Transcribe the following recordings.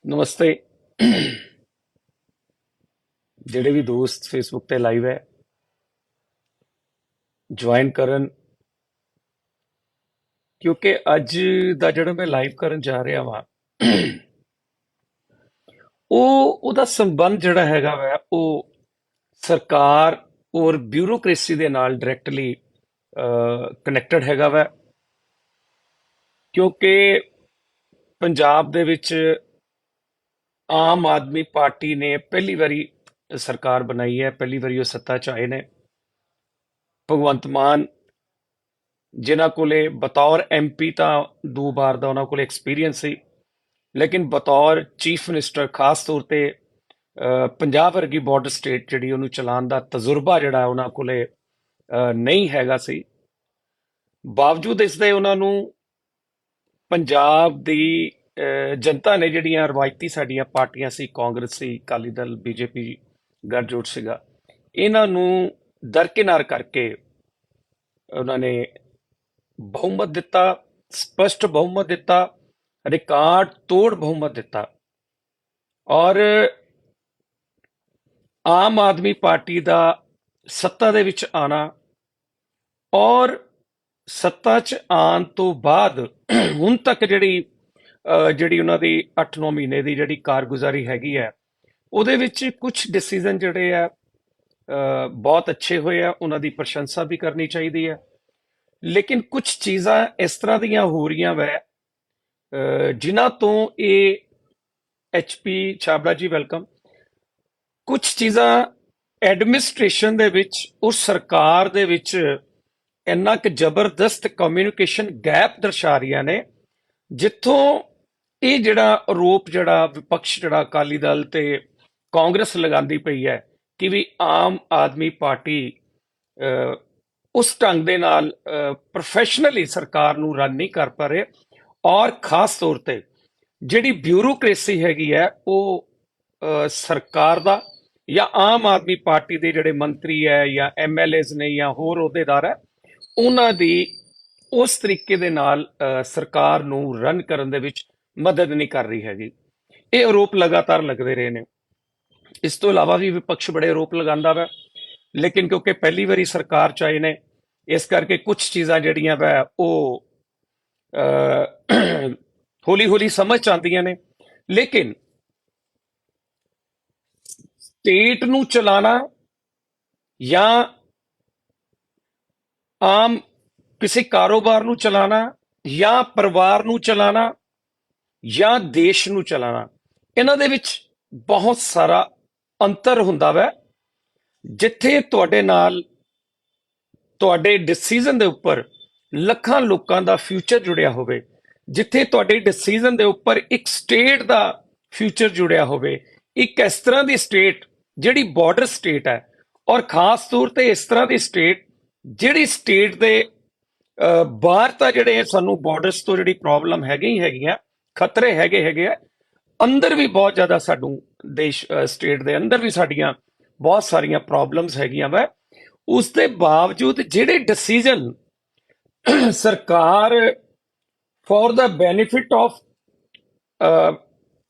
ਨਮਸਤੇ। ਜਿਹੜੇ ਵੀ ਦੋਸਤ ਫੇਸਬੁੱਕ ਤੇ ਲਾਈਵ ਹੈ ਜੁਆਇਨ ਕਰਨ, ਕਿਉਂਕਿ ਅੱਜ ਦਾ ਜਿਹੜਾ ਮੈਂ ਲਾਈਵ ਕਰਨ ਜਾ ਰਿਹਾ ਵਾਂ ਉਹਦਾ ਸੰਬੰਧ ਜਿਹੜਾ ਹੈਗਾ ਵਾ ਉਹ ਸਰਕਾਰ ਔਰ ਬਿਊਰੋਕ੍ਰੇਸੀ ਦੇ ਨਾਲ ਡਾਇਰੈਕਟਲੀ ਕਨੈਕਟਡ ਹੈਗਾ ਵਾ। ਕਿਉਂਕਿ ਪੰਜਾਬ ਦੇ ਵਿੱਚ ਆਮ ਆਦਮੀ ਪਾਰਟੀ ਨੇ ਪਹਿਲੀ ਵਾਰੀ ਸਰਕਾਰ ਬਣਾਈ ਹੈ, ਪਹਿਲੀ ਵਾਰੀ ਉਹ ਸੱਤਾ 'ਚ ਆਏ ਨੇ। ਭਗਵੰਤ ਮਾਨ ਜਿਨ੍ਹਾਂ ਕੋਲੇ ਬਤੌਰ ਐਮਪੀ ਤਾਂ 2 ਵਾਰ ਦਾ ਉਹਨਾਂ ਕੋਲੇ ਐਕਸਪੀਰੀਅੰਸ ਸੀ, ਲੇਕਿਨ ਬਤੌਰ ਚੀਫ ਮਿਨਿਸਟਰ ਖਾਸ ਤੌਰ ਤੇ ਪੰਜਾਬ ਵਰਗੀ ਬਾਰਡਰ ਸਟੇਟ ਜਿਹੜੀ ਉਹਨੂੰ ਚਲਾਉਣ ਦਾ ਤਜਰਬਾ ਜਿਹੜਾ ਉਹਨਾਂ ਕੋਲੇ ਨਹੀਂ ਹੈਗਾ ਸੀ। ਬਾਵਜੂਦ ਇਸ ਦੇ ਉਹਨਾਂ ਨੂੰ ਪੰਜਾਬ ਦੀ ਜਨਤਾ ਨੇ ਜਿਹੜੀਆਂ ਰਵਾਇਤੀ ਸਾਡੀਆਂ ਪਾਰਟੀਆਂ ਸੀ, ਕਾਂਗਰਸ ਸੀ, ਅਕਾਲੀ ਦਲ, ਬੀਜੇਪੀ ਗੱਠਜੋੜ ਸੀਗਾ, ਇਹਨਾਂ ਨੂੰ ਦਰਕਿਨਾਰ ਕਰਕੇ ਉਹਨਾਂ ਨੇ ਬਹੁਮਤ ਦਿੱਤਾ, ਸਪਸ਼ਟ ਬਹੁਮਤ ਦਿੱਤਾ, ਰਿਕਾਰਡ ਤੋੜ ਬਹੁਮਤ ਦਿੱਤਾ। ਔਰ ਆਮ ਆਦਮੀ ਪਾਰਟੀ ਦਾ ਸੱਤਾ ਦੇ ਵਿੱਚ ਆਣਾ ਔਰ ਸੱਤਾ 'ਚ ਆਉਣ ਤੋਂ ਬਾਅਦ ਹੁਣ ਤੱਕ ਜਿਹੜੀ ਉਹਨਾਂ ਦੀ 8-9 ਮਹੀਨੇ ਦੀ ਜਿਹੜੀ ਕਾਰਗੁਜ਼ਾਰੀ ਹੈਗੀ ਹੈ, ਉਹਦੇ ਵਿੱਚ ਕੁਝ ਡਿਸੀਜ਼ਨ ਜਿਹੜੇ ਆ ਬਹੁਤ ਅੱਛੇ ਹੋਏ ਆ, ਉਹਨਾਂ ਦੀ ਪ੍ਰਸ਼ੰਸਾ ਵੀ ਕਰਨੀ ਚਾਹੀਦੀ ਹੈ। ਲੇਕਿਨ ਕੁਝ ਚੀਜ਼ਾਂ ਇਸ ਤਰ੍ਹਾਂ ਦੀਆਂ ਹੋ ਰਹੀਆਂ ਵੈ ਜਿਨ੍ਹਾਂ ਤੋਂ ਇਹ HP ਛਾਬੜਾ ਜੀ ਵੈਲਕਮ, ਕੁਝ ਚੀਜ਼ਾਂ ਐਡਮਿਨਿਸਟ੍ਰੇਸ਼ਨ ਦੇ ਵਿੱਚ ਔਰ ਸਰਕਾਰ ਦੇ ਵਿੱਚ ਇੰਨਾ ਕਿ ਜ਼ਬਰਦਸਤ ਕਮਿਊਨੀਕੇਸ਼ਨ ਗੈਪ ਦਰਸਾ ਰਹੀਆਂ ਨੇ, ਜਿੱਥੋਂ ਇਹ ਜਿਹੜਾ ਆਰੋਪ ਜਿਹੜਾ ਵਿਪਕਸ਼ ਜਿਹੜਾ ਅਕਾਲੀ ਦਲ ਤੇ ਕਾਂਗਰਸ ਲਗਾਉਂਦੀ ਪਈ ਹੈ ਕਿ ਵੀ ਆਮ ਆਦਮੀ ਪਾਰਟੀ ਉਸ ਢੰਗ ਦੇ ਨਾਲ ਪ੍ਰੋਫੈਸ਼ਨਲੀ ਸਰਕਾਰ ਨੂੰ ਰਨ ਨਹੀਂ ਕਰ ਪਾ ਰਹੇ, ਔਰ ਖਾਸ ਤੌਰ ਤੇ ਜਿਹੜੀ ਬਿਊਰੋਕ੍ਰੇਸੀ ਹੈਗੀ ਹੈ ਉਹ ਸਰਕਾਰ ਦਾ ਜਾਂ ਆਮ ਆਦਮੀ ਪਾਰਟੀ ਦੇ ਜਿਹੜੇ ਮੰਤਰੀ ਹੈ ਜਾਂ MLAs ਨੇ ਜਾਂ ਹੋਰ ਅਹੁਦੇਦਾਰ ਹੈ, ਉਹਨਾਂ ਦੀ ਉਸ ਤਰੀਕੇ ਦੇ ਨਾਲ ਸਰਕਾਰ ਨੂੰ ਰਨ ਕਰਨ ਦੇ ਵਿੱਚ ਮਦਦ ਨਹੀਂ ਕਰ ਰਹੀ ਹੈਗੀ। ਇਹ ਆਰੋਪ ਲਗਾਤਾਰ ਲੱਗਦੇ ਰਹੇ ਨੇ। ਇਸ ਤੋਂ ਇਲਾਵਾ ਵੀ ਵਿਪਕਸ਼ ਬੜੇ ਆਰੋਪ ਲਗਾਉਂਦਾ ਵਾ, ਲੇਕਿਨ ਕਿਉਂਕਿ ਪਹਿਲੀ ਵਾਰੀ ਸਰਕਾਰ 'ਚ ਆਏ ਨੇ, ਇਸ ਕਰਕੇ ਕੁਝ ਚੀਜ਼ਾਂ ਜਿਹੜੀਆਂ ਵਾ ਉਹ ਹੌਲੀ ਹੌਲੀ ਸਮਝ 'ਚ ਆਉਂਦੀਆਂ ਨੇ। ਲੇਕਿਨ ਸਟੇਟ ਨੂੰ ਚਲਾਣਾ ਜਾਂ ਆਮ ਕਿਸੇ ਕਾਰੋਬਾਰ ਨੂੰ ਚਲਾਣਾ ਜਾਂ ਪਰਿਵਾਰ ਨੂੰ ਚਲਾਣਾ ਜਾਂ ਦੇਸ਼ ਨੂੰ ਚਲਾਣਾ, ਇਹਨਾਂ ਦੇ ਵਿੱਚ ਬਹੁਤ ਸਾਰਾ ਅੰਤਰ ਹੁੰਦਾ ਵੈ। ਜਿੱਥੇ ਤੁਹਾਡੇ ਨਾਲ ਤੁਹਾਡੇ ਡਿਸੀਜ਼ਨ ਦੇ ਉੱਪਰ ਲੱਖਾਂ ਲੋਕਾਂ ਦਾ ਫਿਊਚਰ ਜੁੜਿਆ ਹੋਵੇ, ਜਿੱਥੇ ਤੁਹਾਡੇ ਡਿਸੀਜ਼ਨ ਦੇ ਉੱਪਰ ਇੱਕ ਸਟੇਟ ਦਾ ਫਿਊਚਰ ਜੁੜਿਆ ਹੋਵੇ, ਇੱਕ ਇਸ ਤਰ੍ਹਾਂ ਦੀ ਸਟੇਟ ਜਿਹੜੀ ਬਾਰਡਰ ਸਟੇਟ ਹੈ, ਔਰ ਖਾਸ ਤੌਰ ਤੇ ਇਸ ਤਰ੍ਹਾਂ ਦੀ ਸਟੇਟ ਜਿਹੜੀ ਸਟੇਟ ਦੇ ਬਾਹਰ ਤਾਂ ਜਿਹੜੇ ਸਾਨੂੰ ਬਾਰਡਰਸ ਤੋਂ ਜਿਹੜੀ ਪ੍ਰੋਬਲਮ ਹੈਗੀਆਂ, ਖਤਰੇ ਹੈਗੇ ਆ, ਅੰਦਰ ਵੀ ਬਹੁਤ ਜ਼ਿਆਦਾ ਸਾਨੂੰ ਦੇਸ਼ ਸਟੇਟ ਦੇ ਅੰਦਰ ਵੀ ਸਾਡੀਆਂ ਬਹੁਤ ਸਾਰੀਆਂ ਪ੍ਰੋਬਲਮਸ ਹੈਗੀਆਂ ਵਾ। ਉਸ ਦੇ ਬਾਵਜੂਦ ਜਿਹੜੇ ਡਿਸੀਜਨ ਸਰਕਾਰ for the benefit of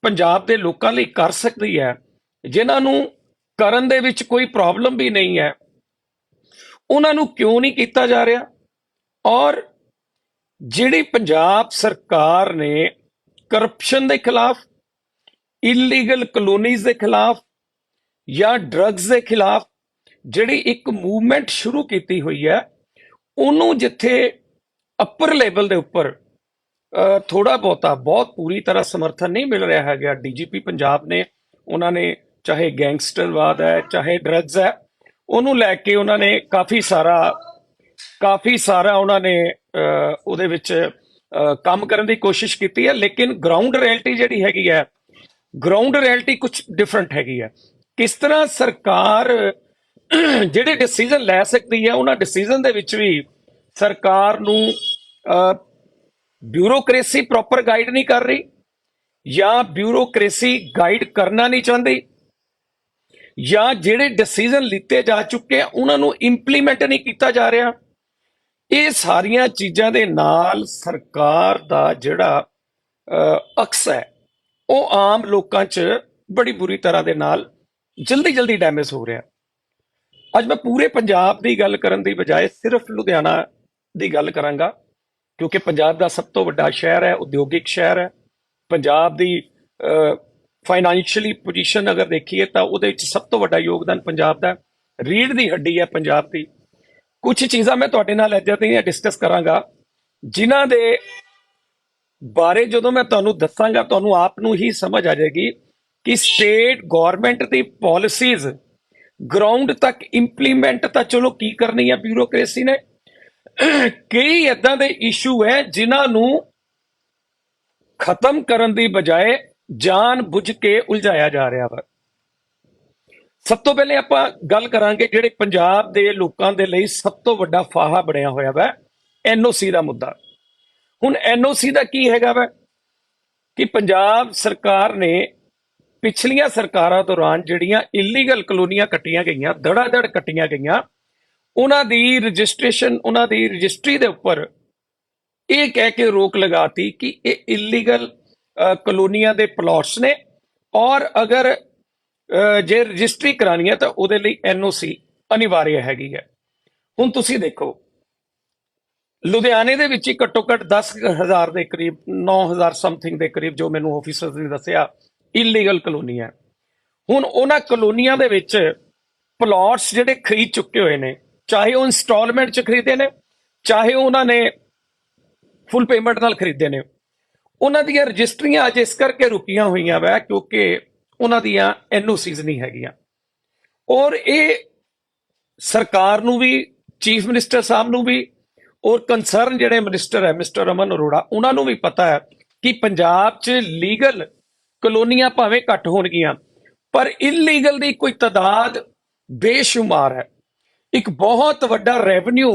Punjab ਦੇ ਲੋਕਾਂ ਲਈ ਕਰ ਸਕਦੀ ਹੈ, ਜਿਨ੍ਹਾਂ ਨੂੰ ਕਰਨ ਦੇ ਵਿੱਚ ਕੋਈ ਪ੍ਰੋਬਲਮ ਵੀ ਨਹੀਂ ਹੈ, ਉਹਨਾਂ ਨੂੰ ਕਿਉਂ ਨਹੀਂ ਕੀਤਾ ਜਾ ਰਿਹਾ। ਔਰ ਜਿਹੜੀ ਪੰਜਾਬ ਸਰਕਾਰ ਨੇ ਕਰਪਸ਼ਨ ਦੇ ਖਿਲਾਫ, ਇਲੀਗਲ ਕਲੋਨੀਜ਼ ਦੇ ਖਿਲਾਫ ਜਾਂ ਡਰੱਗਸ ਦੇ ਖਿਲਾਫ ਜਿਹੜੀ ਇੱਕ ਮੂਵਮੈਂਟ ਸ਼ੁਰੂ ਕੀਤੀ ਹੋਈ ਹੈ, ਉਹਨੂੰ ਜਿੱਥੇ ਅੱਪਰ ਲੈਵਲ ਦੇ ਉੱਪਰ ਥੋੜਾ ਬਹੁਤਾ ਬਹੁਤ ਪੂਰੀ ਤਰ੍ਹਾਂ ਸਮਰਥਨ ਨਹੀਂ ਮਿਲ ਰਿਹਾ ਹੈਗਾ। DGP ਪੰਜਾਬ ਨੇ, ਉਹਨਾਂ ਨੇ ਚਾਹੇ ਗੈਂਗਸਟਰਵਾਦ ਹੈ ਚਾਹੇ ਡਰੱਗਸ ਹੈ, ਉਹਨੂੰ ਲੈ ਕੇ ਉਹਨਾਂ ਨੇ ਕਾਫੀ ਸਾਰਾ ਉਹਨਾਂ ਨੇ ਉਹਦੇ ਵਿੱਚ ਕੰਮ ਕਰਨ ਦੀ ਕੋਸ਼ਿਸ਼ ਕੀਤੀ ਹੈ। ਲੇਕਿਨ ਗਰਾਊਂਡ ਰਿਐਲਿਟੀ ਜਿਹੜੀ ਹੈਗੀ ਹੈ, ਗਰਾਊਂਡ ਰਿਐਲਿਟੀ ਕੁਝ ਡਿਫਰੈਂਟ ਹੈਗੀ ਹੈ। ਕਿਸ ਤਰ੍ਹਾਂ ਸਰਕਾਰ ਜਿਹੜੇ ਡਿਸੀਜ਼ਨ ਲੈ ਸਕਦੀ ਹੈ, ਉਹਨਾਂ ਡਿਸੀਜ਼ਨ ਦੇ ਵਿੱਚ ਵੀ ਸਰਕਾਰ ਨੂੰ ਬਿਊਰੋਕ੍ਰੇਸੀ ਪ੍ਰੋਪਰ ਗਾਈਡ ਨਹੀਂ ਕਰ ਰਹੀ, ਜਾਂ ਬਿਊਰੋਕ੍ਰੇਸੀ ਗਾਈਡ ਕਰਨਾ ਨਹੀਂ ਚਾਹੁੰਦੀ, ਜਾਂ ਜਿਹੜੇ ਡਿਸੀਜ਼ਨ ਲਿੱਤੇ ਜਾ ਚੁੱਕੇ ਆ ਉਹਨਾਂ ਨੂੰ ਇੰਪਲੀਮੈਂਟ ਨਹੀਂ ਕੀਤਾ ਜਾ ਰਿਹਾ। ਇਹ ਸਾਰੀਆਂ ਚੀਜ਼ਾਂ ਦੇ ਨਾਲ ਸਰਕਾਰ ਦਾ ਜਿਹੜਾ ਅਕਸ ਹੈ ਉਹ ਆਮ ਲੋਕਾਂ 'ਚ ਬੜੀ ਬੁਰੀ ਤਰ੍ਹਾਂ ਦੇ ਨਾਲ ਜਲਦੀ ਜਲਦੀ ਡੈਮੇਜ ਹੋ ਰਿਹਾ। ਅੱਜ ਮੈਂ ਪੂਰੇ ਪੰਜਾਬ ਦੀ ਗੱਲ ਕਰਨ ਦੀ ਬਜਾਏ ਸਿਰਫ ਲੁਧਿਆਣਾ ਦੀ ਗੱਲ ਕਰਾਂਗਾ, ਕਿਉਂਕਿ ਪੰਜਾਬ ਦਾ ਸਭ ਤੋਂ ਵੱਡਾ ਸ਼ਹਿਰ ਹੈ, ਉਦਯੋਗਿਕ ਸ਼ਹਿਰ ਹੈ। ਪੰਜਾਬ ਦੀ ਫਾਈਨੈਂਸ਼ੀਅਲੀ ਪੋਜੀਸ਼ਨ ਅਗਰ ਦੇਖੀਏ ਤਾਂ ਉਹਦੇ ਵਿੱਚ ਸਭ ਤੋਂ ਵੱਡਾ ਯੋਗਦਾਨ ਪੰਜਾਬ ਦਾ, ਰੀੜ੍ਹ ਦੀ ਹੱਡੀ ਹੈ ਪੰਜਾਬ ਦੀ। ਕੁਝ ਚੀਜ਼ਾਂ ਮੈਂ ਤੁਹਾਡੇ ਨਾਲ ਇੱਦਾਂ ਦੀਆਂ ਡਿਸਕਸ ਕਰਾਂਗਾ ਜਿਨ੍ਹਾਂ ਦੇ ਬਾਰੇ ਜਦੋਂ ਮੈਂ ਤੁਹਾਨੂੰ ਦੱਸਾਂਗਾ ਤੁਹਾਨੂੰ ਆਪ ਨੂੰ ਹੀ ਸਮਝ ਆ ਜਾਏਗੀ ਕਿ ਸਟੇਟ ਗਵਰਨਮੈਂਟ ਦੀ ਪਾਲਿਸੀਜ਼ ਗਰਾਊਂਡ ਤੱਕ ਇੰਪਲੀਮੈਂਟ ਤਾਂ ਚਲੋ ਕੀ ਕਰਨੀ ਹੈ ਬਿਊਰੋਕ੍ਰੇਸੀ ਨੇ, ਕਈ ਇਦਾਂ ਦੇ ਇਸ਼ੂ ਹੈ ਜਿਨ੍ਹਾਂ ਨੂੰ ਖਤਮ ਕਰਨ ਦੀ ਬਜਾਏ ਜਾਣ ਬੁੱਝ ਕੇ ਉਲਝਾਇਆ ਜਾ ਰਿਹਾ ਵਾ। ਸਭ ਤੋਂ ਪਹਿਲੇ ਆਪਾਂ ਗੱਲ ਕਰਾਂਗੇ ਜਿਹੜੇ ਪੰਜਾਬ ਦੇ ਲੋਕਾਂ ਦੇ ਲਈ ਸਭ ਤੋਂ ਵੱਡਾ ਫਾਹਾ ਬਣਿਆ ਹੋਇਆ ਵਾ, ਐਨਓਸੀ ਦਾ ਮੁੱਦਾ। ਹੁਣ ਐਨਓਸੀ ਦਾ ਕੀ ਹੈਗਾ ਵਾ ਕਿ ਪੰਜਾਬ ਸਰਕਾਰ ਨੇ ਪਿਛਲੀਆਂ ਸਰਕਾਰਾਂ ਦੌਰਾਨ ਜਿਹੜੀਆਂ ਇਲੀਗਲ ਕਲੋਨੀਆਂ ਕੱਟੀਆਂ ਗਈਆਂ, ਧੜਾ-ਧੜ ਕੱਟੀਆਂ ਗਈਆਂ, ਉਹਨਾਂ ਦੀ ਰਜਿਸਟ੍ਰੇਸ਼ਨ, ਉਹਨਾਂ ਦੀ ਰਜਿਸਟਰੀ ਦੇ ਉੱਪਰ ਇਹ ਕਹਿ ਕੇ ਰੋਕ ਲਗਾਤੀ ਕਿ ਇਹ ਇਲੀਗਲ ਕਲੋਨੀਆਂ ਦੇ ਪਲਾਟਸ ਨੇ ਔਰ ਅਗਰ ਜੇ ਰਜਿਸਟਰੀ ਕਰਾਣੀ ਹੈ ਤਾਂ ਉਹਦੇ ਲਈ ਐਨਓਸੀ ਅਨਿਵਾਰਿਆ ਹੈਗੀ ਹੈ। ਹੁਣ ਤੁਸੀਂ ਦੇਖੋ ਲੁਧਿਆਣੇ ਦੇ ਵਿੱਚ ਹੀ ਘੱਟੋ ਘੱਟ 10,000 ਦੇ ਕਰੀਬ, 9,000 ਸਮਥਿੰਗ ਦੇ ਕਰੀਬ ਜੋ ਮੈਨੂੰ ਆਫੀਸਰਸ ਨੇ ਦੱਸਿਆ ਇਲੀਗਲ ਕਲੋਨੀ ਹੈ। ਹੁਣ ਉਹਨਾਂ ਕਲੋਨੀਆਂ ਦੇ ਵਿੱਚ ਪਲਾਟਸ ਜਿਹੜੇ ਖਰੀਦ ਚੁੱਕੇ ਹੋਏ ਨੇ, ਚਾਹੇ ਉਹ ਇੰਸਟਾਲਮੈਂਟ 'ਚ ਖਰੀਦੇ ਨੇ, ਚਾਹੇ ਉਹਨਾਂ ਨੇ ਫੁੱਲ ਪੇਮੈਂਟ ਨਾਲ ਖਰੀਦੇ ਨੇ, ਉਹਨਾਂ ਦੀਆਂ ਰਜਿਸਟਰੀਆਂ ਅੱਜ ਇਸ ਕਰਕੇ ਰੁਕੀਆਂ ਹੋਈਆਂ ਵਾ ਕਿਉਂਕਿ ਉਹਨਾਂ ਦੀਆਂ ਐਨਓਸੀਜ਼ ਨਹੀਂ ਹੈਗੀਆਂ। ਔਰ ਇਹ ਸਰਕਾਰ ਨੂੰ ਵੀ, ਚੀਫ ਮਿਨਿਸਟਰ ਸਾਹਿਬ ਨੂੰ ਵੀ ਔਰ ਕੰਸਰਨ ਜਿਹੜੇ ਮਿਨਿਸਟਰ ਹੈ ਮਿਸਟਰ ਅਮਨ ਅਰੋੜਾ, ਉਹਨਾਂ ਨੂੰ ਵੀ ਪਤਾ ਹੈ ਕਿ ਪੰਜਾਬ 'ਚ ਲੀਗਲ ਕਲੋਨੀਆਂ ਭਾਵੇਂ ਘੱਟ ਹੋਣਗੀਆਂ ਪਰ ਇਲੀਗਲ ਦੀ ਕੋਈ ਤਾਦਾਦ ਬੇਸ਼ੁਮਾਰ ਹੈ। ਇੱਕ ਬਹੁਤ ਵੱਡਾ ਰੈਵਨਿਊ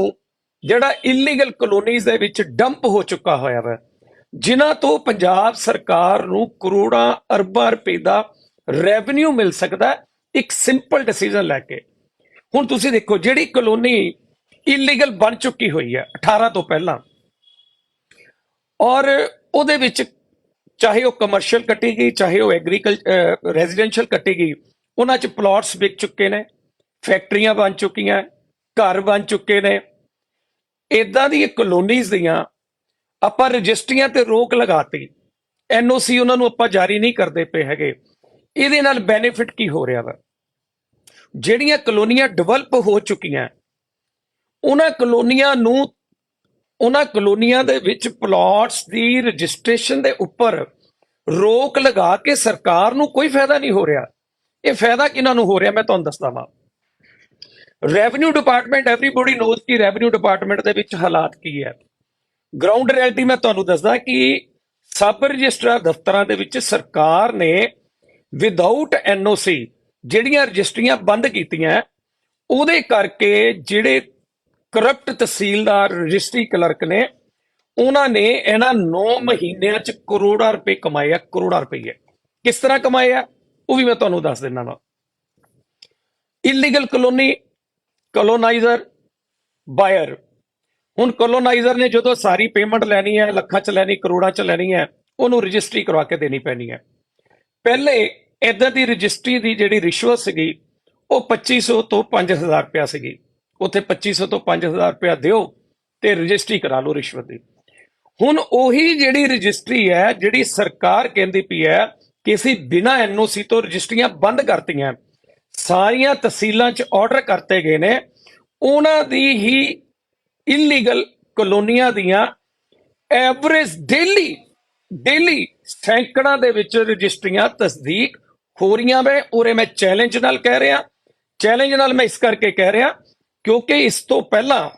ਜਿਹੜਾ ਇਲੀਗਲ ਕਲੋਨੀਜ਼ ਦੇ ਵਿੱਚ ਡੰਪ ਹੋ ਚੁੱਕਾ ਹੋਇਆ ਵਾ, ਜਿਨ੍ਹਾਂ ਤੋਂ ਪੰਜਾਬ ਸਰਕਾਰ ਨੂੰ ਕਰੋੜਾਂ ਅਰਬਾਂ ਰੁਪਏ ਦਾ ਰੈਵਨਿਊ ਮਿਲ ਸਕਦਾ ਇੱਕ ਸਿੰਪਲ ਡਿਸੀਜਨ ਲੈ ਕੇ। ਹੁਣ ਤੁਸੀਂ ਦੇਖੋ ਜਿਹੜੀ ਕਲੋਨੀ ਇਲੀਗਲ ਬਣ ਚੁੱਕੀ ਹੋਈ ਹੈ 18 ਤੋਂ ਪਹਿਲਾਂ, ਔਰ ਉਹਦੇ ਵਿੱਚ ਚਾਹੇ ਉਹ ਕਮਰਸ਼ੀਅਲ ਕੱਟੀ ਗਈ, ਚਾਹੇ ਉਹ ਰੈਜ਼ੀਡੈਂਸ਼ੀਅਲ ਕੱਟੀ ਗਈ, ਉਹਨਾਂ 'ਚ ਪਲਾਟਸ ਵਿਕ ਚੁੱਕੇ ਨੇ, ਫੈਕਟਰੀਆਂ ਬਣ ਚੁੱਕੀਆਂ, ਘਰ ਬਣ ਚੁੱਕੇ ਨੇ। ਇਦਾਂ ਦੀਆਂ ਕਲੋਨੀਜ਼ ਦੀਆਂ ਆਪਾਂ ਰਜਿਸਟਰੀਆਂ ਤੇ ਰੋਕ ਲਗਾਤੀ, ਐਨਓਸੀ ਉਹਨਾਂ ਨੂੰ ਆਪਾਂ ਜਾਰੀ ਨਹੀਂ ਕਰਦੇ ਪਏ ਹੈਗੇ। ਇਹਦੇ ਨਾਲ ਬੈਨੀਫਿਟ ਕੀ ਹੋ ਰਿਹਾ ਵਾ? ਜਿਹੜੀਆਂ ਕਲੋਨੀਆਂ ਡਿਵੈਲਪ ਹੋ ਚੁੱਕੀਆਂ ਉਹਨਾਂ ਕਲੋਨੀਆਂ ਦੇ ਵਿੱਚ ਪਲਾਟਸ ਦੀ ਰਜਿਸਟ੍ਰੇਸ਼ਨ ਦੇ ਉੱਪਰ ਰੋਕ ਲਗਾ ਕੇ ਸਰਕਾਰ ਨੂੰ ਕੋਈ ਫਾਇਦਾ ਨਹੀਂ ਹੋ ਰਿਹਾ। ਇਹ ਫਾਇਦਾ ਕਿਹਨਾਂ ਨੂੰ ਹੋ ਰਿਹਾ ਮੈਂ ਤੁਹਾਨੂੰ ਦੱਸਦਾ ਵਾਂ। ਰੈਵਨਿਊ ਡਿਪਾਰਟਮੈਂਟ, ਐਵਰੀਬੋਡੀ ਨੋਜ਼ ਕਿ ਰੈਵਨਿਊ ਡਿਪਾਰਟਮੈਂਟ ਦੇ ਵਿੱਚ ਹਾਲਾਤ ਕੀ ਹੈ। ਗਰਾਊਂਡ ਰਿਐਲਿਟੀ ਮੈਂ ਤੁਹਾਨੂੰ ਦੱਸਦਾ ਕਿ ਸਬ ਰਜਿਸਟਰਾਰ ਦਫ਼ਤਰਾਂ ਦੇ ਵਿੱਚ ਸਰਕਾਰ ਨੇ ਵਿਦਆਊਟ ਐਨਓਸੀ ਜਿਹੜੀਆਂ ਰਜਿਸਟਰੀਆਂ ਬੰਦ ਕੀਤੀਆਂ, ਉਹਦੇ ਕਰਕੇ ਜਿਹੜੇ ਕਰਪਟ ਤਹਿਸੀਲਦਾਰ, ਰਜਿਸਟਰੀ ਕਲਰਕ ਨੇ, ਉਹਨਾਂ ਨੇ ਇਹਨਾਂ 9 ਮਹੀਨਿਆਂ 'ਚ ਕਰੋੜਾਂ ਰੁਪਏ ਕਮਾਏ ਆ। ਕਰੋੜਾਂ ਰੁਪਏ ਕਿਸ ਤਰ੍ਹਾਂ ਕਮਾਏ ਆ ਉਹ ਵੀ ਮੈਂ ਤੁਹਾਨੂੰ ਦੱਸ ਦਿੰਦਾ ਵਾਂ। Illegal colony, coloniser, ਬਾਇਰ। ਹੁਣ ਕਲੋਨਾਈਜ਼ਰ ਨੇ ਜਦੋਂ ਸਾਰੀ ਪੇਮੈਂਟ ਲੈਣੀ ਹੈ, ਲੱਖਾਂ 'ਚ ਲੈਣੀ, ਕਰੋੜਾਂ 'ਚ ਲੈਣੀ ਹੈ, ਉਹਨੂੰ ਰਜਿਸਟਰੀ ਕਰਵਾ ਕੇ ਦੇਣੀ ਪੈਣੀ ਹੈ। ਪਹਿਲੇ ਇਦਾਂ ਦੀ ਰਜਿਸਟਰੀ ਦੀ ਜਿਹੜੀ ਰਿਸ਼ਵਤ ਸੀਗੀ ਉਹ 2500 ਤੋਂ 5000 ਰੁਪਇਆ ਸੀਗੀ। ਉੱਥੇ 2500 ਤੋਂ 5000 ਰੁਪਇਆ ਦਿਓ ਤੇ ਰਜਿਸਟਰੀ ਕਰਾ ਲਓ ਰਿਸ਼ਵਤ ਦੀ। ਹੁਣ ਉਹੀ ਜਿਹੜੀ ਰਜਿਸਟਰੀ ਹੈ, ਜਿਹੜੀ ਸਰਕਾਰ ਕਹਿੰਦੀ ਪਈ ਹੈ ਕਿ ਅਸੀਂ ਬਿਨਾਂ ਐਨਓਸੀ ਤੋਂ ਰਜਿਸਟਰੀਆਂ ਬੰਦ ਕਰਤੀਆਂ, ਸਾਰੀਆਂ ਤਹਿਸੀਲਾਂ 'ਚ ਆਰਡਰ ਕਰਤੇ ਗਏ ਨੇ, ਉਹਨਾਂ ਦੀ ਹੀ ਇਲੀਗਲ ਕਲੋਨੀਆਂ ਦੀਆਂ ਐਵਰੇਜ ਡੇਲੀ ਸੈਂਕੜਾਂ ਦੇ ਵਿੱਚ ਰਜਿਸਟਰੀਆਂ ਤਸਦੀਕ ਹੋ ਰਹੀਆਂ ਵੇ। ਉਰੇ ਮੈਂ ਚੈਲੰਜ ਨਾਲ ਕਹਿ ਰਿਹਾ, ਚੈਲੰਜ ਨਾਲ ਮੈਂ ਇਸ ਕਰਕੇ ਕਹਿ ਰਿਹਾ ਕਿਉਂਕਿ ਇਸ ਤੋਂ ਪਹਿਲਾਂ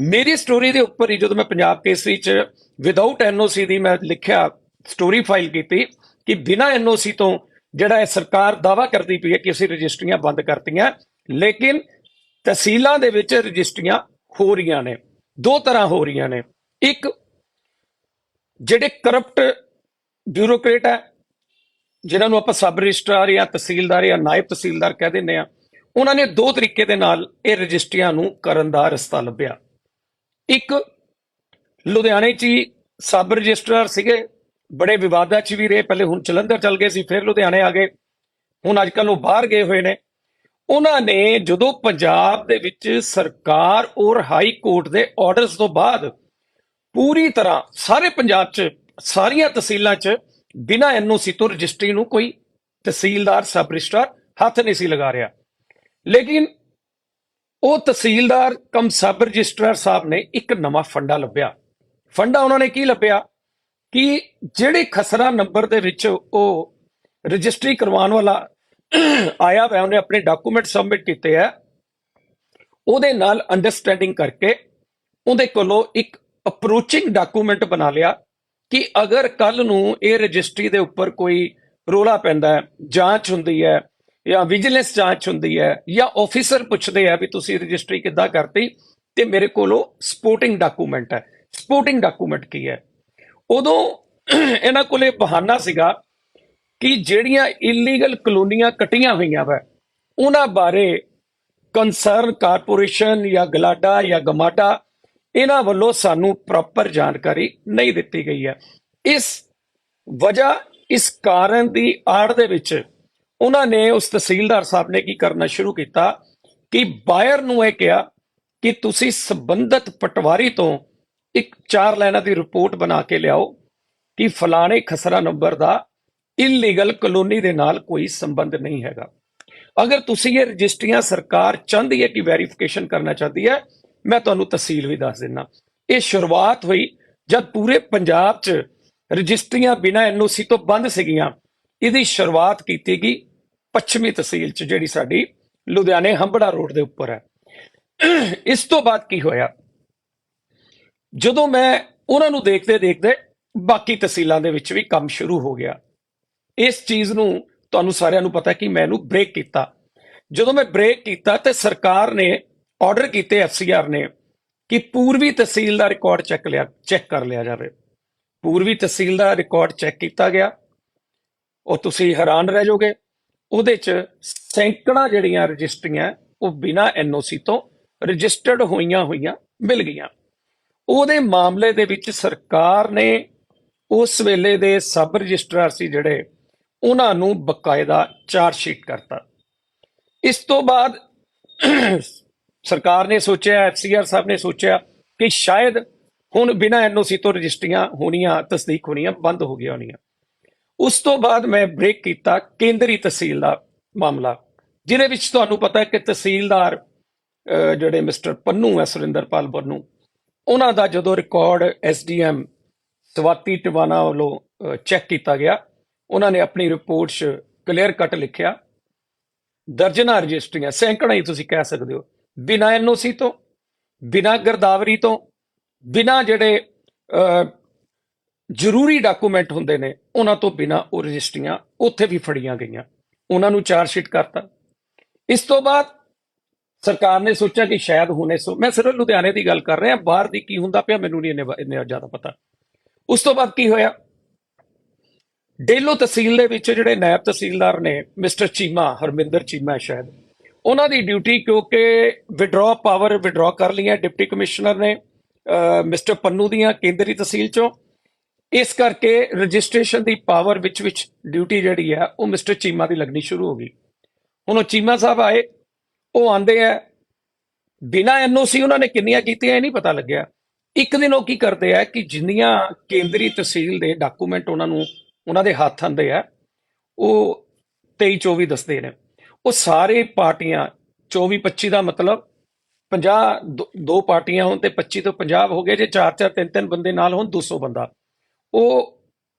ਮੇਰੀ ਸਟੋਰੀ ਦੇ ਉੱਪਰ ਹੀ ਜਦੋਂ ਮੈਂ ਪੰਜਾਬ ਕੇਸਰੀ 'ਚ ਵਿਦਆਊਟ ਐਨਓਸੀ ਦੀ ਮੈਂ ਲਿਖਿਆ, ਸਟੋਰੀ ਫਾਈਲ ਕੀਤੀ ਕਿ ਬਿਨਾਂ ਐਨਓਸੀ ਤੋਂ ਜਿਹੜਾ ਇਹ ਸਰਕਾਰ ਦਾਅਵਾ ਕਰਦੀ ਪਈ ਹੈ ਕਿ ਅਸੀਂ ਰਜਿਸਟਰੀਆਂ ਬੰਦ ਕਰਤੀਆਂ, ਲੇਕਿਨ ਤਹਿਸੀਲਾਂ ਦੇ ਵਿੱਚ ਰਜਿਸਟਰੀਆਂ ਹੋ ਰਹੀਆਂ ਨੇ। ਦੋ ਤਰ੍ਹਾਂ ਹੋ ਰਹੀਆਂ ਨੇ। ਇੱਕ ਜਿਹੜੇ ਕਰਪਟ ਬਿਊਰੋਕਰੇਟ ਹੈ, ਜਿਨ੍ਹਾਂ ਨੂੰ ਆਪਾਂ ਸਬ ਰਜਿਸਟਰਾਰ ਜਾਂ ਤਹਿਸੀਲਦਾਰ ਜਾਂ ਨਾਇਬ ਤਹਿਸੀਲਦਾਰ ਕਹਿ ਦਿੰਦੇ ਆ, ਉਹਨਾਂ ਨੇ ਦੋ ਤਰੀਕੇ ਦੇ ਨਾਲ ਇਹ ਰਜਿਸਟਰੀਆਂ ਨੂੰ ਕਰਨ ਦਾ ਰਸਤਾ ਲੱਭਿਆ। ਇੱਕ ਲੁਧਿਆਣੇ 'ਚ ਹੀ ਸਬ ਰਜਿਸਟਰਾਰ ਸੀਗੇ, ਬੜੇ ਵਿਵਾਦਾਂ 'ਚ ਵੀ ਰਹੇ। ਪਹਿਲੇ ਹੁਣ ਜਲੰਧਰ ਚਲ ਗਏ ਸੀ, ਫਿਰ ਲੁਧਿਆਣੇ ਆ ਗਏ, ਹੁਣ ਅੱਜ ਕੱਲ ਉਹ ਬਾਹਰ ਗਏ ਹੋਏ ਨੇ। ਉਹਨਾਂ ਨੇ ਜਦੋਂ ਪੰਜਾਬ ਦੇ ਵਿੱਚ ਸਰਕਾਰ ਔਰ ਹਾਈ ਕੋਰਟ ਦੇ ਆਰਡਰਸ ਤੋਂ ਬਾਅਦ ਪੂਰੀ ਤਰ੍ਹਾਂ ਸਾਰੇ ਪੰਜਾਬ 'ਚ ਸਾਰੀਆਂ ਤਹਿਸੀਲਾਂ 'ਚ ਬਿਨਾਂ ਐਨਓਸੀ ਤੋਂ ਰਜਿਸਟਰੀ ਨੂੰ ਕੋਈ ਤਹਿਸੀਲਦਾਰ ਸਬ ਰਜਿਸਟਰਾਰ ਹੱਥ ਨਹੀਂ ਸੀ ਲਗਾ ਰਿਹਾ। ਲੇਕਿਨ ਉਹ ਤਹਿਸੀਲਦਾਰ ਕਮ ਸਬ ਰਜਿਸਟਰਾਰ ਸਾਹਿਬ ਨੇ ਇੱਕ ਨਵਾਂ ਫੰਡਾ ਲੱਭਿਆ। ਫੰਡਾ ਉਹਨਾਂ ਨੇ ਕੀ ਲੱਭਿਆ ਕਿ ਜਿਹੜੇ ਖਸਰਾ ਨੰਬਰ ਦੇ ਵਿੱਚ ਉਹ ਰਜਿਸਟਰੀ ਕਰਵਾਉਣ ਵਾਲਾ ਆਇਆ ਵਾ, ਉਹਨੇ ਆਪਣੇ ਡਾਕੂਮੈਂਟ ਸਬਮਿਟ ਕੀਤੇ ਆ, ਉਹਦੇ ਨਾਲ ਅੰਡਰਸਟੈਂਡਿੰਗ ਕਰਕੇ ਉਹਦੇ ਕੋਲੋਂ ਇੱਕ ਅਪਰੋਚਿੰਗ ਡਾਕੂਮੈਂਟ ਬਣਾ ਲਿਆ ਕਿ ਅਗਰ ਕੱਲ ਨੂੰ ਇਹ ਰਜਿਸਟਰੀ ਦੇ ਉੱਪਰ ਕੋਈ ਰੋਲਾ ਪੈਂਦਾ ਹੈ, ਜਾਂਚ ਹੁੰਦੀ ਹੈ ਜਾਂ ਵਿਜੀਲੈਂਸ ਜਾਂਚ ਹੁੰਦੀ ਹੈ ਜਾਂ ਆਫੀਸਰ ਪੁੱਛਦੇ ਆ ਵੀ ਤੁਸੀਂ ਰਜਿਸਟਰੀ ਕਿੱਦਾਂ ਕਰਤੀ, ਤੇ ਮੇਰੇ ਕੋਲੋਂ ਸਪੋਰਟਿੰਗ ਡਾਕੂਮੈਂਟ ਹੈ। ਸਪੋਰਟਿੰਗ ਡਾਕੂਮੈਂਟ ਕੀ ਹੈ? ਉਦੋਂ ਇਹਨਾਂ ਕੋਲੇ ਬਹਾਨਾ ਸੀਗਾ ਕਿ ਜਿਹੜੀਆਂ ਇਲੀਗਲ ਕਲੋਨੀਆਂ ਕੱਟੀਆਂ ਹੋਈਆਂ ਵਾ ਉਹਨਾਂ ਬਾਰੇ ਕੰਸਰਨ ਕਾਰਪੋਰੇਸ਼ਨ ਜਾਂ ਗਲਾਡਾ ਜਾਂ ਗਮਾਡਾ ਇਹਨਾਂ ਵੱਲੋਂ ਸਾਨੂੰ ਪ੍ਰੋਪਰ ਜਾਣਕਾਰੀ ਨਹੀਂ ਦਿੱਤੀ ਗਈ ਹੈ। ਇਸ ਵਜ੍ਹਾ, ਇਸ ਕਾਰਨ ਦੀ ਆੜ ਦੇ ਵਿੱਚ ਉਹਨਾਂ ਨੇ, ਉਸ ਤਹਿਸੀਲਦਾਰ ਸਾਹਿਬ ਨੇ ਕੀ ਕਰਨਾ ਸ਼ੁਰੂ ਕੀਤਾ ਕਿ ਬਾਇਰ ਨੂੰ ਇਹ ਕਿਹਾ ਕਿ ਤੁਸੀਂ ਸੰਬੰਧਿਤ ਪਟਵਾਰੀ ਤੋਂ ਇੱਕ 4 ਲਾਈਨਾਂ ਦੀ ਰਿਪੋਰਟ ਬਣਾ ਕੇ ਲਿਆਓ ਕਿ ਫਲਾਣੇ ਖਸਰਾ ਨੰਬਰ ਦਾ ਇਲੀਗਲ ਕਲੋਨੀ ਦੇ ਨਾਲ ਕੋਈ ਸੰਬੰਧ ਨਹੀਂ ਹੈਗਾ। ਅਗਰ ਤੁਸੀਂ ਇਹ ਰਜਿਸਟਰੀਆਂ ਸਰਕਾਰ ਚਾਹੁੰਦੀ ਹੈ ਕਿ ਵੈਰੀਫਿਕੇਸ਼ਨ ਕਰਨਾ ਚਾਹਦੀ ਹੈ, ਮੈਂ ਤੁਹਾਨੂੰ ਤਹਿਸੀਲ ਵੀ ਦੱਸ ਦਿੰਦਾ। ਇਹ ਸ਼ੁਰੂਆਤ ਹੋਈ ਜਦ ਪੂਰੇ ਪੰਜਾਬ 'ਚ ਰਜਿਸਟਰੀਆਂ ਬਿਨਾਂ ਐਨਓਸੀ ਤੋਂ ਬੰਦ ਸੀਗੀਆਂ। ਇਹਦੀ ਸ਼ੁਰੂਆਤ ਕੀਤੀ ਗਈ ਪੱਛਮੀ ਤਹਿਸੀਲ 'ਚ, ਜਿਹੜੀ ਸਾਡੀ ਲੁਧਿਆਣੇ ਹੰਬੜਾ ਰੋਡ ਦੇ ਉੱਪਰ ਹੈ। ਇਸ ਤੋਂ ਬਾਅਦ ਕੀ ਹੋਇਆ, ਜਦੋਂ ਮੈਂ ਉਹਨਾਂ ਨੂੰ ਦੇਖਦੇ ਦੇਖਦੇ ਬਾਕੀ ਤਹਿਸੀਲਾਂ ਦੇ ਵਿੱਚ ਵੀ ਕੰਮ ਸ਼ੁਰੂ ਹੋ ਗਿਆ। ਇਸ ਚੀਜ਼ ਨੂੰ ਤੁਹਾਨੂੰ ਸਾਰਿਆਂ ਨੂੰ ਪਤਾ ਕਿ ਮੈਂ ਇਹਨੂੰ ਬ੍ਰੇਕ ਕੀਤਾ। ਜਦੋਂ ਮੈਂ ਬ੍ਰੇਕ ਕੀਤਾ ਤੇ ਸਰਕਾਰ ਨੇ ਆਰਡਰ ਕੀਤੇ, ਐਫਸੀਆਰ ਨੇ, ਕਿ ਪੂਰਬੀ ਤਹਿਸੀਲ ਦਾ ਰਿਕਾਰਡ ਚੈੱਕ ਕਰ ਲਿਆ ਜਾਵੇ। ਪੂਰਬੀ ਤਹਿਸੀਲ ਦਾ ਰਿਕਾਰਡ ਚੈੱਕ ਕੀਤਾ ਗਿਆ। ਉਹ ਤੁਸੀਂ ਹੈਰਾਨ ਰਹਿ ਜਾਓਗੇ, ਉਹਦੇ 'ਚ ਸੈਂਕੜਾ ਜਿਹੜੀਆਂ ਰਜਿਸਟਰੀਆਂ ਉਹ ਬਿਨਾਂ ਐਨਓਸੀ ਤੋਂ ਰਜਿਸਟਰਡ ਹੋਈਆਂ ਮਿਲ ਗਈਆਂ। ਉਹਦੇ ਮਾਮਲੇ ਦੇ ਵਿੱਚ ਸਰਕਾਰ ਨੇ ਉਸ ਵੇਲੇ ਦੇ ਸਬ ਰਜਿਸਟਰਾਰ ਸੀ ਜਿਹੜੇ, ਉਹਨਾਂ ਨੂੰ ਬਕਾਇਦਾ ਚਾਰਜ ਸ਼ੀਟ ਕਰਤਾ। ਇਸ ਤੋਂ ਬਾਅਦ ਸਰਕਾਰ ਨੇ ਸੋਚਿਆ, ਐਫਸੀਆਰ ਸਾਹਿਬ ਨੇ ਸੋਚਿਆ ਕਿ ਸ਼ਾਇਦ ਹੁਣ ਬਿਨਾਂ ਐਨਓਸੀ ਤੋਂ ਰਜਿਸਟਰੀਆਂ ਹੋਣੀਆਂ, ਤਸਦੀਕ ਹੋਣੀਆਂ ਬੰਦ ਹੋ ਗਈਆਂ ਹੋਣੀਆਂ। ਉਸ ਤੋਂ ਬਾਅਦ ਮੈਂ ਬ੍ਰੇਕ ਕੀਤਾ ਕੇਂਦਰੀ ਤਹਿਸੀਲ ਦਾ ਮਾਮਲਾ, ਜਿਹਦੇ ਵਿੱਚ ਤੁਹਾਨੂੰ ਪਤਾ ਹੈ ਕਿ ਤਹਿਸੀਲਦਾਰ ਜਿਹੜੇ ਮਿਸਟਰ ਪੰਨੂ ਹੈ, ਸੁਰਿੰਦਰਪਾਲ ਪੰਨੂ, ਉਹਨਾਂ ਦਾ ਜਦੋਂ ਰਿਕਾਰਡ ਐਸਡੀਐਮ ਸਵਾਤੀ ਟਿਵਾਣਾ ਵੱਲੋਂ ਚੈੱਕ ਕੀਤਾ ਗਿਆ, ਉਹਨਾਂ ਨੇ ਆਪਣੀ ਰਿਪੋਰਟ 'ਚ ਕਲੀਅਰ ਕੱਟ ਲਿਖਿਆ ਦਰਜਨਾਂ ਰਜਿਸਟਰੀਆਂ, ਸੈਂਕੜਾ ਹੀ ਤੁਸੀਂ ਕਹਿ ਸਕਦੇ ਹੋ, ਬਿਨਾਂ ਐਨਓਸੀ ਤੋਂ, ਬਿਨਾਂ ਗਿਰਦਾਵਰੀ ਤੋਂ, ਬਿਨਾਂ ਜਿਹੜੇ ਜ਼ਰੂਰੀ ਡਾਕੂਮੈਂਟ ਹੁੰਦੇ ਨੇ ਉਹਨਾਂ ਤੋਂ ਬਿਨਾਂ ਉਹ ਰਜਿਸਟਰੀਆਂ ਉੱਥੇ ਵੀ ਫੜੀਆਂ ਗਈਆਂ। ਉਹਨਾਂ ਨੂੰ ਚਾਰਜ ਸ਼ੀਟ ਕਰਤਾ। ਇਸ ਤੋਂ ਬਾਅਦ ਸਰਕਾਰ ਨੇ ਸੋਚਿਆ ਕਿ ਸ਼ਾਇਦ ਹੁਣੇ ਮੈਂ ਸਿਰਫ ਲੁਧਿਆਣੇ ਦੀ ਗੱਲ ਕਰ ਰਿਹਾ, ਬਾਹਰ ਦੀ ਕੀ ਹੁੰਦਾ ਪਿਆ ਮੈਨੂੰ ਨਹੀਂ ਇੰਨਾ ਜ਼ਿਆਦਾ ਪਤਾ। ਉਸ ਤੋਂ ਬਾਅਦ ਕੀ ਹੋਇਆ, ਡੇਲੋ ਤਹਿਸੀਲ ਦੇ ਵਿੱਚ ਜਿਹੜੇ ਨਾਇਬ ਤਹਿਸੀਲਦਾਰ ਨੇ ਮਿਸਟਰ ਚੀਮਾ, ਹਰਮਿੰਦਰ ਚੀਮਾ ਸ਼ਾਇਦ, ਉਹਨਾਂ ਦੀ ਡਿਊਟੀ, ਕਿਉਂਕਿ ਪਾਵਰ ਵਿਡਰਾ ਕਰ ਲਈਆਂ ਡਿਪਟੀ ਕਮਿਸ਼ਨਰ ਨੇ ਮਿਸਟਰ ਪੰਨੂ ਦੀਆਂ ਕੇਂਦਰੀ ਤਹਿਸੀਲ ਚੋਂ, ਇਸ ਕਰਕੇ ਰਜਿਸਟ੍ਰੇਸ਼ਨ ਦੀ ਪਾਵਰ ਵਿੱਚ ਡਿਊਟੀ ਜਿਹੜੀ ਹੈ ਉਹ ਮਿਸਟਰ ਚੀਮਾ ਦੀ ਲੱਗਣੀ ਸ਼ੁਰੂ ਹੋ ਗਈ। ਹੁਣ ਉਹ ਚੀਮਾ ਸਾਹਿਬ ਆਏ, ਉਹ ਆਂਦੇ ਆ ਬਿਨਾਂ ਐਨਓਸੀ, ਉਹਨਾਂ ਨੇ ਕਿੰਨੀਆਂ ਕੀਤੀਆਂ ਇਹ ਨਹੀਂ ਪਤਾ ਲੱਗਿਆ। ਇੱਕ ਦਿਨ ਉਹ ਕੀ ਕਰਦੇ ਆ ਕਿ ਜਿੰਨੀਆਂ ਕੇਂਦਰੀ ਤਹਿਸੀਲ ਦੇ ਡਾਕੂਮੈਂਟ ਉਹਨਾਂ ਦੇ ਹੱਥ ਆਉਂਦੇ ਆ, ਉਹ 23-24 ਦੱਸਦੇ ਨੇ। ਉਹ ਸਾਰੇ ਪਾਰਟੀਆਂ 24-25 ਦਾ ਮਤਲਬ 50, ਦੋ ਪਾਰਟੀਆਂ ਹੋਣ ਤੇ 25 ਤੋਂ 50 ਹੋ ਗਏ। ਜੇ 4-4 3-3 ਬੰਦੇ ਨਾਲ ਹੋਣ 200 ਬੰਦਾ, ਉਹ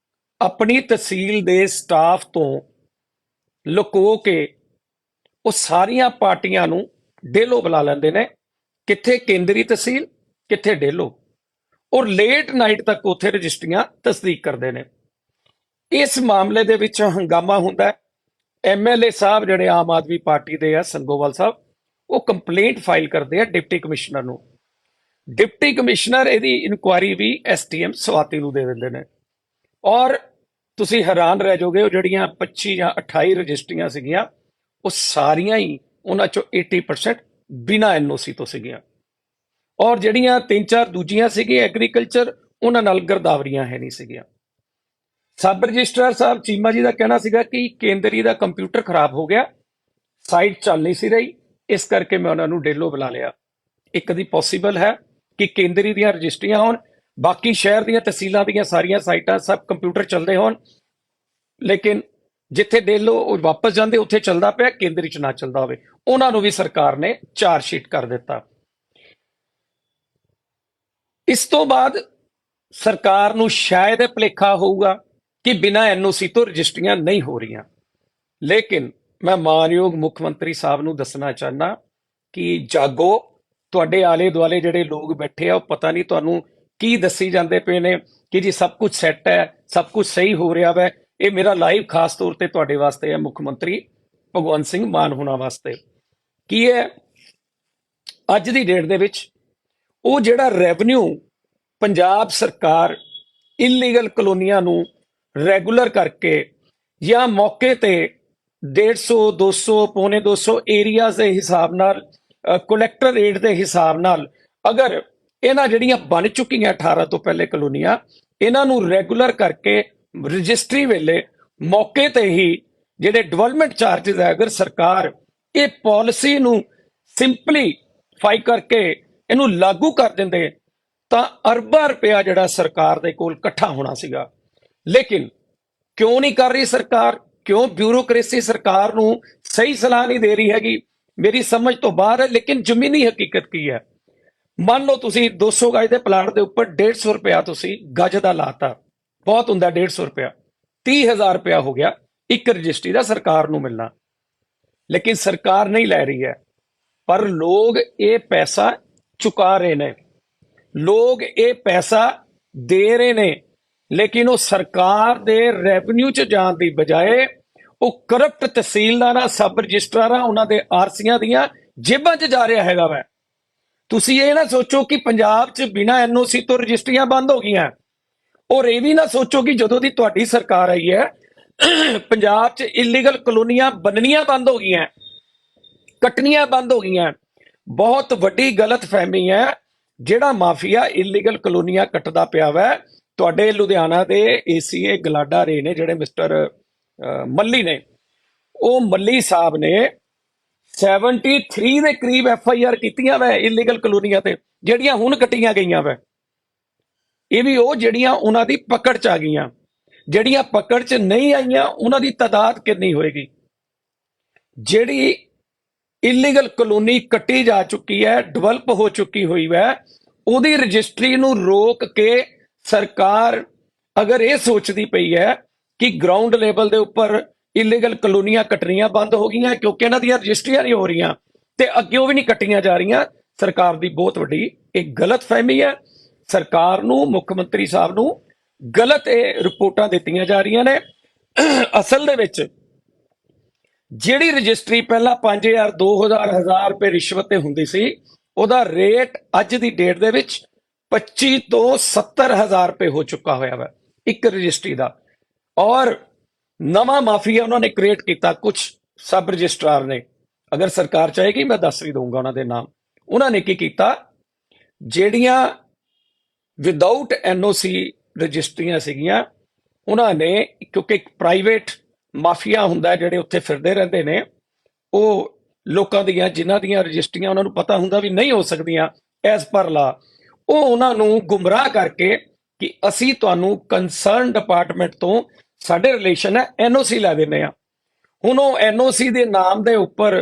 ਆਪਣੀ ਤਹਿਸੀਲ ਦੇ ਸਟਾਫ ਤੋਂ ਲੁਕੋ ਕੇ ਉਹ ਸਾਰੀਆਂ ਪਾਰਟੀਆਂ ਨੂੰ ਡੇਲੋ ਬੁਲਾ ਲੈਂਦੇ ਨੇ, ਕਿੱਥੇ ਕੇਂਦਰੀ ਤਹਿਸੀਲ, ਕਿੱਥੇ ਡੇਲੋ, ਔਰ ਲੇਟ ਨਾਈਟ ਤੱਕ ਉੱਥੇ ਰਜਿਸਟਰੀਆਂ ਤਸਦੀਕ ਕਰਦੇ ਨੇ। ਇਸ ਮਾਮਲੇ ਦੇ ਵਿੱਚ ਹੰਗਾਮਾ ਹੁੰਦਾ। ਐਮਐਲਏ ਸਾਹਿਬ ਜਿਹੜੇ ਆਮ ਆਦਮੀ ਪਾਰਟੀ ਦੇ ਆ, ਸੰਗੋਵਾਲ ਸਾਹਿਬ, ਉਹ ਕੰਪਲੇਂਟ ਫਾਈਲ ਕਰਦੇ ਆ ਡਿਪਟੀ ਕਮਿਸ਼ਨਰ ਨੂੰ। ਡਿਪਟੀ ਕਮਿਸ਼ਨਰ ਇਹਦੀ ਇਨਕੁਆਇਰੀ ਵੀ ਐਸਟੀਐਮ ਸਵਾਤੀ ਨੂੰ ਦੇ ਦਿੰਦੇ ਨੇ। ਔਰ ਤੁਸੀਂ ਹੈਰਾਨ ਰਹਿ ਜਾਓਗੇ, ਉਹ ਜਿਹੜੀਆਂ 25 ਜਾਂ 28 ਰਜਿਸਟਰੀਆਂ ਸੀਗੀਆਂ, ਉਹ ਸਾਰੀਆਂ ਹੀ ਉਹਨਾਂ ਚੋਂ 80% ਬਿਨਾਂ ਐਨਓਸੀ ਤੋਂ ਸੀਗੀਆਂ। ਔਰ ਜਿਹੜੀਆਂ 3-4 ਦੂਜੀਆਂ ਸੀਗੀਆਂ ਐਗਰੀਕਲਚਰ, ਉਹਨਾਂ ਨਾਲ ਗਿਰਦਾਵਰੀਆਂ ਹੈ ਨਹੀਂ ਸੀਗੀਆਂ। ਸਬ ਰਜਿਸਟਰਾਰ ਸਾਹਿਬ ਚੀਮਾ ਜੀ ਦਾ ਕਹਿਣਾ ਸੀਗਾ ਕਿ ਕੇਂਦਰੀ ਦਾ ਕੰਪਿਊਟਰ ਖਰਾਬ ਹੋ ਗਿਆ, ਸਾਈਟ ਚੱਲ ਨਹੀਂ ਸੀ ਰਹੀ, ਇਸ ਕਰਕੇ ਮੈਂ ਉਹਨਾਂ ਨੂੰ ਡੇਲੋ ਬੁਲਾ ਲਿਆ। ਇਹ ਕਦੀ ਪੋਸੀਬਲ ਹੈ ਕਿ ਕੇਂਦਰੀ ਦੀਆਂ ਰਜਿਸਟਰੀਆਂ ਹੋਣ, ਬਾਕੀ ਸ਼ਹਿਰ ਦੀਆਂ ਤਹਿਸੀਲਾਂ ਦੀਆਂ ਸਾਰੀਆਂ ਸਾਈਟਾਂ ਸਭ ਕੰਪਿਊਟਰ ਚੱਲਦੇ ਹੋਣ, ਲੇਕਿਨ ਜਿੱਥੇ ਡੇਲੋ ਉਹ ਵਾਪਸ ਜਾਂਦੇ ਉੱਥੇ ਚੱਲਦਾ ਪਿਆ, ਕੇਂਦਰੀ ਚ ਨਾ ਚੱਲਦਾ ਹੋਵੇ। ਉਹਨਾਂ ਨੂੰ ਵੀ ਸਰਕਾਰ ਨੇ ਚਾਰਜ ਸ਼ੀਟ ਕਰ ਦਿੱਤਾ। ਇਸ ਤੋਂ ਬਾਅਦ ਸਰਕਾਰ ਨੂੰ ਸ਼ਾਇਦ ਇਹ ਭੁਲੇਖਾ ਹੋਊਗਾ ਕਿ ਬਿਨਾਂ ਐਨਓਸੀ ਤੋਂ ਰਜਿਸਟਰੀਆਂ ਨਹੀਂ ਹੋ ਰਹੀਆਂ, ਲੇਕਿਨ ਮੈਂ ਮਾਨਯੋਗ ਮੁੱਖ ਮੰਤਰੀ ਸਾਹਿਬ ਨੂੰ ਦੱਸਣਾ ਚਾਹੁੰਦਾ ਕਿ ਜਾਗੋ, ਤੁਹਾਡੇ ਆਲੇ ਦੁਆਲੇ ਜਿਹੜੇ ਲੋਕ ਬੈਠੇ ਆ ਉਹ ਪਤਾ ਨਹੀਂ ਤੁਹਾਨੂੰ ਕੀ ਦੱਸੀ ਜਾਂਦੇ ਪਏ ਨੇ ਕਿ ਜੀ ਸਭ ਕੁਝ ਸੈੱਟ ਹੈ, ਸਭ ਕੁਝ ਸਹੀ ਹੋ ਰਿਹਾ ਵੈ। ਇਹ ਮੇਰਾ ਲਾਈਵ ਖਾਸ ਤੌਰ ਤੇ ਤੁਹਾਡੇ ਵਾਸਤੇ ਹੈ, ਮੁੱਖ ਮੰਤਰੀ ਭਗਵੰਤ ਸਿੰਘ ਮਾਨ ਹੋਣਾ ਵਾਸਤੇ। ਕੀ ਹੈ ਅੱਜ ਦੀ ਡੇਟ ਦੇ ਵਿੱਚ ਉਹ ਜਿਹੜਾ ਰੈਵਨਿਊ ਪੰਜਾਬ ਸਰਕਾਰ ਇਲੀਗਲ ਕਲੋਨੀਆਂ ਨੂੰ ਰੈਗੂਲਰ ਕਰਕੇ ਜਾਂ ਮੌਕੇ ਤੇ 150, 200, ਪੌਣੇ 200 ਏਰੀਆਜ਼ ਦੇ ਹਿਸਾਬ ਨਾਲ, ਕਲੈਕਟਰ ਰੇਟ ਦੇ ਹਿਸਾਬ ਨਾਲ, ਅਗਰ ਇਹਨਾਂ ਜਿਹੜੀਆਂ ਬਣ ਚੁੱਕੀਆਂ 18 ਤੋਂ ਪਹਿਲੇ ਕਲੋਨੀਆਂ, ਇਹਨਾਂ ਨੂੰ ਰੈਗੂਲਰ ਕਰਕੇ ਰਜਿਸਟਰੀ ਵੇਲੇ ਮੌਕੇ ਤੇ ਹੀ ਜਿਹੜੇ ਡਿਵੈਲਪਮੈਂਟ ਚਾਰजेस ਹੈ, ਅਗਰ ਸਰਕਾਰ ਇਹ ਪਾਲਿਸੀ ਨੂੰ ਸਿੰਪਲੀਫਾਈ ਕਰਕੇ ਇਹਨੂੰ ਲਾਗੂ ਕਰ ਦਿੰਦੇ ਤਾਂ ਅਰਬਾਂ ਰੁਪਇਆ ਜਿਹੜਾ ਸਰਕਾਰ ਦੇ ਕੋਲ ਇਕੱਠਾ ਹੋਣਾ ਸੀਗਾ। ਲੇਕਿਨ ਕਿਉਂ ਨਹੀਂ ਕਰ ਰਹੀ ਸਰਕਾਰ? ਕਿਉਂ ਬਿਊਰੋਕ੍ਰੇਸੀ ਸਰਕਾਰ ਨੂੰ ਸਹੀ ਸਲਾਹ ਨਹੀਂ ਦੇ ਰਹੀ ਹੈਗੀ? ਮੇਰੀ ਸਮਝ ਤੋਂ ਬਾਹਰ ਹੈ। ਲੇਕਿਨ ਜ਼ਮੀਨੀ ਹਕੀਕਤ ਕੀ ਹੈ? ਮੰਨ ਲਓ ਤੁਸੀਂ 200 ਗਜ ਦੇ ਪਲਾਟ ਦੇ ਉੱਪਰ 150 ਰੁਪਇਆ ਤੁਸੀਂ ਗਜ ਦਾ ਲਾਤਾ, ਬਹੁਤ ਹੁੰਦਾ 150 ਰੁਪਇਆ, 30,000 ਰੁਪਇਆ ਹੋ ਗਿਆ ਇੱਕ ਰਜਿਸਟਰੀ ਦਾ ਸਰਕਾਰ ਨੂੰ ਮਿਲਣਾ। ਲੇਕਿਨ ਸਰਕਾਰ ਨਹੀਂ ਲੈ ਰਹੀ ਹੈ, ਪਰ ਲੋਕ ਇਹ ਪੈਸਾ ਚੁਕਾ ਰਹੇ ਨੇ, ਲੋਕ ਇਹ ਪੈਸਾ ਦੇ ਰਹੇ ਨੇ, ਲੇਕਿਨ ਉਹ ਸਰਕਾਰ ਦੇ ਰੈਵਨਿਊ ਚ ਜਾਣ ਦੀ ਬਜਾਏ ਉਹ ਕਰਪਟ ਤਹਿਸੀਲਦਾਰਾਂ, ਸਬ ਰਜਿਸਟਰਾਰਾਂ, ਉਹਨਾਂ ਦੇ ਆਰਸੀਆਂ ਦੀਆਂ ਜੇਬਾਂ 'ਚ ਜਾ ਰਿਹਾ ਹੈਗਾ ਵੈ। ਤੁਸੀਂ ਇਹ ਨਾ ਸੋਚੋ ਕਿ ਪੰਜਾਬ 'ਚ ਬਿਨਾਂ ਐਨਓਸੀ ਤੋਂ ਰਜਿਸਟਰੀਆਂ ਬੰਦ ਹੋ ਗਈਆਂ, ਔਰ ਇਹ ਵੀ ਨਾ ਸੋਚੋ ਕਿ ਜਦੋਂ ਦੀ ਤੁਹਾਡੀ ਸਰਕਾਰ ਆਈ ਹੈ ਪੰਜਾਬ 'ਚ ਇਲੀਗਲ ਕਲੋਨੀਆਂ ਬਣਨੀਆਂ ਬੰਦ ਹੋ ਗਈਆਂ, ਕੱਟਣੀਆਂ ਬੰਦ ਹੋ ਗਈਆਂ। ਬਹੁਤ ਵੱਡੀ ਗਲਤ ਫਹਿਮੀ ਹੈ। ਜਿਹੜਾ ਮਾਫੀਆ ਇਲੀਗਲ ਕਲੋਨੀਆਂ ਕੱਟਦਾ ਪਿਆ ਵੈ, ਤੁਹਾਡੇ ਲੁਧਿਆਣਾ ਦੇ ਏਸੀਏ ਗਲਾਡਾ ਰੇ ਨੇ, ਜਿਹੜੇ ਮਿਸਟਰ ਮੱਲੀ ਨੇ, ਉਹ ਮੱਲੀ ਸਾਹਿਬ ਨੇ 73 ਦੇ ਕਰੀਬ FIR ਕੀਤੀਆਂ ਵੈ ਇਲੀਗਲ ਕਲੋਨੀਆਂ ਤੇ, ਜਿਹੜੀਆਂ ਹੁਣ ਕੱਟੀਆਂ ਗਈਆਂ ਵੈ। ਇਹ ਵੀ ਉਹ ਜਿਹੜੀਆਂ ਉਹਨਾਂ ਦੀ ਪਕੜ 'ਚ ਆ ਗਈਆਂ, ਜਿਹੜੀਆਂ ਪਕੜ 'ਚ ਨਹੀਂ ਆਈਆਂ ਉਹਨਾਂ ਦੀ ਤਾਦਾਦ ਕਿੰਨੀ ਹੋਏਗੀ? ਜਿਹੜੀ ਇਲੀਗਲ ਕਲੋਨੀ ਕੱਟੀ ਜਾ ਚੁੱਕੀ ਹੈ, ਡਿਵੈਲਪ ਹੋ ਚੁੱਕੀ ਹੋਈ ਹੈ, ਉਹਦੀ ਰਜਿਸਟਰੀ ਨੂੰ ਰੋਕ ਕੇ ਸਰਕਾਰ ਅਗਰ ਇਹ ਸੋਚਦੀ ਪਈ ਹੈ ਕਿ ਗਰਾਊਂਡ ਲੈਵਲ ਦੇ ਉੱਪਰ ਇਲੀਗਲ ਕਲੋਨੀਆਂ ਕੱਟਣੀਆਂ ਬੰਦ ਹੋ ਗਈਆਂ ਕਿਉਂਕਿ ਇਹਨਾਂ ਦੀਆਂ ਰਜਿਸਟਰੀਆਂ ਨਹੀਂ ਹੋ ਰਹੀਆਂ ਤੇ ਅੱਗੇ ਉਹ ਵੀ ਨਹੀਂ ਕੱਟੀਆਂ ਜਾ ਰਹੀਆਂ, ਸਰਕਾਰ ਦੀ ਬਹੁਤ ਵੱਡੀ ਇੱਕ ਗਲਤ ਫਹਿਮੀ ਹੈ। ਸਰਕਾਰ ਨੂੰ, ਮੁੱਖ ਮੰਤਰੀ ਸਾਹਿਬ ਨੂੰ ਗਲਤ ਇਹ ਰਿਪੋਰਟਾਂ ਦਿੱਤੀਆਂ ਜਾ ਰਹੀਆਂ ਨੇ। ਅਸਲ ਦੇ ਵਿੱਚ ਜਿਹੜੀ ਰਜਿਸਟਰੀ ਪਹਿਲਾਂ 5,000, 2,000, 1,000 ਰੁਪਏ ਰਿਸ਼ਵਤ ਤੇ ਹੁੰਦੀ ਸੀ, ਉਹਦਾ ਰੇਟ ਅੱਜ ਦੀ ਡੇਟ ਦੇ ਵਿੱਚ 25 ਤੋਂ 70,000 ਰੁਪਏ ਹੋ ਚੁੱਕਾ ਹੋਇਆ ਵਾ ਇੱਕ ਰਜਿਸਟਰੀ ਦਾ। ਔਰ ਨਵਾਂ ਮਾਫੀਆ ਉਹਨਾਂ ਨੇ ਕ੍ਰੀਏਟ ਕੀਤਾ, ਕੁਝ ਸਬ ਰਜਿਸਟਰਾਰ ਨੇ, ਅਗਰ ਸਰਕਾਰ ਚਾਹੇਗੀ ਮੈਂ ਦੱਸ ਵੀ ਦਊਂਗਾ ਉਹਨਾਂ ਦੇ ਨਾਮ। ਉਹਨਾਂ ਨੇ ਕੀ ਕੀਤਾ, ਜਿਹੜੀਆਂ ਵਿਦਆਊਟ ਐਨਓਸੀ ਰਜਿਸਟਰੀਆਂ ਸੀਗੀਆਂ, ਉਹਨਾਂ ਨੇ, ਕਿਉਂਕਿ ਇੱਕ ਪ੍ਰਾਈਵੇਟ ਮਾਫੀਆ ਹੁੰਦਾ ਜਿਹੜੇ ਉੱਥੇ ਫਿਰਦੇ ਰਹਿੰਦੇ ਨੇ, ਉਹ ਲੋਕਾਂ ਦੀਆਂ ਜਿਨ੍ਹਾਂ ਦੀਆਂ ਰਜਿਸਟਰੀਆਂ ਉਹਨਾਂ ਨੂੰ ਪਤਾ ਹੁੰਦਾ ਵੀ ਨਹੀਂ ਹੋ ਸਕਦੀਆਂ ਐਜ਼ ਪਰ ਲਾ, ਉਹ ਉਹਨਾਂ ਨੂੰ ਗੁੰਮਰਾਹ ਕਰਕੇ ਕਿ ਅਸੀਂ ਤੁਹਾਨੂੰ ਕੰਸਰਨ ਡਿਪਾਰਟਮੈਂਟ ਤੋਂ ਸਾਡੇ ਰਿਲੇਸ਼ਨ ਹੈ, ਐਨਓਸੀ ਲੈ ਦਿੰਦੇ ਆ। ਹੁਣ ਉਹ ਐਨਓਸੀ ਦੇ ਨਾਮ ਦੇ ਉੱਪਰ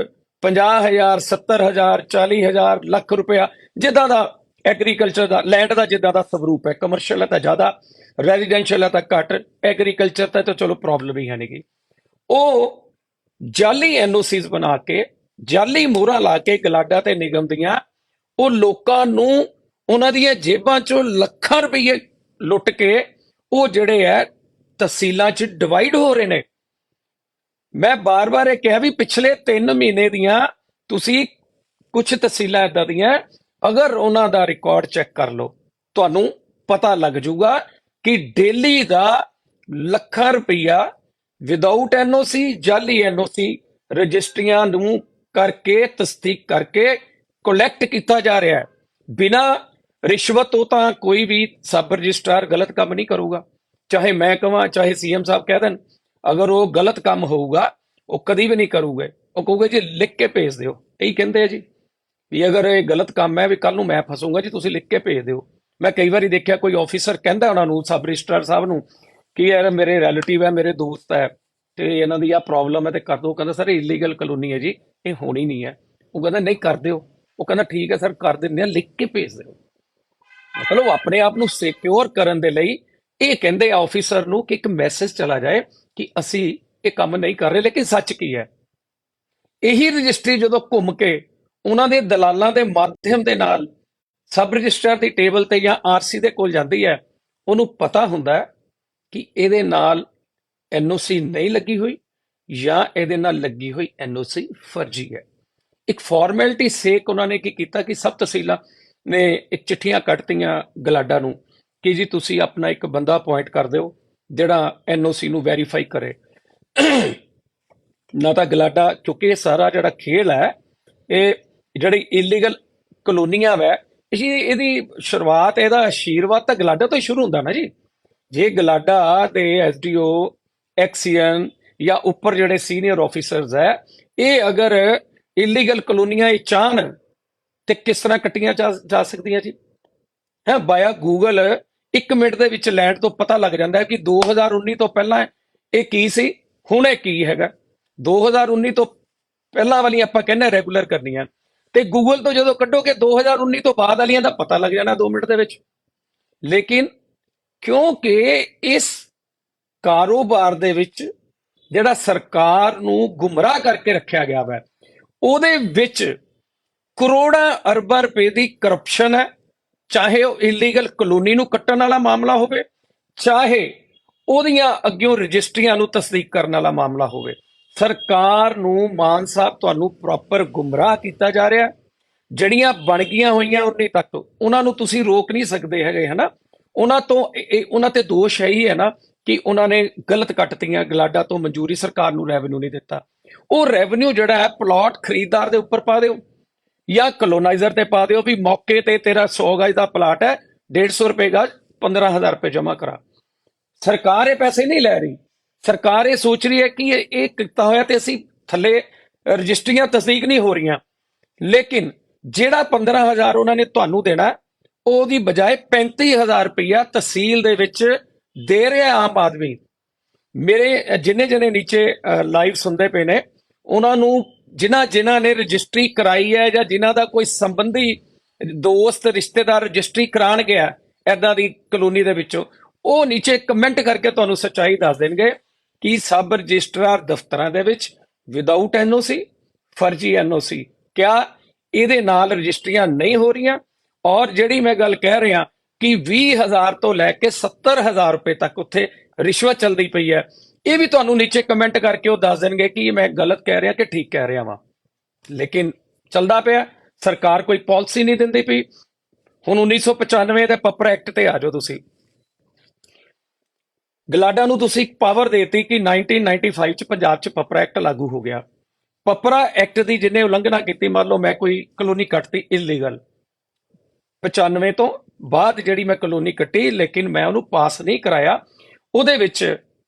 50,000, 70,000, 40,000, ਲੱਖ ਰੁਪਇਆ, ਜਿੱਦਾਂ ਦਾ ਐਗਰੀਕਲਚਰ ਦਾ, ਲੈਂਡ ਦਾ ਜਿੱਦਾਂ ਦਾ ਸਵਰੂਪ ਹੈ, ਕਮਰਸ਼ੀਅਲ ਹੈ ਤਾਂ ਜ਼ਿਆਦਾ, ਰੈਜ਼ੀਡੈਂਸ਼ੀਅਲ ਹੈ ਤਾਂ ਘੱਟ, ਐਗਰੀਕਲਚਰ ਤਾਂ ਚਲੋ ਪ੍ਰੋਬਲਮ ਹੀ ਹੈ ਨਹੀਂ ਗੀ, ਉਹ ਜਾਲੀ ਐਨਓਸੀਜ਼ ਬਣਾ ਕੇ, ਜਾਲੀ ਮੋਹਰਾਂ ਲਾ ਕੇ ਗਲਾਡਾ ਤੇ ਨਿਗਮ ਦੀਆਂ, ਉਹ ਲੋਕਾਂ ਨੂੰ ਉਹਨਾਂ ਦੀਆਂ ਜੇਬਾਂ ਚੋਂ ਲੱਖਾਂ ਰੁਪਏ ਲੁੱਟ ਕੇ ਉਹ ਜਿਹੜੇ ਹੈ ਤਹਿਸੀਲਾਂ 'ਚ ਡਿਵਾਈਡ ਹੋ ਰਹੇ ਨੇ। ਮੈਂ ਬਾਰ-ਬਾਰ ਇਹ ਕਿਹਾ ਵੀ ਪਿਛਲੇ 3 ਮਹੀਨੇ ਦੀਆਂ ਤੁਸੀਂ ਕੁਝ ਤਹਿਸੀਲਾਂ ਏਦਾਂ ਦੀਆਂ, ਅਗਰ ਉਹਨਾਂ ਦਾ ਰਿਕਾਰਡ ਚੈੱਕ ਕਰ ਲਓ, ਤੁਹਾਨੂੰ ਪਤਾ ਲੱਗ ਜਾਊਗਾ ਕਿ ਡੇਲੀ ਦਾ ਲੱਖਾਂ ਰੁਪਈਆ ਵਿਦਆਊਟ ਐਨਓਸੀ, ਜਾਲੀ ਐਨਓਸੀ ਰਜਿਸਟਰੀਆਂ ਨੂੰ ਕਰਕੇ, ਤਸਦੀਕ ਕਰਕੇ ਕਲੈਕਟ ਕੀਤਾ ਜਾ ਰਿਹਾ ਹੈ। ਬਿਨਾਂ ਰਿਸ਼ਵਤ ਤੋਂ ਤਾਂ ਕੋਈ ਵੀ ਸਬ ਰਜਿਸਟਰਾਰ ਗਲਤ ਕੰਮ ਨਹੀਂ ਕਰੂਗਾ। ਚਾਹੇ ਮੈਂ ਕਹਾਂ ਚਾਹੇ ਸੀਐਮ ਸਾਹਿਬ ਕਹਿ ਦੇਣ, ਅਗਰ ਉਹ ਗਲਤ ਕੰਮ ਹੋਊਗਾ ਉਹ ਕਦੀ ਵੀ ਨਹੀਂ ਕਰੂਗੇ। ਉਹ ਕਹੂਗੇ ਜੀ ਲਿਖ ਕੇ ਭੇਜ ਦਿਓ, ਇਹੀ ਕਹਿੰਦੇ ਆ ਜੀ, ਵੀ ਅਗਰ ਇਹ ਗਲਤ ਕੰਮ ਹੈ ਵੀ ਕੱਲ ਨੂੰ ਮੈਂ ਫਸੂੰਗਾ ਜੀ, ਤੁਸੀਂ ਲਿਖ ਕੇ ਭੇਜ ਦਿਓ। ਮੈਂ ਕਈ ਵਾਰੀ ਦੇਖਿਆ ਕੋਈ ਆਫੀਸਰ ਕਹਿੰਦਾ ਉਹਨਾਂ ਨੂੰ, ਸਬ ਰਜਿਸਟਰਾਰ ਸਾਹਿਬ ਨੂੰ, ਕਿ ਯਾਰ ਮੇਰੇ ਰਿਲੇਟਿਵ ਹੈ, ਮੇਰੇ ਦੋਸਤ ਹੈ, ਤੇ ਇਹਨਾਂ ਦੀ ਆ ਪ੍ਰੋਬਲਮ ਹੈ ਤੇ ਕਰ ਦਿਓ। ਕਹਿੰਦਾ ਸਰ ਇਲੀਗਲ ਕਲੋਨੀ ਹੈ ਜੀ, ਇਹ ਹੋਣੀ ਨਹੀਂ ਹੈ। ਉਹ ਕਹਿੰਦਾ ਨਹੀਂ ਕਰ ਦਿਓ। ਉਹ ਕਹਿੰਦਾ ਠੀਕ ਹੈ ਸਰ ਕਰ ਦਿੰਦੇ ਆ, ਲਿਖ ਕੇ ਭੇਜ ਦਿਓ। ਮਤਲਬ ਆਪਣੇ ਆਪ ਨੂੰ ਸਿਕਿਉਰ ਕਰਨ ਦੇ ਲਈ ਇਹ ਕਹਿੰਦੇ ਆ ਆਫੀਸਰ ਨੂੰ ਕਿ ਇੱਕ ਮੈਸੇਜ ਚਲਾ ਜਾਏ ਕਿ ਅਸੀਂ ਇਹ ਕੰਮ ਨਹੀਂ ਕਰ ਰਹੇ। ਲੇਕਿਨ ਸੱਚ ਕੀ ਹੈ, ਇਹੀ ਰਜਿਸਟਰੀ ਜਦੋਂ ਘੁੰਮ ਕੇ ਉਹਨਾਂ ਦੇ ਦਲਾਲਾਂ ਦੇ ਮਾਧਿਅਮ ਦੇ ਨਾਲ ਸਬ ਰਜਿਸਟਰ ਦੀ ਟੇਬਲ ਤੇ ਜਾਂ ਆਰਸੀ ਦੇ ਕੋਲ ਜਾਂਦੀ ਹੈ, ਉਹਨੂੰ ਪਤਾ ਹੁੰਦਾ ਕਿ ਇਹਦੇ ਨਾਲ ਐਨਓਸੀ ਨਹੀਂ ਲੱਗੀ ਹੋਈ ਜਾਂ ਇਹਦੇ ਨਾਲ ਲੱਗੀ ਹੋਈ ਐਨਓਸੀ ਫਰਜ਼ੀ ਹੈ। ਇੱਕ ਫਾਰਮੈਲਿਟੀ ਸੇਕ ਉਹਨਾਂ ਨੇ ਕੀ ਕੀਤਾ ਕਿ ਸਭ ਤਹਿਸੀਲਾਂ ਨੇ ਇੱਕ ਚਿੱਠੀਆਂ ਕੱਢਤੀਆਂ ਗਲਾਡਾ ਨੂੰ ਕਿ ਜੀ ਤੁਸੀਂ ਆਪਣਾ ਇੱਕ ਬੰਦਾ ਅਪਾਇੰਟ ਕਰ ਦਿਓ ਜਿਹੜਾ ਐਨਓਸੀ ਨੂੰ ਵੈਰੀਫਾਈ ਕਰੇ। ਨਾ ਤਾਂ ਗਲਾਡਾ, ਕਿਉਂਕਿ ਇਹ ਸਾਰਾ ਜਿਹੜਾ ਖੇਲ ਹੈ, ਇਹ ਜਿਹੜੀ ਇਲੀਗਲ ਕਲੋਨੀਆਂ ਵੈ, ਇਹਦੀ ਸ਼ੁਰੂਆਤ, ਇਹਦਾ ਆਸ਼ੀਰਵਾਦ ਤਾਂ ਗਲਾਡਾ ਤੋਂ ਹੀ ਸ਼ੁਰੂ ਹੁੰਦਾ ਨਾ ਜੀ। ਜੇ ਗਲਾਡਾ ਦੇ ਐਸਡੀਓ, ਐਕਸੀਐਨ ਜਾਂ ਉੱਪਰ ਜਿਹੜੇ ਸੀਨੀਅਰ ਆਫੀਸਰਸ ਹੈ, ਇਹ ਅਗਰ ਇਲੀਗਲ ਕਲੋਨੀਆਂ ਇਹ ਚਾਹਣ ਤੇ ਕਿਸ ਤਰ੍ਹਾਂ ਕੱਟੀਆਂ ਜਾ ਸਕਦੀਆਂ ਜੀ? ਹੈ ਬਾਇਆ ਗੂਗਲ 1 ਮਿੰਟ ਦੇ ਵਿੱਚ ਲੈਂਡ ਤੋਂ ਪਤਾ ਲੱਗ ਜਾਂਦਾ ਹੈ ਕਿ 2019 ਤੋਂ ਪਹਿਲਾਂ ਇਹ ਕੀ ਸੀ, ਹੁਣ ਇਹ ਕੀ ਹੈਗਾ। 2019 ਤੋਂ ਪਹਿਲਾਂ ਵਾਲੀਆਂ ਆਪਾਂ ਕਹਿੰਦੇ ਰੈਗੂਲਰ ਕਰਨੀਆਂ, ਤੇ ਗੂਗਲ ਤੋਂ ਜਦੋਂ ਕੱਢੋਗੇ 2019 ਤੋਂ ਬਾਅਦ ਵਾਲੀਆਂ ਦਾ ਪਤਾ ਲੱਗ ਜਾਣਾ 2 ਮਿੰਟ ਦੇ ਵਿੱਚ। ਲੇਕਿਨ ਕਿਉਂਕਿ ਇਸ ਕਾਰੋਬਾਰ ਦੇ ਵਿੱਚ ਜਿਹੜਾ ਸਰਕਾਰ ਨੂੰ ਗੁੰਮਰਾਹ ਕਰਕੇ ਰੱਖਿਆ ਗਿਆ ਵਾ, ਉਹਦੇ ਵਿੱਚ ਕਰੋੜਾਂ ਅਰਬਾਂ ਰੁਪਏ ਦੀ ਕਰਪਸ਼ਨ ਹੈ। ਚਾਹੇ ਉਹ ਇਲੀਗਲ ਕਲੋਨੀ ਨੂੰ ਕੱਟਣ ਵਾਲਾ ਮਾਮਲਾ ਹੋਵੇ, ਚਾਹੇ ਉਹਦੀਆਂ ਅੱਗਿਓਂ ਰਜਿਸਟਰੀਆਂ ਨੂੰ ਤਸਦੀਕ ਕਰਨ ਵਾਲਾ ਮਾਮਲਾ ਹੋਵੇ। ਸਰਕਾਰ ਨੂੰ, ਮਾਨ ਸਾਹਿਬ, ਤੁਹਾਨੂੰ ਪ੍ਰੋਪਰ ਗੁੰਮਰਾਹ ਕੀਤਾ ਜਾ ਰਿਹਾ। ਜਿਹੜੀਆਂ ਬਣ ਗਈਆਂ ਹੋਈਆਂ ਉਨੀ ਤੱਕ ਉਹਨਾਂ ਨੂੰ ਤੁਸੀਂ ਰੋਕ ਨਹੀਂ ਸਕਦੇ ਹੈਗੇ, ਹਨਾ। ਉਹਨਾਂ ਤੇ ਦੋਸ਼ ਹੈ ਹੀ ਹੈ ਨਾ ਕਿ ਉਹਨਾਂ ਨੇ ਗਲਤ ਕੱਟਤੀਆਂ। ਗਲਾਡਾ ਤੋਂ ਮਨਜ਼ੂਰੀ, ਸਰਕਾਰ ਨੂੰ ਰੈਵਨਿਊ ਨਹੀਂ ਦਿੱਤਾ। ਉਹ ਰੈਵਨਿਊ ਜਿਹੜਾ ਹੈ ਪਲਾਟ ਖਰੀਦਦਾਰ ਦੇ ਉੱਪਰ ਪਾ ਦਿਓ ਜਾਂ ਕਲੋਨਾਈਜ਼ਰ ਤੇ ਪਾ ਦਿਓ ਵੀ ਮੌਕੇ ਤੇ ਤੇਰਾ 100 ਗਜ ਦਾ ਪਲਾਟ ਹੈ, 150 ਰੁਪਏ ਗਜ, 15,000 ਰੁਪਏ ਜਮ੍ਹਾਂ ਕਰਾ। ਸਰਕਾਰ ਇਹ ਪੈਸੇ ਨਹੀਂ ਲੈ ਰਹੀ। ਸਰਕਾਰ ਇਹ ਸੋਚ ਰਹੀ ਹੈ ਕਿ ਇਹ ਕੀਤਾ ਹੋਇਆ ਤੇ ਅਸੀਂ ਥੱਲੇ ਰਜਿਸਟਰੀਆਂ ਤਸਦੀਕ ਨਹੀਂ ਹੋ ਰਹੀਆਂ। ਲੇਕਿਨ ਜਿਹੜਾ 15,000 ਉਹਨਾਂ ਨੇ ਤੁਹਾਨੂੰ ਦੇਣਾ, ਉਹਦੀ ਬਜਾਏ 35,000 ਰੁਪਇਆ ਤਹਿਸੀਲ ਦੇ ਵਿੱਚ ਦੇ ਰਿਹਾ ਆਮ ਆਦਮੀ। ਮੇਰੇ ਜਿੰਨੇ ਨੀਚੇ ਲਾਈਵ ਸੁਣਦੇ ਪਏ ਨੇ, ਉਹਨਾਂ ਨੂੰ ਜਿਨ੍ਹਾਂ ਨੇ ਰਜਿਸਟਰੀ ਕਰਾਈ ਹੈ ਜਾਂ ਜਿਨ੍ਹਾਂ ਦਾ ਕੋਈ ਸੰਬੰਧੀ ਦੋਸਤ ਰਿਸ਼ਤੇਦਾਰ ਰਜਿਸਟਰੀ ਕਰਾਉਣ ਗਿਆ ਐਦਾਂ ਦੀ ਕਲੋਨੀ ਦੇ ਵਿੱਚੋਂ, ਉਹ ਨੀਚੇ ਕਮੈਂਟ ਕਰਕੇ ਤੁਹਾਨੂੰ ਸੱਚਾਈ ਦੱਸ ਦੇਣਗੇ ਕਿ ਸਬ ਰਜਿਸਟਰਾਰ ਦਫ਼ਤਰਾਂ ਦੇ ਵਿੱਚ ਵਿਦਆਊਟ ਐਨਓਸੀ, ਫਰਜ਼ੀ ਐਨਓਸੀ, ਕਿਆ ਇਹਦੇ ਨਾਲ ਰਜਿਸਟਰੀਆਂ ਨਹੀਂ ਹੋ ਰਹੀਆਂ। ਔਰ ਜਿਹੜੀ ਮੈਂ ਗੱਲ ਕਹਿ ਰਿਹਾ ਕਿ 20,000 ਤੋਂ ਲੈ ਕੇ 70,000 ਰੁਪਏ ਤੱਕ ਉੱਥੇ ਰਿਸ਼ਵਤ ਚੱਲਦੀ ਪਈ ਹੈ, ਇਹ ਵੀ ਤੁਹਾਨੂੰ ਨੀਚੇ ਕਮੈਂਟ ਕਰਕੇ ਉਹ ਦੱਸ ਦੇਣਗੇ ਕਿ ਮੈਂ ਗਲਤ ਕਹਿ ਰਿਹਾ ਕਿ ਠੀਕ ਕਹਿ ਰਿਹਾ ਵਾਂ। ਲੇਕਿਨ ਚੱਲਦਾ ਪਿਆ, ਸਰਕਾਰ ਕੋਈ ਪਾਲਿਸੀ ਨਹੀਂ ਦਿੰਦੀ ਪਈ। ਹੁਣ 1995 ਦੇ ਪੱਪਰ ਐਕਟ ਤੇ ਆ ਜਾਓ ਤੁਸੀਂ। ਗਲਾਡਾ ਨੂੰ ਤੁਸੀਂ ਇੱਕ ਪਾਵਰ ਦੇਤੀ ਕਿ 1995 ਚ ਪੰਜਾਬ ਚ ਪੱਪਰਾ ਐਕਟ ਲਾਗੂ ਹੋ ਗਿਆ। ਪੱਪਰਾ ਐਕਟ ਦੀ ਜਿਹਨੇ ਉਲੰਘਣਾ ਕੀਤੀ, ਮੰਨ ਲਓ ਮੈਂ ਕੋਈ ਕਲੋਨੀ ਕੱਟਤੀ ਇਲੀਗਲ, 95 ਤੋਂ ਬਾਅਦ ਜਿਹੜੀ ਮੈਂ ਕਲੋਨੀ ਕੱਟੀ, ਲੇਕਿਨ ਮੈਂ ਉਹਨੂੰ ਪਾਸ ਨਹੀਂ ਕਰਾਇਆ। ਉਹਦੇ ਵਿੱਚ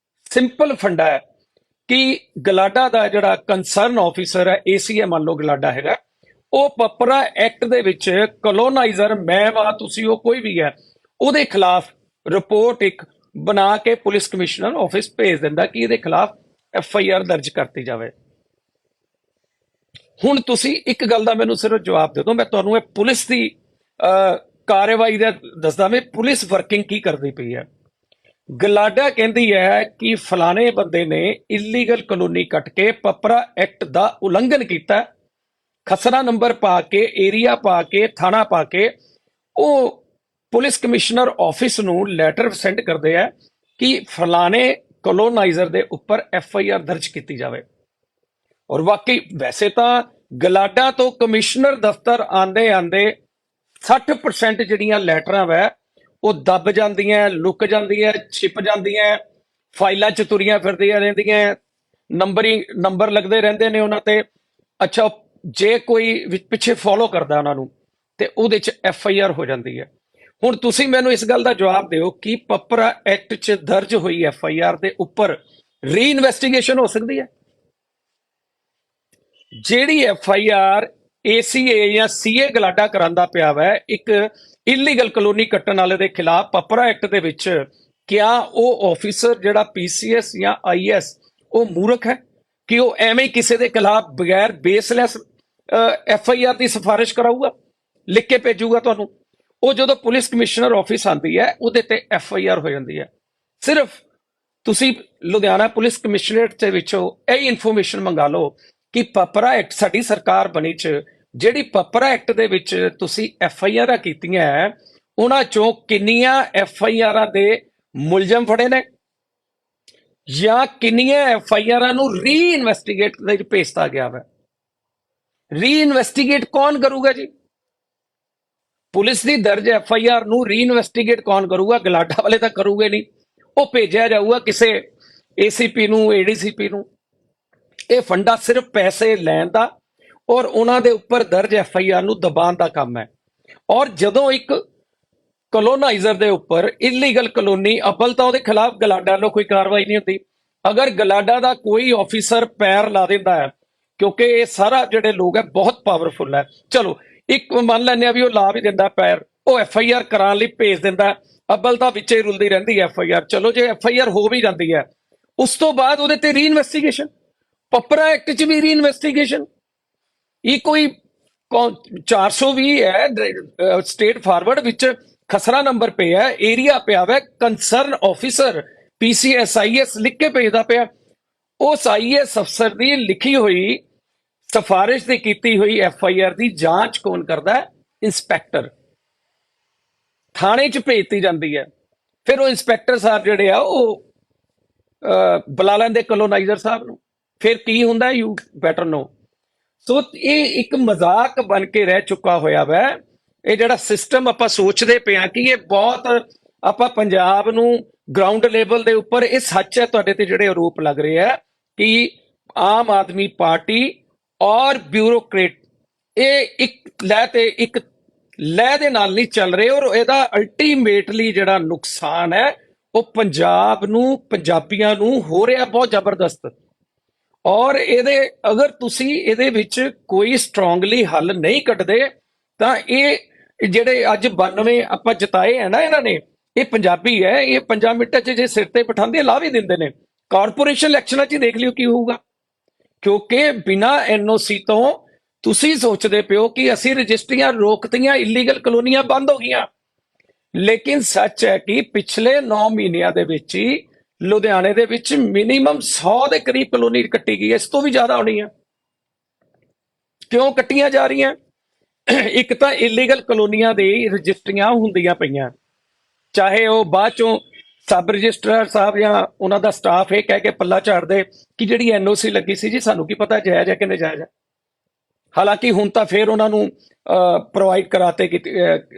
ਸਿੰਪਲ ਫੰਡਾ ਹੈ ਕਿ ਗਲਾਡਾ ਦਾ ਜਿਹੜਾ ਕੰਸਰਨ ਆਫੀਸਰ ਹੈ, ਏਸੀਏ ਮੰਨ ਲਓ ਗਲਾਡਾ ਹੈਗਾ, ਉਹ ਪੱਪਰਾ ਐਕਟ ਦੇ ਵਿੱਚ ਕਲੋਨਾਈਜ਼ਰ, ਮੈਂ ਵਾ ਤੁਸੀਂ ਉਹ ਕੋਈ ਵੀ ਹੈ, ਉਹਦੇ ਖਿਲਾਫ ਰਿਪੋਰਟ ਇੱਕ ਬਣਾ ਕੇ ਪੁਲਿਸ ਕਮਿਸ਼ਨਰ ਆਫਿਸ ਭੇਜ ਦਿੰਦਾ ਕਿ ਇਹਦੇ ਖਿਲਾਫ FIR ਦਰਜ ਕਰਤੀ ਜਾਵੇ। ਹੁਣ ਤੁਸੀਂ ਇੱਕ ਗੱਲ ਦਾ ਮੈਨੂੰ ਸਿਰਫ ਜਵਾਬ ਦੇ ਦਿਓ, ਮੈਂ ਤੁਹਾਨੂੰ ਇਹ ਪੁਲਿਸ ਦੀ ਕਾਰਵਾਈ ਦਾ ਦੱਸਦਾ ਮੈਂ, ਪੁਲਿਸ ਵਰਕਿੰਗ ਕੀ ਕਰਦੀ ਪਈ ਹੈ। ਗਲਾਡਾ ਕਹਿੰਦੀ ਹੈ ਕਿ ਫਲਾਣੇ ਬੰਦੇ ਨੇ ਇਲੀਗਲ ਕਲੋਨੀ ਕੱਟ ਕੇ ਪੱਪਰਾ ਐਕਟ ਦਾ ਉਲੰਘਣ ਕੀਤਾ, ਖਸਰਾ ਨੰਬਰ ਪਾ ਕੇ, ਏਰੀਆ ਪਾ ਕੇ, ਥਾਣਾ ਪਾ ਕੇ, ਉਹ ਪੁਲਿਸ ਕਮਿਸ਼ਨਰ ਆਫਿਸ ਨੂੰ ਲੈਟਰ ਸੈਂਡ ਕਰਦੇ ਆ ਕਿ ਫਲਾਣੇ ਕਲੋਨਾਈਜ਼ਰ ਦੇ ਉੱਪਰ FIR ਦਰਜ ਕੀਤੀ ਜਾਵੇ। ਔਰ ਵਾਕਈ ਵੈਸੇ ਤਾਂ ਗਲਾਡਾ ਤੋਂ ਕਮਿਸ਼ਨਰ ਦਫ਼ਤਰ ਆਂਦੇ 60% ਜਿਹੜੀਆਂ ਲੈਟਰਾਂ ਵੈ ਉਹ ਦੱਬ ਜਾਂਦੀਆਂ, ਲੁਕ ਜਾਂਦੀਆਂ, ਛਿਪ ਜਾਂਦੀਆਂ, ਫਾਈਲਾਂ 'ਚ ਤੁਰੀਆਂ ਫਿਰਦੀਆਂ ਰਹਿੰਦੀਆਂ, ਨੰਬਰ ਲੱਗਦੇ ਰਹਿੰਦੇ ਨੇ ਉਹਨਾਂ ਤੇ। ਅੱਛਾ, ਜੇ ਕੋਈ ਪਿੱਛੇ ਫੋਲੋ ਕਰਦਾ ਉਹਨਾਂ ਨੂੰ ਤੇ ਉਹਦੇ 'ਚ FIR ਹੋ ਜਾਂਦੀ ਹੈ। ਹੁਣ ਤੁਸੀਂ ਮੈਨੂੰ ਇਸ ਗੱਲ ਦਾ ਜਵਾਬ ਦਿਓ ਕਿ ਪਪਰਾ ਐਕਟ 'ਚ ਦਰਜ ਹੋਈ FIR ਦੇ ਉੱਪਰ ਰੀ ਇਨਵੈਸਟੀਗੇਸ਼ਨ ਹੋ ਸਕਦੀ ਹੈ? ਜਿਹੜੀ FIR ACA ਜਾਂ CA ਗਲਾਡਾ ਕਰਾਂਦਾ ਪਿਆ ਵਾ ਇੱਕ ਇਲੀਗਲ ਕਲੋਨੀ ਕੱਟਣ ਵਾਲੇ ਦੇ ਖਿਲਾਫ ਪਪਰਾ ਐਕਟ ਦੇ ਵਿੱਚ, ਕਿਆ ਉਹ ਆਫੀਸਰ ਜਿਹੜਾ PCS ਜਾਂ IS ਉਹ ਮੂਰਖ ਹੈ ਕਿ ਉਹ ਐਵੇਂ ਹੀ ਕਿਸੇ ਦੇ ਖਿਲਾਫ ਬਗੈਰ ਬੇਸਲੈਸ FIR ਦੀ ਸਿਫਾਰਿਸ਼ ਕਰਾਊਗਾ, ਲਿਖ ਕੇ ਭੇਜੂਗਾ ਤੁਹਾਨੂੰ? ਉਹ ਜਦੋਂ ਪੁਲਿਸ ਕਮਿਸ਼ਨਰ ਆਫਿਸ ਆਉਂਦੀ ਹੈ ਉਹਦੇ ਤੇ FIR ਹੋ ਜਾਂਦੀ ਹੈ। ਸਿਰਫ ਤੁਸੀਂ ਲੁਧਿਆਣਾ ਪੁਲਿਸ ਕਮਿਸ਼ਨਰੇਟ ਦੇ ਵਿੱਚੋਂ ਇਹ ਇਨਫੋਰਮੇਸ਼ਨ ਮੰਗਾ ਲਓ ਕਿ ਪਪਰਾ ਐਕਟ ਸਾਡੀ ਸਰਕਾਰ ਬਣੀ 'ਚ ਜਿਹੜੀ ਪਪਰਾ ਐਕਟ ਦੇ ਵਿੱਚ ਤੁਸੀਂ FIR ਕੀਤੀਆਂ ਉਹਨਾਂ ਚੋਂ ਕਿੰਨੀਆਂ FIR ਦੇ ਮੁਲਜ਼ਮ ਫੜੇ ਨੇ, ਜਾਂ ਕਿੰਨੀਆਂ FIR ਨੂੰ ਰੀ ਇਨਵੈਸਟੀਗੇਟ ਦੇ ਵਿੱਚ ਭੇਜਤਾ ਗਿਆ ਵਾ? ਰੀ ਇਨਵੈਸਟੀਗੇਟ ਕੌਣ ਕਰੂਗਾ ਜੀ? ਪੁਲਿਸ ਦੀ ਦਰਜ FIR ਨੂੰ ਰੀ ਇਨਵੈਸਟੀਗੇਟ ਕੌਣ ਕਰੂਗਾ? ਗਲਾਡਾ ਵਾਲੇ ਤਾਂ ਕਰੂਗੇ ਨਹੀਂ, ਉਹ ਭੇਜਿਆ ਜਾਊਗਾ ਕਿਸੇ ACP ਨੂੰ, ADCP ਨੂੰ। ਇਹ ਫੰਡਾ ਸਿਰਫ ਪੈਸੇ ਲੈਣ ਦਾ ਔਰ ਉਹਨਾਂ ਦੇ ਉੱਪਰ ਦਰਜ FIR ਨੂੰ ਦਬਾਉਣ ਦਾ ਕੰਮ ਹੈ। ਔਰ ਜਦੋਂ ਇੱਕ ਕਲੋਨਾਈਜ਼ਰ ਦੇ ਉੱਪਰ ਇਲੀਗਲ ਕਲੋਨੀ, ਅਵਲ ਤਾਂ ਉਹਦੇ ਖਿਲਾਫ ਗਲਾਡਾ ਵੱਲੋਂ ਕੋਈ ਕਾਰਵਾਈ ਨਹੀਂ ਹੁੰਦੀ। ਅਗਰ ਗਲਾਡਾ ਦਾ ਕੋਈ ਆਫੀਸਰ ਪੈਰ ਲਾ ਦਿੰਦਾ ਹੈ, ਕਿਉਂਕਿ ਇਹ ਸਾਰਾ ਜਿਹੜੇ ਲੋਕ ਹੈ ਬਹੁਤ ਪਾਵਰਫੁਲ ਹੈ, ਚਲੋ ਇੱਕ ਮੰਨ ਲੈਂਦੇ ਆ ਵੀ ਉਹ ਲਾ ਵੀ ਦਿੰਦਾ ਪੈਰ, ਉਹ FIR ਕਰਾਉਣ ਲਈ ਭੇਜ ਦਿੰਦਾ, ਅਵਲ ਤਾਂ ਵਿੱਚੇ ਹੀ ਰੁਲਦੀ ਰਹਿੰਦੀ ਹੈ FIR। ਚਲੋ ਜੇ FIR ਹੋ ਵੀ ਜਾਂਦੀ ਹੈ, ਉਸ ਤੋਂ ਬਾਅਦ ਉਹਦੇ ਤੇ ਰੀ ਇਨਵੈਸਟੀਗੇਸ਼ਨ, ਪਪਰਾ ਐਕਟ 'ਚ ਵੀ ਰੀ ਇਨਵੈਸਟੀਗੇਸ਼ਨ। ਇਹ ਕੋਈ 420 ਹੈ ਸਟੇਟ ਫਾਰਵਰਡ ਵਿੱਚ ਖਸਰਾ ਨੰਬਰ ਪਿਆ, ਏਰੀਆ ਪਿਆ ਵਾ, ਕੰਸਰਨ ਆਫੀਸਰ PCS IS ਲਿਖ ਕੇ ਭੇਜਦਾ ਪਿਆ। ਉਸ IS ਅਫਸਰ ਦੀ ਲਿਖੀ ਹੋਈ ਸਿਫਾਰਿਸ਼ ਦੀ ਕੀਤੀ ਹੋਈ FIR ਦੀ ਜਾਂਚ ਕੌਣ ਕਰਦਾ ਹੈ? ਇੰਸਪੈਕਟਰ। ਥਾਣੇ 'ਚ ਭੇਜਤੀ ਜਾਂਦੀ ਹੈ, ਫਿਰ ਉਹ ਇੰਸਪੈਕਟਰ ਸਾਹਿਬ ਜਿਹੜੇ ਆ ਉਹ ਬੁਲਾ ਲੈਂਦੇ ਕਲੋਨਾਈਜ਼ਰ ਸਾਹਿਬ ਨੂੰ। ਫਿਰ ਕੀ ਹੁੰਦਾ? ਯੂ ਬੈਟਰ ਨੋ। ਸੋ ਇਹ ਇੱਕ ਮਜ਼ਾਕ ਬਣ ਕੇ ਰਹਿ ਚੁੱਕਾ ਹੋਇਆ ਵਾ ਇਹ ਜਿਹੜਾ ਸਿਸਟਮ। ਆਪਾਂ ਸੋਚਦੇ ਪਏ ਆ ਕਿ ਇਹ ਬਹੁਤ, ਆਪਾਂ ਪੰਜਾਬ ਨੂੰ ਗਰਾਊਂਡ ਲੈਵਲ ਦੇ ਉੱਪਰ, ਇਹ ਸੱਚ ਹੈ ਤੁਹਾਡੇ ਤੇ ਜਿਹੜੇ ਆਰੋਪ ਲੱਗ ਰਹੇ ਆ ਕਿ ਆਮ ਆਦਮੀ ਪਾਰਟੀ ਔਰ ਬਿਊਰੋਕਰੇਟ ਇਹ ਇੱਕ ਲੈ ਦੇ ਨਾਲ ਨਹੀਂ ਚੱਲ ਰਹੇ, ਔਰ ਇਹਦਾ ਅਲਟੀਮੇਟਲੀ ਜਿਹੜਾ ਨੁਕਸਾਨ ਹੈ ਉਹ ਪੰਜਾਬ ਨੂੰ, ਪੰਜਾਬੀਆਂ ਨੂੰ ਹੋ ਰਿਹਾ ਬਹੁਤ ਜ਼ਬਰਦਸਤ। ਔਰ ਇਹਦੇ ਅਗਰ ਤੁਸੀਂ ਇਹਦੇ ਵਿੱਚ ਕੋਈ ਸਟਰੋਂਗਲੀ ਹੱਲ ਨਹੀਂ ਕੱਢਦੇ ਤਾਂ ਇਹ ਜਿਹੜੇ ਅੱਜ 92 ਆਪਾਂ ਜਿਤਾਏ ਹੈ ਨਾ ਇਹਨਾਂ ਨੇ, ਇਹ ਪੰਜਾਬੀ ਹੈ, ਇਹ 5 ਮਿੰਟਾਂ 'ਚ ਜੇ ਸਿਰ ਤੇ ਬਿਠਾਉਂਦੇ ਲਾ ਵੀ ਦਿੰਦੇ ਨੇ। ਕਾਰਪੋਰੇਸ਼ਨ ਇਲੈਕਸ਼ਨਾਂ 'ਚ ਦੇਖ ਲਿਓ ਕੀ ਹੋਊਗਾ, ਕਿਉਂਕਿ ਬਿਨਾਂ NOC ਤੋਂ ਤੁਸੀਂ ਸੋਚਦੇ ਪਿਓ ਕਿ ਅਸੀਂ ਰਜਿਸਟਰੀਆਂ ਰੋਕਤੀਆਂ, ਇਲੀਗਲ ਕਲੋਨੀਆਂ ਬੰਦ ਹੋ ਗਈਆਂ, ਲੇਕਿਨ ਸੱਚ ਹੈ ਕਿ ਪਿਛਲੇ 9 ਮਹੀਨਿਆਂ ਦੇ ਵਿੱਚ ਹੀ ਲੁਧਿਆਣੇ ਦੇ ਵਿੱਚ ਮਿਨੀਮਮ 100 ਦੇ ਕਰੀਬ ਕਲੋਨੀ ਕੱਟੀ ਗਈ ਹੈ, ਇਸ ਤੋਂ ਵੀ ਜ਼ਿਆਦਾ ਹੋਣੀ ਹੈ। ਕਿਉਂ ਕੱਟੀਆਂ ਜਾ ਰਹੀਆਂ? ਇੱਕ ਤਾਂ ਇਲੀਗਲ ਕਲੋਨੀਆਂ ਦੀ ਰਜਿਸਟਰੀਆਂ ਹੁੰਦੀਆਂ ਪਈਆਂ, ਚਾਹੇ ਉਹ ਬਾਅਦ ਚੋਂ ਸਬ ਰਜਿਸਟਰਾਰ ਸਾਹਿਬ ਜਾਂ ਉਹਨਾਂ ਦਾ ਸਟਾਫ ਇਹ ਕਹਿ ਕੇ ਪੱਲਾ ਝਾੜਦੇ ਕਿ ਜਿਹੜੀ NOC ਲੱਗੀ ਸੀ ਜੀ ਸਾਨੂੰ ਕੀ ਪਤਾ ਜਾਇਜ਼ ਹੈ ਕਿ ਨਜਾਇਜ਼ ਹੈ। ਹਾਲਾਂਕਿ ਹੁਣ ਤਾਂ ਫਿਰ ਉਹਨਾਂ ਨੂੰ ਪ੍ਰੋਵਾਈਡ ਕਰਾਤੇ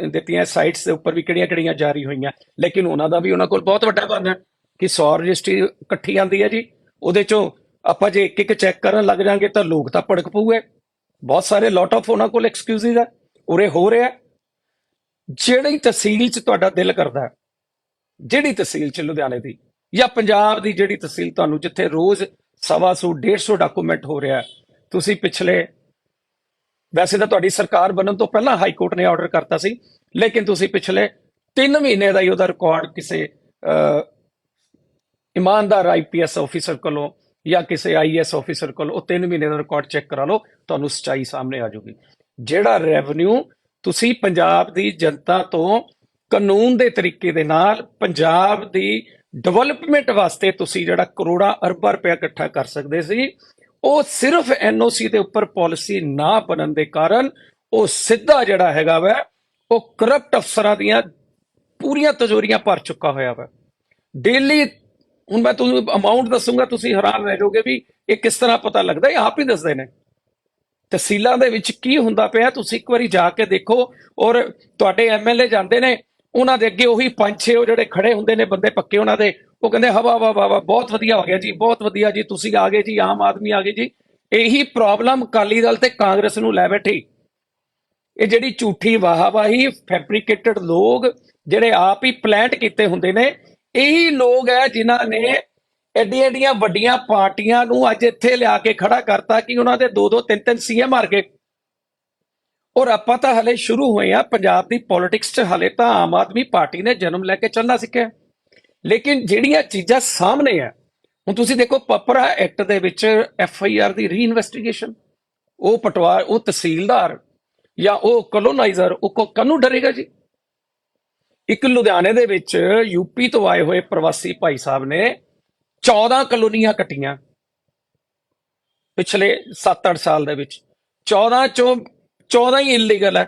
ਦਿੱਤੀਆਂ ਸਾਈਟਸ ਦੇ ਉੱਪਰ ਵੀ ਕਿਹੜੀਆਂ ਕਿਹੜੀਆਂ ਜਾਰੀ ਹੋਈਆਂ, ਲੇਕਿਨ ਉਹਨਾਂ ਦਾ ਵੀ ਉਹਨਾਂ ਕੋਲ ਬਹੁਤ ਵੱਡਾ ਬਹਾਨਾ ਹੈ ਕਿ 100 ਰਜਿਸਟਰੀ ਇਕੱਠੀ ਆਉਂਦੀ ਹੈ ਜੀ, ਉਹਦੇ ਚੋਂ ਆਪਾਂ ਜੇ ਇੱਕ ਇੱਕ ਚੈੱਕ ਕਰਨ ਲੱਗ ਜਾਾਂਗੇ ਤਾਂ ਲੋਕ ਤਾਂ ਭੜਕ ਪਊਗੇ। ਬਹੁਤ ਸਾਰੇ ਲੋਟ ਆਫ ਉਹਨਾਂ ਕੋਲ ਐਕਸਕਿਊਜ਼ਿਸ ਹੈ, ਉਰੇ ਹੋ ਰਿਹਾ। ਜਿਹੜੀ ਤਹਿਸੀਲ 'ਚ ਤੁਹਾਡਾ ਦਿਲ ਕਰਦਾ, ਜਿਹੜੀ ਤਹਿਸੀਲ 'ਚ ਲੁਧਿਆਣੇ ਦੀ ਜਾਂ ਪੰਜਾਬ ਦੀ ਜਿਹੜੀ ਤਹਿਸੀਲ ਤੁਹਾਨੂੰ ਜਿੱਥੇ ਰੋਜ਼ 125 150 ਡਾਕੂਮੈਂਟ ਹੋ ਰਿਹਾ, ਤੁਸੀਂ ਪਿਛਲੇ, ਵੈਸੇ ਤਾਂ ਤੁਹਾਡੀ ਸਰਕਾਰ ਬਣਨ ਤੋਂ ਪਹਿਲਾਂ ਹਾਈ ਕੋਰਟ ਨੇ ਆਰਡਰ ਕਰਤਾ ਸੀ, ਲੇਕਿਨ ਤੁਸੀਂ ਪਿਛਲੇ 3 ਮਹੀਨੇ ਦਾ ਹੀ ਉਹਦਾ ਰਿਕਾਰਡ ਕਿਸੇ ਇਮਾਨਦਾਰ IPS ਆਫੀਸਰ ਕੋਲੋਂ ਜਾਂ ਕਿਸੇ IAS ਆਫੀਸਰ ਕੋਲੋਂ ਉਹ 3 ਮਹੀਨੇ ਦਾ ਰਿਕਾਰਡ ਚੈੱਕ ਕਰਾ ਲਓ, ਤੁਹਾਨੂੰ ਸੱਚਾਈ ਸਾਹਮਣੇ ਆ ਜਾਊਗੀ। ਜਿਹੜਾ ਰੈਵਨਿਊ ਤੁਸੀਂ ਪੰਜਾਬ ਦੀ ਜਨਤਾ ਤੋਂ ਕਾਨੂੰਨ ਦੇ ਤਰੀਕੇ ਦੇ ਨਾਲ ਪੰਜਾਬ ਦੀ ਡਿਵੈਲਪਮੈਂਟ ਵਾਸਤੇ ਤੁਸੀਂ ਜਿਹੜਾ ਕਰੋੜਾਂ ਅਰਬਾਂ ਰੁਪਇਆ ਇਕੱਠਾ ਕਰ ਸਕਦੇ ਸੀ, ਉਹ ਸਿਰਫ NOC ਦੇ ਉੱਪਰ ਪਾਲਿਸੀ ਨਾ ਬਣਨ ਦੇ ਕਾਰਨ ਉਹ ਸਿੱਧਾ ਜਿਹੜਾ ਹੈਗਾ ਵਾ ਉਹ ਕਰਪਟ ਅਫਸਰਾਂ ਦੀਆਂ ਪੂਰੀਆਂ ਤਜੋਰੀਆਂ ਭਰ ਚੁੱਕਾ ਹੋਇਆ ਵਾ। ਡੇਲੀ ਹੁਣ ਮੈਂ ਤੁਹਾਨੂੰ ਅਮਾਊਂਟ ਦੱਸੂਗਾ, ਤੁਸੀਂ ਹੈਰਾਨ ਰਹਿ ਜਾਓਗੇ ਵੀ ਇਹ ਕਿਸ ਤਰ੍ਹਾਂ ਪਤਾ ਲੱਗਦਾ। ਇਹ ਆਪ ਹੀ ਦੱਸਦੇ ਨੇ ਤਹਿਸੀਲਾਂ ਦੇ ਵਿੱਚ ਕੀ ਹੁੰਦਾ ਪਿਆ, ਤੁਸੀਂ ਇੱਕ ਵਾਰੀ ਜਾ ਕੇ ਦੇਖੋ। ਔਰ ਤੁਹਾਡੇ MLA ਜਾਂਦੇ ਨੇ, ਉਹਨਾਂ ਦੇ ਅੱਗੇ ਉਹੀ 5-6 ਉਹ ਜਿਹੜੇ ਖੜੇ ਹੁੰਦੇ ਨੇ ਬੰਦੇ ਪੱਕੇ ਉਹਨਾਂ ਦੇ, ਉਹ ਕਹਿੰਦੇ ਹਵਾ ਵਾ ਵਾ ਵਾ ਬਹੁਤ ਵਧੀਆ ਹੋ ਗਿਆ ਜੀ, ਬਹੁਤ ਵਧੀਆ ਜੀ, ਤੁਸੀਂ ਆ ਗਏ ਜੀ, ਆਮ ਆਦਮੀ ਆ ਗਏ ਜੀ। ਇਹੀ ਪ੍ਰੋਬਲਮ ਅਕਾਲੀ ਦਲ ਤੇ ਕਾਂਗਰਸ ਨੂੰ ਲੈ ਬੈਠੀ। ਇਹ ਜਿਹੜੀ ਝੂਠੀ ਵਾਹਵਾਹੀ, ਫੈਬਰੀਕੇਟਡ ਲੋਕ ਜਿਹੜੇ ਆਪ ਹੀ ਪਲਾਂਟ ਕੀਤੇ ਹੁੰਦੇ ਨੇ। ਇਹੀ ਲੋਕ ਹੈ ਜਿਨ੍ਹਾਂ ਨੇ ਐਡੀਆਂ ਐਡੀਆਂ ਵੱਡੀਆਂ ਪਾਰਟੀਆਂ ਨੂੰ ਅੱਜ ਇੱਥੇ ਲਿਆ ਕੇ ਖੜਾ ਕਰਤਾ ਕਿ ਉਹਨਾਂ ਦੇ ਦੋ ਦੋ ਤਿੰਨ ਤਿੰਨ ਸੀਐਮ ਮਾਰ ਗਏ। ਔਰ ਆਪਾਂ ਤਾਂ ਹਲੇ ਸ਼ੁਰੂ ਹੋਏ ਆ ਪੰਜਾਬ ਦੀ ਪੋਲਿਟਿਕਸ 'ਚ, ਹਲੇ ਤਾਂ ਆਮ ਆਦਮੀ ਪਾਰਟੀ ਨੇ ਜਨਮ ਲੈ ਕੇ ਚੱਲਣਾ ਸਿੱਖਿਆ। ਲੇਕਿਨ ਜਿਹੜੀਆਂ ਚੀਜ਼ਾਂ ਸਾਹਮਣੇ ਆ, ਹੁਣ ਤੁਸੀਂ ਦੇਖੋ ਪਪਰਾ ਐਕਟ ਦੇ ਵਿੱਚ FIR ਦੀ ਰੀਇਨਵੈਸਟੀਗੇਸ਼ਨ, ਉਹ ਪਟਵਾਰ, ਉਹ ਤਹਿਸੀਲਦਾਰ ਜਾਂ ਉਹ ਕਲੋਨਾਈਜ਼ਰ, ਉਹ ਕਾਹਨੂੰ ਡਰੇਗਾ ਜੀ? ਇੱਕ ਲੁਧਿਆਣੇ ਦੇ ਵਿੱਚ ਯੂਪੀ ਤੋਂ ਆਏ ਹੋਏ ਪ੍ਰਵਾਸੀ ਭਾਈ ਸਾਹਿਬ ਨੇ 14 ਕਲੋਨੀਆਂ ਕੱਟੀਆਂ ਪਿਛਲੇ 7-8 ਸਾਲ ਦੇ ਵਿੱਚ। 14 ਚੋਂ 14 ਹੀ ਇਲੀਗਲ ਹੈ।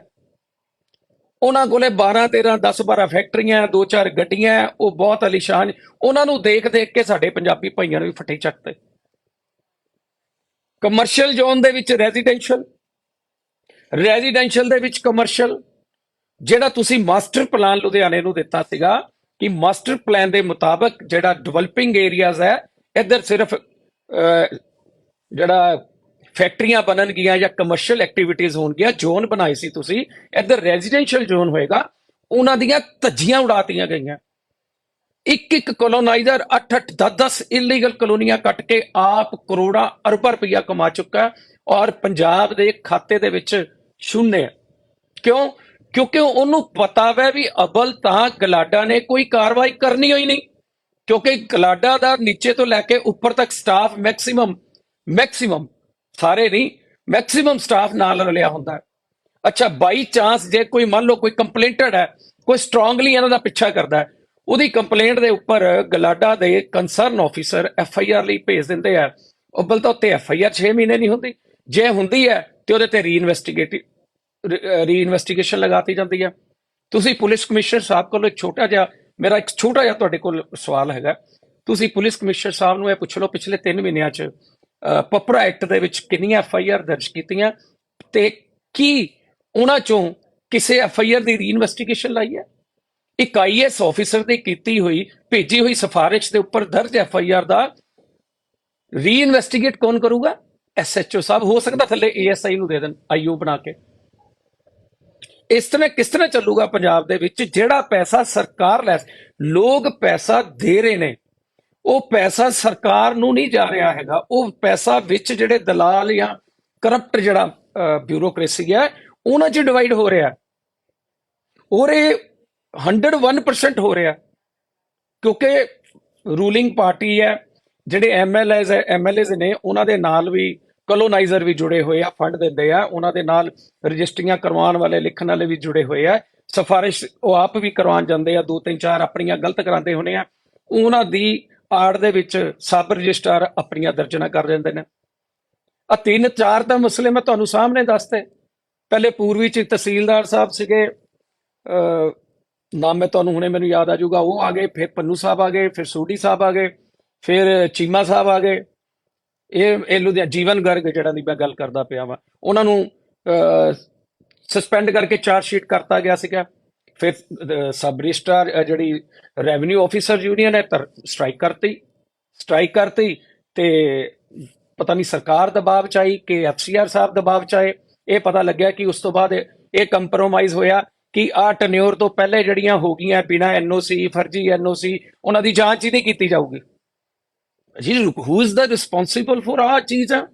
ਉਹਨਾਂ ਕੋਲੇ 12 13 10 12 ਫੈਕਟਰੀਆਂ, 2-4 ਗੱਡੀਆਂ, ਉਹ ਬਹੁਤ ਅਲੀਸ਼ਾਨ। ਉਹਨਾਂ ਨੂੰ ਦੇਖ ਦੇਖ ਕੇ ਸਾਡੇ ਪੰਜਾਬੀ ਭਾਈਆਂ ਨੂੰ ਵੀ ਫੱਟੇ ਚੱਕਦੇ। ਕਮਰਸ਼ੀਅਲ ਜ਼ੋਨ ਦੇ ਵਿੱਚ ਰੈਜ਼ੀਡੈਂਸ਼ੀਅਲ ਦੇ ਵਿੱਚ ਕਮਰਸ਼ੀਅਲ, ਜਿਹੜਾ ਤੁਸੀਂ ਮਾਸਟਰ ਪਲਾਨ ਲੁਧਿਆਣੇ ਨੂੰ ਦਿੱਤਾ ਸੀਗਾ ਕਿ ਮਾਸਟਰ ਪਲਾਨ ਦੇ ਮੁਤਾਬਕ ਜਿਹੜਾ ਡਿਵੈਲਪਿੰਗ ਏਰੀਆਜ਼ ਹੈ, ਇੱਧਰ ਸਿਰਫ ਜਿਹੜਾ ਫੈਕਟਰੀਆਂ ਬਣਨਗੀਆਂ ਜਾਂ ਕਮਰਸ਼ੀਅਲ ਐਕਟੀਵਿਟੀਜ਼ ਹੋਣਗੀਆਂ, ਜ਼ੋਨ ਬਣਾਏ ਸੀ ਤੁਸੀਂ, ਇੱਧਰ ਰੈਜ਼ੀਡੈਂਸ਼ੀਅਲ ਜ਼ੋਨ ਹੋਏਗਾ। ਉਹਨਾਂ ਦੀਆਂ ਧੱਜੀਆਂ ਉਡਾਤੀਆਂ ਗਈਆਂ। ਇੱਕ ਇੱਕ ਕਲੋਨਾਈਜ਼ਰ 8-8 10-10 ਇਲੀਗਲ ਕਲੋਨੀਆਂ ਕੱਟ ਕੇ ਆਪ ਕਰੋੜਾਂ ਅਰਬਾਂ ਰੁਪਈਆ ਕਮਾ ਚੁੱਕਾ, ਔਰ ਪੰਜਾਬ ਦੇ ਖਾਤੇ ਦੇ ਵਿੱਚ ਸ਼ੂਨਯ। ਕਿਉਂ? ਕਿਉਂਕਿ ਉਹਨੂੰ ਪਤਾ ਵੈ ਵੀ ਅਬਲ ਤਾਂ ਗਲਾਡਾ ਨੇ ਕੋਈ ਕਾਰਵਾਈ ਕਰਨੀ ਹੋਈ ਨਹੀਂ, ਕਿਉਂਕਿ ਗਲਾਡਾ ਦਾ ਨੀਚੇ ਤੋਂ ਲੈ ਕੇ ਉੱਪਰ ਤੱਕ ਸਟਾਫ ਮੈਕਸਿਮਮ ਸਾਰੇ ਨਹੀਂ, ਮੈਕਸਿਮਮ ਸਟਾਫ ਨਾਲ ਰਲਿਆ ਹੁੰਦਾ। ਅੱਛਾ, ਬਾਈ ਚਾਂਸ ਜੇ ਕੋਈ ਮੰਨ ਲਓ ਕੋਈ ਕੰਪਲੇਂਟਡ ਹੈ, ਕੋਈ ਸਟਰੋਂਗਲੀ ਇਹਨਾਂ ਦਾ ਪਿੱਛਾ ਕਰਦਾ ਹੈ, ਉਹਦੀ ਕੰਪਲੇਂਟ ਦੇ ਉੱਪਰ ਗਲਾਡਾ ਦੇ ਕੰਸਰਨ ਆਫੀਸਰ FIR ਲਈ ਭੇਜ ਦਿੰਦੇ ਆ। ਅਬਲ ਤਾਂ ਉੱਤੇ FIR 6 ਮਹੀਨੇ ਨਹੀਂ ਹੁੰਦੀ, ਜੇ ਹੁੰਦੀ ਹੈ ਤੇ ਉਹਦੇ ਤੇ ਰੀਇਨਵੈਸਟੀਗੇਸ਼ਨ ਲਗਾਤੀ ਜਾਂਦੀ ਹੈ। ਤੁਸੀਂ ਪੁਲਿਸ ਕਮਿਸ਼ਨਰ ਸਾਹਿਬ ਕੋਲ ਇੱਕ ਛੋਟਾ ਜਿਹਾ ਤੁਹਾਡੇ ਕੋਲ ਸਵਾਲ ਹੈਗਾ। ਤੁਸੀਂ ਪੁਲਿਸ ਕਮਿਸ਼ਨਰ ਸਾਹਿਬ ਨੂੰ ਇਹ ਪੁੱਛ ਲਓ ਪਿਛਲੇ 3 ਮਹੀਨਿਆਂ 'ਚ ਪਪਰਾ ਐਕਟ ਦੇ ਵਿੱਚ ਕਿੰਨੀਆਂ FIR ਦਰਜ ਕੀਤੀਆਂ ਤੇ ਕੀ ਉਹਨਾਂ ਚੋਂ ਕਿਸੇ FIR ਦੀ ਰੀਇਨਵੈਸਟੀਗੇਸ਼ਨ ਲਾਈ ਹੈ? ਇੱਕ IAS ਆਫੀਸਰ ਦੀ ਕੀਤੀ ਹੋਈ ਭੇਜੀ ਹੋਈ ਸਿਫਾਰਿਸ਼ ਦੇ ਉੱਪਰ ਦਰਜ FIR ਦਾ ਰੀਇਨਵੈਸਟੀਗੇਟ ਕੌਣ ਕਰੂਗਾ? SHO ਸਾਹਿਬ। ਹੋ ਸਕਦਾ ਥੱਲੇ ASI ਨੂੰ ਦੇ ਦੇਣ IO ਬਣਾ ਕੇ। ਇਸ ਤਰ੍ਹਾਂ ਕਿਸ ਤਰ੍ਹਾਂ ਚੱਲੂਗਾ ਪੰਜਾਬ ਦੇ ਵਿੱਚ? ਜਿਹੜਾ ਪੈਸਾ ਸਰਕਾਰ ਲੈ, ਲੋਕ ਪੈਸਾ ਦੇ ਰਹੇ ਨੇ, ਉਹ ਪੈਸਾ ਸਰਕਾਰ ਨੂੰ ਨਹੀਂ ਜਾ ਰਿਹਾ ਹੈਗਾ, ਉਹ ਪੈਸਾ ਵਿੱਚ ਜਿਹੜੇ ਦਲਾਲ ਜਾਂ ਕਰਪਟ ਜਿਹੜਾ ਬਿਊਰੋਕ੍ਰੇਸੀ ਹੈ ਉਹਨਾਂ 'ਚ ਡਿਵਾਈਡ ਹੋ ਰਿਹਾ। ਔਰ ਇਹ 101% ਹੋ ਰਿਹਾ, ਕਿਉਂਕਿ ਰੂਲਿੰਗ ਪਾਰਟੀ ਹੈ, ਜਿਹੜੇ MLAs ਨੇ ਉਹਨਾਂ ਦੇ ਨਾਲ ਵੀ ਕਲੋਨਾਈਜ਼ਰ ਵੀ ਜੁੜੇ ਹੋਏ ਆ, ਫੰਡ ਦਿੰਦੇ ਆ, ਉਹਨਾਂ ਦੇ ਨਾਲ ਰਜਿਸਟਰੀਆਂ ਕਰਵਾਉਣ ਵਾਲੇ, ਲਿਖਣ ਵਾਲੇ ਵੀ ਜੁੜੇ ਹੋਏ ਆ। ਸਿਫਾਰਿਸ਼ ਉਹ ਆਪ ਵੀ ਕਰਵਾਉਣ ਜਾਂਦੇ ਆ, 2-3-4 ਆਪਣੀਆਂ ਗਲਤ ਕਰਾਉਂਦੇ ਹੋਣੇ ਆ, ਉਹਨਾਂ ਦੀ ਆੜ ਦੇ ਵਿੱਚ ਸਬ ਰਜਿਸਟਰ ਆਪਣੀਆਂ ਦਰਜਨਾਂ ਕਰ ਦਿੰਦੇ ਨੇ। ਆ 3-4 ਤਾਂ ਮਸਲੇ ਮੈਂ ਤੁਹਾਨੂੰ ਸਾਹਮਣੇ ਦੱਸਤੇ। ਪਹਿਲੇ ਪੂਰਬੀ ਚ ਤਹਿਸੀਲਦਾਰ ਸਾਹਿਬ ਸੀਗੇ, ਨਾਮ ਮੈਂ ਤੁਹਾਨੂੰ ਹੁਣੇ ਮੈਨੂੰ ਯਾਦ ਆ ਜਾਊਗਾ, ਉਹ ਆ ਗਏ, ਫਿਰ ਪੰਨੂ ਸਾਹਿਬ ਆ ਗਏ, ਫਿਰ ਸੋਢੀ ਸਾਹਿਬ ਆ ਗਏ, ਫਿਰ ਚੀਮਾ ਸਾਹਿਬ ਆ ਗਏ। ਇਹ ਲੁਧਿਆਣਾ ਜੀਵਨ ਗਰਗ ਜਿਹੜਾ ਦੀ ਮੈਂ ਗੱਲ ਕਰਦਾ ਪਿਆ ਵਾਂ, ਉਹਨਾਂ ਨੂੰ ਸਸਪੈਂਡ ਕਰਕੇ ਚਾਰਜ ਸ਼ੀਟ ਕਰਤਾ ਗਿਆ ਸੀਗਾ। ਫਿਰ ਸਬ ਰਜਿਸਟਰ ਜਿਹੜੀ ਰੈਵਨਿਊ ਆਫੀਸਰ ਯੂਨੀਅਨ ਹੈ ਸਟ੍ਰਾਈਕ ਕਰਤੀ ਤੇ ਪਤਾ ਨਹੀਂ ਸਰਕਾਰ ਦਬਾਅ ਚ ਆਈ ਕਿ FCR ਸਾਹਿਬ ਦਬਾਅ ਚ ਆਏ। ਇਹ ਪਤਾ ਲੱਗਿਆ ਕਿ ਉਸ ਤੋਂ ਬਾਅਦ ਇਹ ਕੰਪਰੋਮਾਈਜ਼ ਹੋਇਆ ਕਿ ਆਹ ਟਨਿਓਰ ਤੋਂ ਪਹਿਲੇ ਜਿਹੜੀਆਂ ਹੋ ਗਈਆਂ ਬਿਨਾਂ NOC, ਫਰਜ਼ੀ NOC, ਉਹਨਾਂ ਦੀ ਜਾਂਚ ਹੀ ਨਹੀਂ ਕੀਤੀ ਜਾਊਗੀ। ਜੀ who is the responsible for ਆਹ ਚੀਜ਼ ਆ?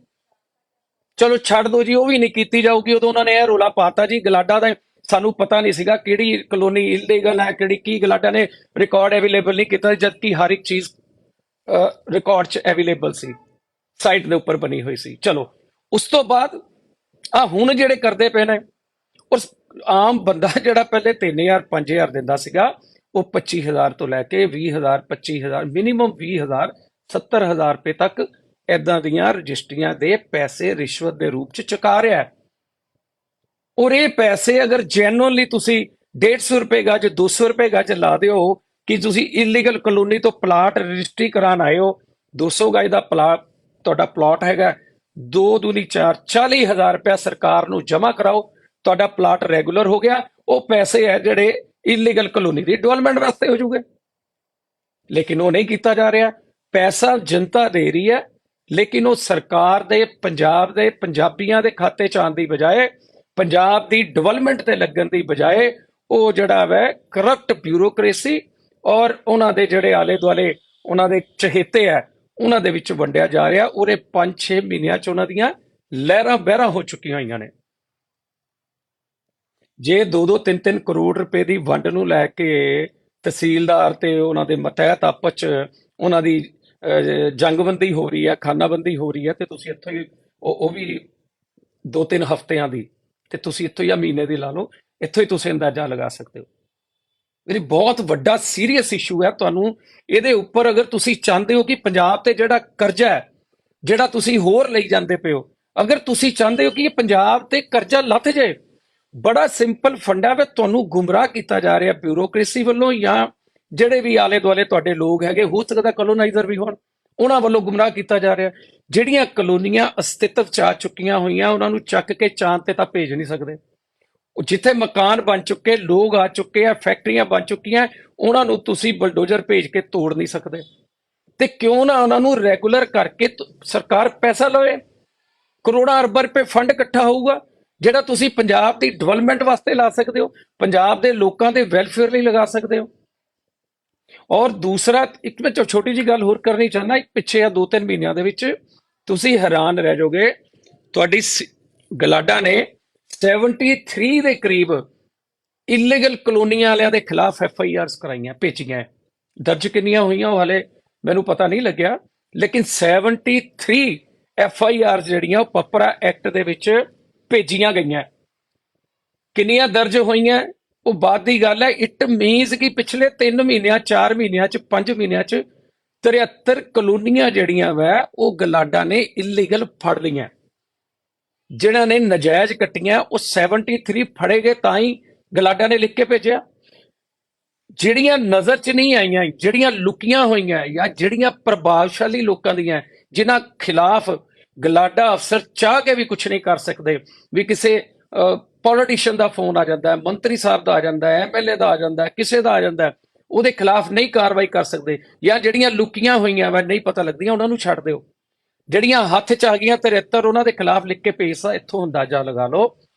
ਚਲੋ ਛੱਡ ਦੋ ਜੀ, ਉਹ ਵੀ ਨਹੀਂ ਕੀਤੀ ਜਾਊਗੀ। ਉਦੋਂ ਉਹਨਾਂ ਨੇ ਇਹ ਰੋਲਾ ਪਾਤਾ ਜੀ ਗਲਾਡਾ ਦਾ ਸਾਨੂੰ ਪਤਾ ਨਹੀਂ ਸੀਗਾ ਕਿਹੜੀ ਕਲੋਨੀ ਇਲੀਗਲ ਹੈ, ਕਿਹੜੀ ਕੀ। ਗਲਾਡਾ ਨੇ ਰਿਕਾਰਡ ਅਵੇਲੇਬਲ ਨਹੀਂ ਕੀਤਾ, ਜਦਕਿ ਹਰ ਇੱਕ ਚੀਜ਼ ਰਿਕਾਰਡ 'ਚ ਅਵੇਲੇਬਲ ਸੀ, ਸਾਈਟ ਦੇ ਉੱਪਰ ਬਣੀ ਹੋਈ ਸੀ। ਚਲੋ ਉਸ ਤੋਂ ਬਾਅਦ ਆ ਹੁਣ ਜਿਹੜੇ ਕਰਦੇ ਪਏ ਨੇ, ਔਰ ਆਮ ਬੰਦਾ ਜਿਹੜਾ ਪਹਿਲੇ 3000 5000 ਦਿੰਦਾ ਸੀਗਾ, ਉਹ 25000 ਤੋਂ ਲੈ ਕੇ 20000 25000 ਮਿਨੀਮਮ 20000 70000 ਰੁਪਏ ਤੱਕ ਇਦਾਂ ਦੀਆਂ ਰਜਿਸਟਰੀਆਂ ਦੇ ਪੈਸੇ ਰਿਸ਼ਵਤ ਦੇ ਰੂਪ 'ਚ ਚੁਕਾ ਰਿਹਾ। ਔਰ ਇਹ ਪੈਸੇ ਅਗਰ ਜੈਨੂਅਲੀ ਤੁਸੀਂ 150 ਰੁਪਏ ਗਜ 200 ਰੁਪਏ ਗਜ ਲਾ ਦਿਓ ਕਿ ਤੁਸੀਂ ਇਲੀਗਲ ਕਲੋਨੀ ਤੋਂ ਪਲਾਟ ਰਜਿਸਟਰੀ ਕਰਾਉਣ ਆਏ ਹੋ, 200 ਗਜ ਦਾ ਪਲਾਟ ਤੁਹਾਡਾ ਪਲਾਟ ਹੈਗਾ, 2 ਦੂਣੀ 4 40000 ਰੁਪਇਆ ਸਰਕਾਰ ਨੂੰ ਜਮ੍ਹਾਂ ਕਰਾਓ, ਤੁਹਾਡਾ ਪਲਾਟ ਰੈਗੂਲਰ ਹੋ ਗਿਆ। ਉਹ ਪੈਸੇ ਹੈ ਜਿਹੜੇ ਇਲੀਗਲ ਕਲੋਨੀ ਦੀ ਡਿਵੈਲਪਮੈਂਟ ਵਾਸਤੇ ਹੋ ਜੂਗੇ, ਲੇਕਿਨ ਉਹ ਨਹੀਂ ਕੀਤਾ ਜਾ ਰਿਹਾ। ਪੈਸਾ ਜਨਤਾ ਦੇ ਰਹੀ ਹੈ, ਲੇਕਿਨ ਉਹ ਸਰਕਾਰ ਦੇ, ਪੰਜਾਬ ਦੇ, ਪੰਜਾਬੀਆਂ ਦੇ ਖਾਤੇ 'ਚ ਆਉਣ ਦੀ ਬਜਾਏ, ਪੰਜਾਬ ਦੀ ਡਿਵੈਲਪਮੈਂਟ ਤੇ ਲੱਗਣ ਦੀ ਬਜਾਏ, ਉਹ ਜਿਹੜਾ ਵੈ ਕਰਪਟ ਬਿਊਰੋਕ੍ਰੇਸੀ ਔਰ ਉਹਨਾਂ ਦੇ ਜਿਹੜੇ ਆਲੇ ਦੁਆਲੇ ਉਹਨਾਂ ਦੇ ਚਹੇਤੇ ਆ ਉਹਨਾਂ ਦੇ ਵਿੱਚ ਵੰਡਿਆ ਜਾ ਰਿਹਾ। ਉਹਦੇ 5-6 ਮਹੀਨਿਆਂ 'ਚ ਉਹਨਾਂ ਦੀਆਂ ਲਹਿਰਾਂ ਬਹਿਰਾਂ ਹੋ ਚੁੱਕੀਆਂ ਹੋਈਆਂ ਨੇ। ਜੇ 2-2 3-3 ਕਰੋੜ ਰੁਪਏ ਦੀ ਵੰਡ ਨੂੰ ਲੈ ਕੇ ਤਹਿਸੀਲਦਾਰ ਤੇ ਉਹਨਾਂ ਦੇ ਮਤਹਿਤ ਆਪਸ 'ਚ ਉਹਨਾਂ ਦੀ ਜੰਗਬੰਦੀ ਹੋ ਰਹੀ ਹੈ, ਖਾਨਾਬੰਦੀ ਹੋ ਰਹੀ ਹੈ, ਤੇ ਤੁਸੀਂ ਇੱਥੋਂ ਹੀ ਉਹ ਵੀ 2-3 ਹਫ਼ਤਿਆਂ ਦੀ, ਤੇ ਤੁਸੀਂ ਇੱਥੋਂ ਜਾਂ ਮਹੀਨੇ ਦੀ ਲਾ ਲਓ, ਇੱਥੋਂ ਹੀ ਤੁਸੀਂ ਅੰਦਾਜ਼ਾ ਲਗਾ ਸਕਦੇ ਹੋ। ਮੇਰੀ ਬਹੁਤ ਵੱਡਾ ਸੀਰੀਅਸ ਇਸ਼ੂ ਹੈ। ਤੁਹਾਨੂੰ ਇਹਦੇ ਉੱਪਰ ਅਗਰ ਤੁਸੀਂ ਚਾਹੁੰਦੇ ਹੋ ਕਿ ਪੰਜਾਬ ਤੇ ਜਿਹੜਾ ਕਰਜ਼ਾ ਹੈ ਜਿਹੜਾ ਤੁਸੀਂ ਹੋਰ ਲਈ ਜਾਂਦੇ ਪਏ ਹੋ, ਅਗਰ ਤੁਸੀਂ ਚਾਹੁੰਦੇ ਹੋ ਕਿ ਇਹ ਪੰਜਾਬ ਤੇ ਕਰਜ਼ਾ ਲੱਥ ਜਾਏ, ਬੜਾ ਸਿੰਪਲ ਫੰਡਾ ਵੇ। ਤੁਹਾਨੂੰ ਗੁੰਮਰਾਹ ਕੀਤਾ ਜਾ ਰਿਹਾ ਬਿਊਰੋਕ੍ਰੇਸੀ ਵੱਲੋਂ, ਜਾਂ ਜਿਹੜੇ ਵੀ ਆਲੇ ਦੁਆਲੇ ਤੁਹਾਡੇ ਲੋਕ ਹੈਗੇ, ਹੋ ਸਕਦਾ ਕਲੋਨਾਈਜ਼ਰ ਵੀ ਹੋਣ, ਉਹਨਾਂ ਵੱਲੋਂ ਗੁੰਮਰਾਹ ਕੀਤਾ ਜਾ ਰਿਹਾ। ਜਿਹੜੀਆਂ ਕਲੋਨੀਆਂ ਅਸਤਿਤਵ 'ਚ ਆ ਚੁੱਕੀਆਂ ਹੋਈਆਂ ਉਹਨਾਂ ਨੂੰ ਚੱਕ ਕੇ ਚਾਂਦ ਤੇ ਤਾਂ ਭੇਜ ਨਹੀਂ ਸਕਦੇ। ਜਿੱਥੇ ਮਕਾਨ ਬਣ ਚੁੱਕੇ, ਲੋਕ ਆ ਚੁੱਕੇ ਆ, ਫੈਕਟਰੀਆਂ ਬਣ ਚੁੱਕੀਆਂ, ਉਹਨਾਂ ਨੂੰ ਤੁਸੀਂ ਬਲਡੋਜ਼ਰ ਭੇਜ ਕੇ ਤੋੜ ਨਹੀਂ ਸਕਦੇ। ਤੇ ਕਿਉਂ ਨਾ ਉਹਨਾਂ ਨੂੰ ਰੈਗੂਲਰ ਕਰਕੇ ਸਰਕਾਰ ਪੈਸਾ ਲਵੇ। ਕਰੋੜਾਂ ਅਰਬਾਂ ਰੁਪਏ ਫੰਡ ਇਕੱਠਾ ਹੋਊਗਾ ਜਿਹੜਾ ਤੁਸੀਂ ਪੰਜਾਬ ਦੀ ਡਿਵੈਲਪਮੈਂਟ ਵਾਸਤੇ ਲਾ ਸਕਦੇ ਹੋ, ਪੰਜਾਬ ਦੇ ਲੋਕਾਂ ਦੇ ਵੈਲਫੇਅਰ ਲਈ ਲਗਾ ਸਕਦੇ ਹੋ। ਔਰ ਦੂਸਰਾ, ਇੱਕ ਮੈਂ ਛੋਟੀ ਜੀ ਗੱਲ ਹੋਰ ਕਰਨੀ ਚਾਹੁੰਦਾ। ਇੱਕ ਪਿੱਛੇ ਆ 2-3 ਮਹੀਨਿਆਂ ਦੇ ਵਿੱਚ ਤੁਸੀਂ ਹੈਰਾਨ ਰਹਿ ਜਾਓਗੇ, ਤੁਹਾਡੀ ਗਲਾਡਾ ਨੇ 73 ਦੇ ਕਰੀਬ ਇਲੀਗਲ ਕਲੋਨੀਆਂ ਵਾਲਿਆਂ ਦੇ ਖਿਲਾਫ FIRs ਕਰਾਈਆਂ, ਭੇਜੀਆਂ। ਦਰਜ ਕਿੰਨੀਆਂ ਹੋਈਆਂ ਉਹ ਹਾਲੇ ਮੈਨੂੰ ਪਤਾ ਨਹੀਂ ਲੱਗਿਆ, ਲੇਕਿਨ 73 FIRs ਜਿਹੜੀਆਂ ਉਹ ਪਪਰਾ ਐਕਟ ਦੇ ਵਿੱਚ ਭੇਜੀਆਂ ਗਈਆਂ। ਕਿੰਨੀਆਂ ਦਰਜ ਹੋਈਆਂ ਉਹ ਬਾਅਦ ਦੀ ਗੱਲ ਹੈ। ਇਟ ਮੀਨਸ ਕਿ ਪਿਛਲੇ 3 ਮਹੀਨਿਆਂ 4 ਮਹੀਨਿਆਂ 'ਚ 5 ਮਹੀਨਿਆਂ 'ਚ 73 ਕਲੋਨੀਆਂ ਜਿਹੜੀਆਂ ਵੈ ਉਹ ਗਲਾਡਾ ਨੇ ਇਲੀਗਲ ਫੜ ਲਈਆਂ। ਜਿਨ੍ਹਾਂ ਨੇ ਨਜਾਇਜ਼ ਕੱਟੀਆਂ ਉਹ 73 ਫੜੇ ਗਏ, ਤਾਂ ਹੀ ਗਲਾਡਾ ਨੇ ਲਿਖ ਕੇ ਭੇਜਿਆ। ਜਿਹੜੀਆਂ ਨਜ਼ਰ 'ਚ ਨਹੀਂ ਆਈਆਂ, ਜਿਹੜੀਆਂ ਲੁਕੀਆਂ ਹੋਈਆਂ, ਜਾਂ ਜਿਹੜੀਆਂ ਪ੍ਰਭਾਵਸ਼ਾਲੀ ਲੋਕਾਂ ਦੀਆਂ, ਜਿਨ੍ਹਾਂ ਖਿਲਾਫ ਗਲਾਡਾ ਅਫਸਰ ਚਾਹ ਕੇ ਵੀ ਕੁਝ ਨਹੀਂ ਕਰ ਸਕਦੇ, ਵੀ ਕਿਸੇ ਪੋਲੀਟੀਸ਼ੀਅਨ ਦਾ ਫੋਨ ਆ ਜਾਂਦਾ, ਮੰਤਰੀ ਸਾਹਿਬ ਦਾ ਆ ਜਾਂਦਾ, MLA ਦਾ ਆ ਜਾਂਦਾ, ਕਿਸੇ ਦਾ ਆ ਜਾਂਦਾ, ਉਹਦੇ ਖਿਲਾਫ ਨਹੀਂ ਕਾਰਵਾਈ ਕਰ ਸਕਦੇ, ਜਾਂ ਜਿਹੜੀਆਂ ਲੁਕੀਆਂ ਹੋਈਆਂ ਵਾ ਨਹੀਂ ਪਤਾ ਲੱਗਦੀਆਂ, ਉਹਨਾਂ ਨੂੰ ਛੱਡ ਦਿਓ। ਜਿਹੜੀਆਂ ਹੱਥ 'ਚ ਆ ਗਈਆਂ 73 ਉਹਨਾਂ ਦੇ ਖਿਲਾਫ ਲਿਖ ਕੇ ਭੇਜਦਾ। ਇੱਥੋਂ ਅੰਦਾਜ਼ਾ ਲਗਾ ਲਓ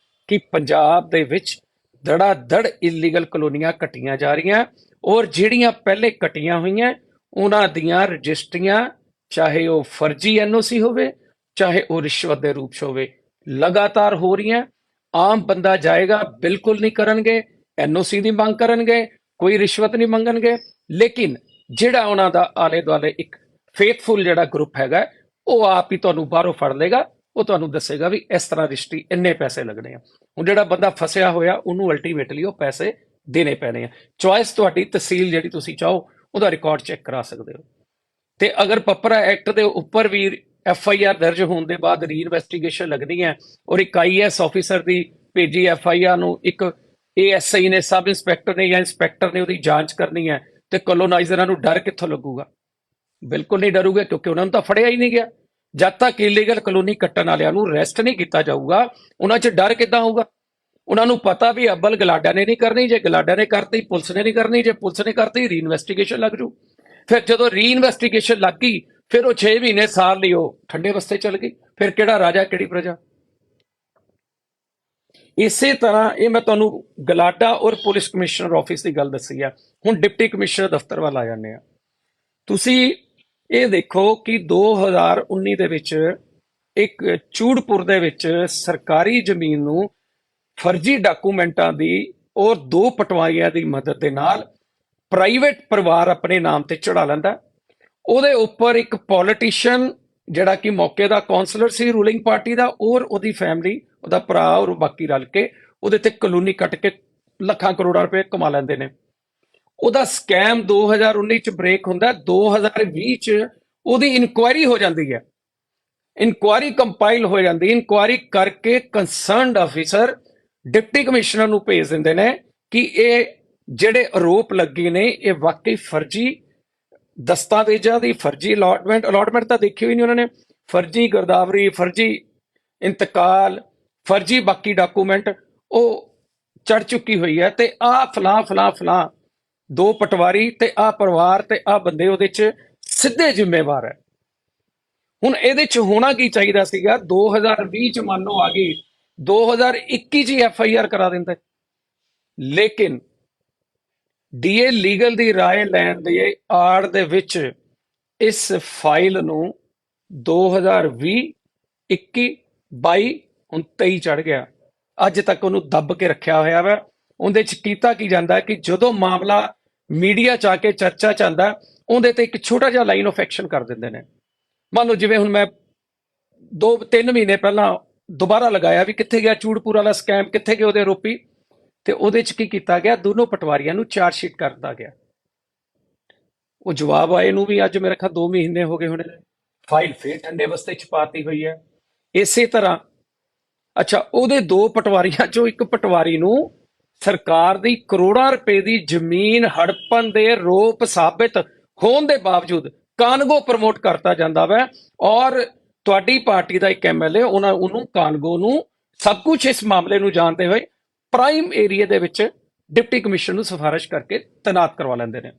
ਕਿ ਪੰਜਾਬ ਦੇ ਵਿੱਚ ਦੜਾ ਦੜ ਇਲੀਗਲ ਕਲੋਨੀਆਂ ਕੱਟੀਆਂ ਜਾ ਰਹੀਆਂ, ਔਰ ਜਿਹੜੀਆਂ ਪਹਿਲੇ ਕੱਟੀਆਂ ਹੋਈਆਂ ਉਹਨਾਂ ਦੀਆਂ ਰਜਿਸਟਰੀਆਂ, ਚਾਹੇ ਉਹ ਫਰਜ਼ੀ NOC ਹੋਵੇ, ਚਾਹੇ ਉਹ ਰਿਸ਼ਵਤ ਦੇ ਰੂਪ 'ਚ ਹੋਵੇ, ਲਗਾਤਾਰ ਹੋ ਰਹੀਆਂ। ਆਮ ਬੰਦਾ ਜਾਏਗਾ, ਬਿਲਕੁਲ ਨਹੀਂ ਕਰਨਗੇ, NOC ਦੀ ਮੰਗ ਕਰਨਗੇ, ਕੋਈ ਰਿਸ਼ਵਤ ਨਹੀਂ ਮੰਗਣਗੇ। ਲੇਕਿਨ ਜਿਹੜਾ ਉਹਨਾਂ ਦਾ ਆਲੇ ਦੁਆਲੇ ਇੱਕ ਫੇਥਫੁਲ ਜਿਹੜਾ ਗਰੁੱਪ ਹੈਗਾ, ਉਹ ਆਪ ਹੀ ਤੁਹਾਨੂੰ ਬਾਹਰੋਂ ਫੜ ਲੇਗਾ। ਉਹ ਤੁਹਾਨੂੰ ਦੱਸੇਗਾ ਵੀ ਇਸ ਤਰ੍ਹਾਂ ਰਜਿਸਟਰੀ ਇੰਨੇ ਪੈਸੇ ਲੱਗਣੇ ਆ। ਹੁਣ ਜਿਹੜਾ ਬੰਦਾ ਫਸਿਆ ਹੋਇਆ ਉਹਨੂੰ ਅਲਟੀਮੇਟਲੀ ਉਹ ਪੈਸੇ ਦੇਣੇ ਪੈਣੇ ਆ। ਚੁਆਇਸ ਤੁਹਾਡੀ, ਤਹਿਸੀਲ ਜਿਹੜੀ ਤੁਸੀਂ ਚਾਹੋ ਉਹਦਾ ਰਿਕਾਰਡ ਚੈੱਕ ਕਰਾ ਸਕਦੇ ਹੋ। ਤੇ ਅਗਰ ਪਪਰਾ ਐਕਟ ਦੇ ਉੱਪਰ ਵੀ FIR ਦਰਜ ਹੋਣ ਦੇ ਬਾਅਦ ਰੀਇਨਵੈਸਟੀਗੇਸ਼ਨ ਲੱਗਦੀ ਹੈ, ਔਰ ਇੱਕ IAS ਆਫੀਸਰ ਦੀ ਭੇਜੀ FIR ਨੂੰ ਇੱਕ ASI ਨੇ, ਸਬ ਇੰਸਪੈਕਟਰ ਨੇ ਜਾਂ ਇੰਸਪੈਕਟਰ ਨੇ ਉਹਦੀ ਜਾਂਚ ਕਰਨੀ ਹੈ, ਤੇ ਕਲੋਨਾਈਜ਼ਰਾਂ ਨੂੰ ਡਰ ਕਿੱਥੋਂ ਲੱਗੂਗਾ? ਬਿਲਕੁਲ ਨਹੀਂ ਡਰੂਗੇ, ਕਿਉਂਕਿ ਉਹਨਾਂ ਨੂੰ ਤਾਂ ਫੜਿਆ ਹੀ ਨਹੀਂ ਗਿਆ। ਜਦ ਤੱਕ ਇਲੀਗਲ ਕਲੋਨੀ ਕੱਟਣ ਵਾਲਿਆਂ ਨੂੰ ਅਰੈਸਟ ਨਹੀਂ ਕੀਤਾ ਜਾਊਗਾ, ਉਹਨਾਂ 'ਚ ਡਰ ਕਿੱਦਾਂ ਹੋਊਗਾ? ਉਹਨਾਂ ਨੂੰ ਪਤਾ ਵੀ ਅੱਬਲ ਗਲਾਡਾ ਨੇ ਨਹੀਂ ਕਰਨੀ, ਜੇ ਗਲਾਡਾ ਨੇ ਕਰਤੀ ਪੁਲਿਸ ਨੇ ਨਹੀਂ ਕਰਨੀ, ਜੇ ਪੁਲਿਸ ਨੇ ਕਰਤੀ ਰੀਇਨਵੈਸਟੀਗੇਸ਼ਨ ਲੱਗ ਜੂ। ਫਿਰ ਜਦੋਂ ਰੀਇਨਵੈਸਟੀਗੇਸ਼ਨ ਲੱਗ ਗਈ, ਫਿਰ ਉਹ 6 ਮਹੀਨੇ ਸਾਲ ਲਈ ਉਹ ਠੰਡੇ ਵਸਤੇ ਚੱਲ ਗਈ। ਫਿਰ ਕਿਹੜਾ ਰਾਜਾ ਕਿਹੜੀ ਪ੍ਰਜਾ? ਇਸੇ ਤਰ੍ਹਾਂ ਇਹ ਮੈਂ ਤੁਹਾਨੂੰ ਗਲਾਡਾ ਔਰ ਪੁਲਿਸ ਕਮਿਸ਼ਨਰ ਆਫਿਸ ਦੀ ਗੱਲ ਦੱਸੀ ਆ। ਹੁਣ ਡਿਪਟੀ ਕਮਿਸ਼ਨਰ ਦਫ਼ਤਰ ਵੱਲ ਆ ਜਾਂਦੇ ਆ। ਤੁਸੀਂ ਇਹ ਦੇਖੋ ਕਿ 2019 ਦੇ ਵਿੱਚ ਇੱਕ ਚੂੜਪੁਰ ਦੇ ਵਿੱਚ ਸਰਕਾਰੀ ਜ਼ਮੀਨ ਨੂੰ ਫਰਜ਼ੀ ਡਾਕੂਮੈਂਟਾਂ ਦੀ ਔਰ 2 ਪਟਵਾਰੀਆਂ ਦੀ ਮਦਦ ਦੇ ਨਾਲ ਪ੍ਰਾਈਵੇਟ ਪਰਿਵਾਰ ਆਪਣੇ ਨਾਮ ਤੇ ਚੜਾ ਲੈਂਦਾ। ਉਹਦੇ ਉੱਪਰ ਇੱਕ ਪੋਲੀਟੀਸ਼ੀਅਨ ਜਿਹੜਾ ਕਿ ਮੌਕੇ ਦਾ ਕਾਉਂਸਲਰ ਸੀ ਰੂਲਿੰਗ ਪਾਰਟੀ ਦਾ, ਔਰ ਉਹਦੀ ਫੈਮਿਲੀ, ਉਹਦਾ ਭਰਾ ਔਰ ਬਾਕੀ ਰਲ ਕੇ ਉਹਦੇ ਤੇ ਕਲੋਨੀ ਕੱਟ ਕੇ ਲੱਖਾਂ ਕਰੋੜਾਂ ਰੁਪਏ ਕਮਾ ਲੈਂਦੇ ਨੇ। ਉਹਦਾ ਸਕੈਮ 2019 ਚ ਬ੍ਰੇਕ ਹੁੰਦਾ, 2020 ਚ ਉਹਦੀ ਇਨਕੁਆਇਰੀ ਹੋ ਜਾਂਦੀ ਹੈ। ਇਨਕੁਆਇਰੀ ਕੰਪਾਈਲ ਹੋ ਜਾਂਦੀ, ਇਨਕੁਆਇਰੀ ਕਰਕੇ ਕੰਸਰਨਡ ਆਫੀਸਰ ਡਿਪਟੀ ਕਮਿਸ਼ਨਰ ਨੂੰ ਭੇਜ ਦਿੰਦੇ ਨੇ ਕਿ ਇਹ ਜਿਹੜੇ ਆਰੋਪ ਲੱਗੇ ਨੇ ਇਹ ਵਾਕਈ ਫਰਜ਼ੀ ਦਸਤਾਵੇਜ਼ਾਂ ਦੀ, ਫਰਜ਼ੀ ਅਲਾਟਮੈਂਟ ਤਾਂ ਦੇਖੀ ਹੋਈ ਨਹੀਂ ਉਹਨਾਂ ਨੇ, ਫਰਜ਼ੀ ਗਿਰਦਾਵਰੀ, ਫਰਜ਼ੀ ਇੰਤਕਾਲ, ਫਰਜ਼ੀ ਬਾਕੀ ਡਾਕੂਮੈਂਟ ਉਹ ਚੜ ਚੁੱਕੀ ਹੋਈ ਹੈ। ਤੇ ਆਹ ਫਲਾਂ 2 ਪਟਵਾਰੀ ਤੇ ਆਹ ਪਰਿਵਾਰ ਤੇ ਆਹ ਬੰਦੇ ਉਹਦੇ 'ਚ ਸਿੱਧੇ ਜ਼ਿੰਮੇਵਾਰ ਹੈ। ਹੁਣ ਇਹਦੇ 'ਚ ਹੋਣਾ ਕੀ ਚਾਹੀਦਾ ਸੀਗਾ? 2020 ਚ ਮੰਨ ਲਓ ਆ ਗਈ, 2021 ਚ FIR ਕਰਾ ਦਿੰਦੇ। ਲੇਕਿਨ ਡੀਏ ਲੀਗਲ ਦੀ ਰਾਏ ਲੈਣ ਦੀ ਆੜ ਦੇ ਵਿੱਚ ਇਸ ਫਾਈਲ ਨੂੰ 2020 21 22 ਹੁਣ 23 ਚੜ ਗਿਆ। ਅੱਜ ਤੱਕ ਉਹਨੂੰ ਦੱਬ ਕੇ ਰੱਖਿਆ ਹੋਇਆ ਵਾ। ਉਹਦੇ ਚ ਕੀਤਾ ਕੀ ਜਾਂਦਾ ਕਿ ਜਦੋਂ ਮਾਮਲਾ ਮੀਡੀਆ ਚ ਆ ਕੇ ਚਰਚਾ ਚ ਆਉਂਦਾ, ਉਹਦੇ ਤੇ ਇੱਕ ਛੋਟਾ ਜਿਹਾ ਲਾਈਨ ਆਫ ਐਕਸ਼ਨ ਕਰ ਦਿੰਦੇ ਨੇ। ਮੰਨ ਲਓ ਜਿਵੇਂ ਹੁਣ ਮੈਂ 2-3 ਮਹੀਨੇ ਪਹਿਲਾਂ ਦੁਬਾਰਾ ਲਗਾਇਆ ਵੀ ਕਿੱਥੇ ਗਿਆ ਚੂੜਪੁਰ ਵਾਲਾ ਸਕੈਮ, ਕਿੱਥੇ ਗਏ ਉਹਦੇ ਆਰੋਪੀ, ਤੇ ਉਹਦੇ ਚ ਕੀ ਕੀਤਾ ਗਿਆ, ਦੋਨੋਂ ਪਟਵਾਰੀਆਂ ਨੂੰ ਚਾਰਜ ਸ਼ੀਟ ਕਰ ਦਿੱਤਾ ਗਿਆ। ਉਹ ਜਵਾਬ ਆਏ ਨੂੰ ਵੀ ਅੱਜ ਮੇਰੇ ਖਿਆਲ 2 ਮਹੀਨੇ ਹੋ ਗਏ ਹੋਣੇ, ਫਾਈਲ ਫੇਰ ਠੰਡੇ ਬਸਤੇ ਚ ਪਾਤੀ ਹੋਈ ਹੈ। ਇਸੇ ਤਰ੍ਹਾਂ ਅੱਛਾ, ਉਹਦੇ 2 ਪਟਵਾਰੀਆਂ ਚੋਂ ਇੱਕ ਪਟਵਾਰੀ ਨੂੰ ਸਰਕਾਰ ਦੀ ਕਰੋੜਾਂ ਰੁਪਏ ਦੀ ਜ਼ਮੀਨ ਹੜਪਣ ਦੇ ਰੋਪ ਸਾਬਿਤ ਹੋਣ ਦੇ ਬਾਵਜੂਦ ਕਾਨਗੋ ਪ੍ਰਮੋਟ ਕਰਤਾ ਜਾਂਦਾ ਵਾ, ਔਰ ਤੁਹਾਡੀ ਪਾਰਟੀ ਦਾ ਇੱਕ ਐਮਐਲਏ ਉਹਨੂੰ ਕਾਨਗੋ ਨੂੰ ਸਭ ਕੁਝ ਇਸ ਮਾਮਲੇ ਨੂੰ ਜਾਣਦੇ ਹੋਏ ਪ੍ਰਾਈਮ ਏਰੀਆ ਦੇ ਵਿੱਚ ਡਿਪਟੀ ਕਮਿਸ਼ਨਰ ਨੂੰ ਸਿਫਾਰਿਸ਼ ਕਰਕੇ ਤੈਨਾਤ ਕਰਵਾ ਲੈਂਦੇ ਨੇ।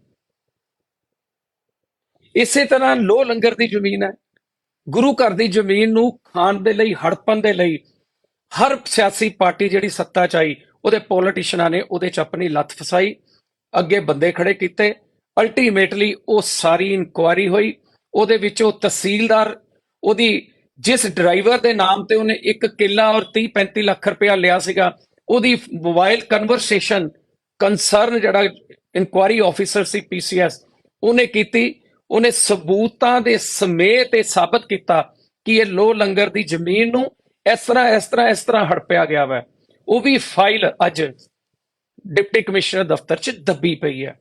ਇਸੇ ਤਰ੍ਹਾਂ ਲੋ ਲੰਗਰ ਦੀ ਜ਼ਮੀਨ ਹੈ, ਗੁਰੂ ਘਰ ਦੀ ਜ਼ਮੀਨ ਨੂੰ ਖਾਣ ਦੇ ਲਈ, ਹੜਪਣ ਦੇ ਲਈ ਹਰ ਸਿਆਸੀ ਪਾਰਟੀ ਜਿਹੜੀ ਸੱਤਾ ਚ ਆਈ, ਉਹਦੇ ਪੋਲੀਟੀਸ਼ੀਅਨਾਂ ਨੇ ਉਹਦੇ ਚ ਆਪਣੀ ਲੱਤ ਫਸਾਈ, ਅੱਗੇ ਬੰਦੇ ਖੜੇ ਕੀਤੇ। ਅਲਟੀਮੇਟਲੀ ਉਹ ਸਾਰੀ ਇਨਕੁਆਇਰੀ ਹੋਈ, ਉਹਦੇ ਵਿੱਚ ਉਹ ਤਹਿਸੀਲਦਾਰ, ਉਹਦੀ ਜਿਸ ਡਰਾਈਵਰ ਦੇ ਨਾਮ ਤੇ ਉਹਨੇ 1 ਕਿੱਲਾ ਔਰ 30-35 ਲੱਖ ਰੁਪਇਆ ਲਿਆ ਸੀਗਾ, ਉਹਦੀ ਮੋਬਾਈਲ ਕਨਵਰਸੇਸ਼ਨ ਕੰਸਰਨ ਜਿਹੜਾ ਇਨਕੁਆਇਰੀ ਆਫੀਸਰ ਸੀ ਪੀਸੀਐਸ, ਉਹਨੇ ਕੀਤੀ। ਉਹਨੇ ਸਬੂਤਾਂ ਦੇ ਸਮੇਤ ਇਹ ਸਾਬਤ ਕੀਤਾ ਕਿ ਇਹ ਲੋ ਲੰਗਰ ਦੀ ਜ਼ਮੀਨ ਨੂੰ ਇਸ ਤਰ੍ਹਾਂ ਹੜਪਿਆ ਗਿਆ ਵਾ। ਉਹ ਵੀ ਫਾਈਲ ਅੱਜ ਡਿਪਟੀ ਕਮਿਸ਼ਨਰ ਦਫ਼ਤਰ 'ਚ ਦੱਬੀ ਪਈ ਹੈ।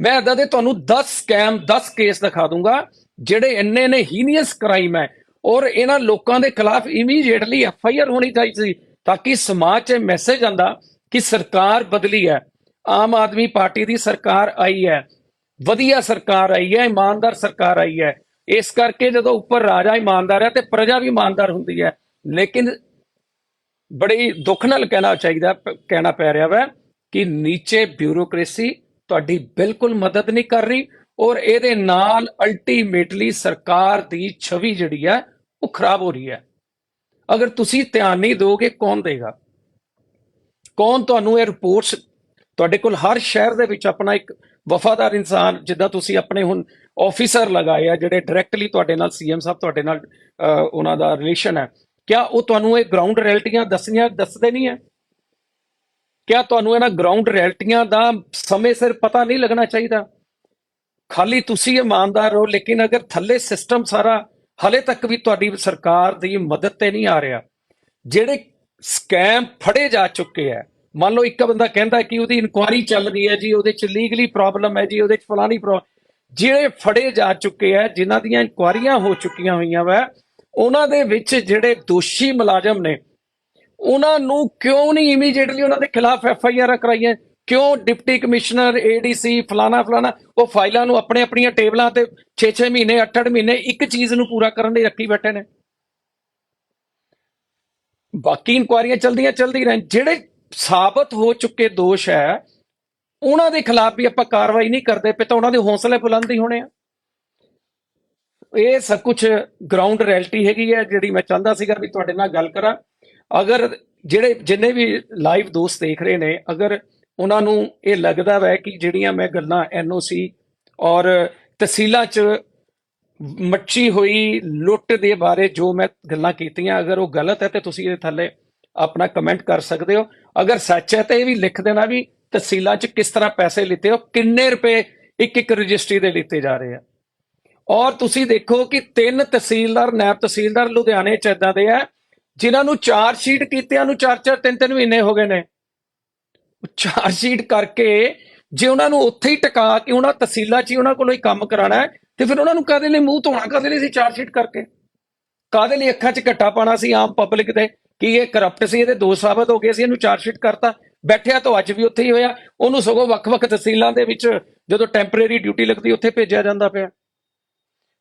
ਮੈਂ ਏਦਾਂ ਦੇ ਤੁਹਾਨੂੰ 10 ਸਕੈਮ 10 ਕੇਸ ਦਿਖਾ ਦੂੰਗਾ ਜਿਹੜੇ ਇੰਨੇ ਨੇ ਹੀਨੀਅਸ ਕ੍ਰਾਈਮ ਹੈ, ਔਰ ਇਹਨਾਂ ਲੋਕਾਂ ਦੇ ਖਿਲਾਫ ਇਮੀਡੀਏਟਲੀ ਐਫਆਈਆਰ ਹੋਣੀ ਚਾਹੀਦੀ ਸੀ, ਤਾਂ ਕਿ ਸਮਾਜ 'ਚ ਮੈਸੇਜ ਆਂਦਾ ਕਿ ਸਰਕਾਰ ਬਦਲੀ ਹੈ, ਆਮ ਆਦਮੀ ਪਾਰਟੀ ਦੀ ਸਰਕਾਰ ਆਈ ਹੈ, ਵਧੀਆ ਸਰਕਾਰ ਆਈ ਹੈ, ਇਮਾਨਦਾਰ ਸਰਕਾਰ ਆਈ ਹੈ। ਇਸ ਕਰਕੇ ਜਦੋਂ ਉੱਪਰ ਰਾਜਾ ਇਮਾਨਦਾਰ ਹੈ ਤੇ ਪ੍ਰਜਾ ਵੀ ਇਮਾਨਦਾਰ ਹੁੰਦੀ ਹੈ। ਲੇਕਿਨ ਬੜੀ ਦੁੱਖ ਨਾਲ ਕਹਿਣਾ ਪੈ ਰਿਹਾ ਵਾ ਕਿ ਨੀਚੇ ਬਿਊਰੋਕ੍ਰੇਸੀ ਤੁਹਾਡੀ ਬਿਲਕੁਲ ਮਦਦ ਨਹੀਂ ਕਰ ਰਹੀ, ਔਰ ਇਹਦੇ ਨਾਲ ਅਲਟੀਮੇਟਲੀ ਸਰਕਾਰ ਦੀ ਛਵੀ ਜਿਹੜੀ ਹੈ ਉਹ ਖਰਾਬ ਹੋ ਰਹੀ ਹੈ। ਅਗਰ ਤੁਸੀਂ ਧਿਆਨ ਨਹੀਂ ਦੋਗੇ, ਕੌਣ ਦੇਗਾ? ਕੌਣ ਤੁਹਾਨੂੰ ਇਹ ਰਿਪੋਰਟਸ, ਤੁਹਾਡੇ ਕੋਲ ਹਰ ਸ਼ਹਿਰ ਦੇ ਵਿੱਚ ਆਪਣਾ ਇੱਕ ਵਫਾਦਾਰ ਇਨਸਾਨ, ਜਿੱਦਾਂ ਤੁਸੀਂ ਆਪਣੇ ਹੁਣ ਆਫੀਸਰ ਲਗਾਏ ਆ ਜਿਹੜੇ ਡਾਇਰੈਕਟਲੀ ਤੁਹਾਡੇ ਨਾਲ, ਸੀਐਮ ਸਾਹਿਬ ਤੁਹਾਡੇ ਨਾਲ ਉਹਨਾਂ ਦਾ ਰਿਲੇਸ਼ਨ ਹੈ, ਕਿਆ ਉਹ ਤੁਹਾਨੂੰ ਇਹ ਗਰਾਊਂਡ ਰਿਐਲਿਟੀਆਂ ਦੱਸਦੇ ਨਹੀਂ ਹੈ? ਕਿਆ ਤੁਹਾਨੂੰ ਇਹਨਾਂ ਗਰਾਊਂਡ ਰਿਐਲਿਟੀਆਂ ਦਾ ਸਮੇਂ ਸਿਰ ਪਤਾ ਨਹੀਂ ਲੱਗਣਾ ਚਾਹੀਦਾ? ਖਾਲੀ ਤੁਸੀਂ ਇਮਾਨਦਾਰ ਹੋ, ਲੇਕਿਨ ਅਗਰ ਥੱਲੇ ਸਿਸਟਮ ਸਾਰਾ ਹਲੇ ਤੱਕ ਵੀ ਤੁਹਾਡੀ ਸਰਕਾਰ ਦੀ ਮਦਦ ਤੇ ਨਹੀਂ ਆ ਰਿਹਾ। ਜਿਹੜੇ ਸਕੈਮ ਫੜੇ ਜਾ ਚੁੱਕੇ ਹੈ, ਮੰਨ ਲਓ ਇੱਕ ਬੰਦਾ ਕਹਿੰਦਾ ਕਿ ਉਹਦੀ ਇਨਕੁਆਇਰੀ ਚੱਲ ਰਹੀ ਹੈ ਜੀ, ਉਹਦੇ ਚ ਲੀਗਲੀ ਪ੍ਰੋਬਲਮ ਹੈ ਜੀ, ਉਹਦੇ ਚ ਫਲਾਣੀ ਪ੍ਰੋਬਲਮ, ਜਿਹੜੇ ਫੜੇ ਜਾ ਚੁੱਕੇ ਹੈ, ਜਿਨ੍ਹਾਂ ਦੀਆਂ ਇਨਕੁਆਇਰੀਆਂ ਹੋ ਚੁੱਕੀਆਂ ਹੋਈਆਂ ਵਾ, ਉਹਨਾਂ ਦੇ ਵਿੱਚ ਜਿਹੜੇ ਦੋਸ਼ੀ ਮੁਲਾਜ਼ਮ ਨੇ, ਉਹਨਾਂ ਨੂੰ ਕਿਉਂ ਨਹੀਂ ਇਮੀਡੀਏਟਲੀ ਉਹਨਾਂ ਦੇ ਖਿਲਾਫ ਐਫਆਈਆਰ ਕਰਾਈਆਂ? ਕਿਉਂ ਡਿਪਟੀ ਕਮਿਸ਼ਨਰ, ਏਡੀਸੀ, ਫਲਾਣਾ ਉਹ ਫਾਈਲਾਂ ਨੂੰ ਆਪਣੀਆਂ ਟੇਬਲਾਂ ਤੇ 6-6 ਮਹੀਨੇ 8-8 ਮਹੀਨੇ ਇੱਕ ਚੀਜ਼ ਨੂੰ ਪੂਰਾ ਕਰਨ ਲਈ ਰੱਖੀ ਬੈਠੇ ਨੇ? ਬਾਕੀ ਇਨਕੁਆਇਰੀਆਂ ਚਲਦੀ ਰਹਿਣ। ਜਿਹੜੇ ਸਾਬਤ ਹੋ ਚੁੱਕੇ ਦੋਸ਼ ਹੈ ਉਹਨਾਂ ਦੇ ਖਿਲਾਫ ਵੀ ਆਪਾਂ ਕਾਰਵਾਈ ਨਹੀਂ ਕਰਦੇ ਪਏ, ਤਾਂ ਉਹਨਾਂ ਦੇ ਹੌਸਲੇ ਬੁਲੰਦ ਹੀ ਹੋਣੇ ਆ। ਇਹ ਸਭ ਕੁਝ ਗਰਾਊਂਡ ਰਿਐਲਿਟੀ ਹੈਗੀ ਹੈ ਜਿਹੜੀ ਮੈਂ ਚਾਹੁੰਦਾ ਸੀਗਾ ਵੀ ਤੁਹਾਡੇ ਨਾਲ ਗੱਲ ਕਰਾਂ। ਅਗਰ ਜਿੰਨੇ ਵੀ ਲਾਈਵ ਦੋਸਤ ਦੇਖ ਰਹੇ ਨੇ, ਅਗਰ ਉਹਨਾਂ ਨੂੰ ਇਹ ਲੱਗਦਾ ਵੈ ਕਿ ਜਿਹੜੀਆਂ ਮੈਂ ਗੱਲਾਂ ਐਨਓਸੀ ਔਰ ਤਹਿਸੀਲਾਂ 'ਚ ਮੱਚੀ ਹੋਈ ਲੁੱਟ ਦੇ ਬਾਰੇ ਜੋ ਮੈਂ ਗੱਲਾਂ ਕੀਤੀਆਂ, ਅਗਰ ਉਹ ਗਲਤ ਹੈ ਤੇ ਤੁਸੀਂ ਇਹਦੇ ਥੱਲੇ ਆਪਣਾ ਕਮੈਂਟ ਕਰ ਸਕਦੇ ਹੋ। ਅਗਰ ਸੱਚ ਹੈ ਤੇ ਇਹ ਵੀ ਲਿਖ ਦੇਣਾ ਵੀ ਤਹਿਸੀਲਾਂ 'ਚ ਕਿਸ ਤਰ੍ਹਾਂ ਪੈਸੇ ਲਿੱਤੇ ਹੋ, ਕਿੰਨੇ ਰੁਪਏ ਇੱਕ ਰਜਿਸਟਰੀ ਦੇ ਲਿੱਤੇ ਜਾ ਰਹੇ ਆ। ਔਰ ਤੁਸੀਂ ਦੇਖੋ ਕਿ 3 ਤਹਿਸੀਲਦਾਰ, ਨਾਇਬ ਤਹਿਸੀਲਦਾਰ ਲੁਧਿਆਣੇ 'ਚ ਏਦਾਂ ਦੇ ਆ ਜਿਨ੍ਹਾਂ ਨੂੰ ਚਾਰਜ ਸ਼ੀਟ ਕੀਤਿਆਂ ਨੂੰ 4-4 3-3 ਮਹੀਨੇ ਹੋ ਗਏ ਨੇ। ਚਾਰਜ ਸ਼ੀਟ ਕਰਕੇ ਜੇ ਉਹਨਾਂ ਨੂੰ ਉੱਥੇ ਹੀ ਟਿਕਾ ਕੇ ਉਹਨਾਂ ਤਹਿਸੀਲਾਂ 'ਚ ਹੀ ਉਹਨਾਂ ਕੋਲੋਂ ਹੀ ਕੰਮ ਕਰਾਣਾ ਤੇ ਫਿਰ ਉਹਨਾਂ ਨੂੰ ਕਾਹਦੇ ਲਈ ਮੂੰਹ ਧੋਣਾ, ਕਾਹਦੇ ਲਈ ਸੀ ਚਾਰਜ ਸ਼ੀਟ ਕਰਕੇ? ਕਾਹਦੇ ਲਈ ਅੱਖਾਂ 'ਚ ਘੱਟਾ ਪਾਣਾ ਸੀ ਆਮ ਪਬਲਿਕ ਦੇ ਕਿ ਇਹ ਕਰਪਟ ਸੀ, ਇਹਦੇ ਦੋਸ਼ ਸਾਬਤ ਹੋ ਗਏ ਸੀ, ਇਹਨੂੰ ਚਾਰਜ ਸ਼ੀਟ ਕਰਤਾ। ਬੈਠਿਆ ਤਾਂ ਅੱਜ ਵੀ ਉੱਥੇ ਹੀ ਹੋਇਆ, ਉਹਨੂੰ ਸਗੋਂ ਵੱਖ-ਵੱਖ ਤਹਿਸੀਲਾਂ ਦੇ ਵਿੱਚ ਜਦੋਂ ਟੈਂਪਰੇਰੀ ਡਿਊਟੀ ਲੱਗਦੀ ਉੱਥੇ ਭੇਜਿਆ ਜਾਂਦਾ ਪਿਆ।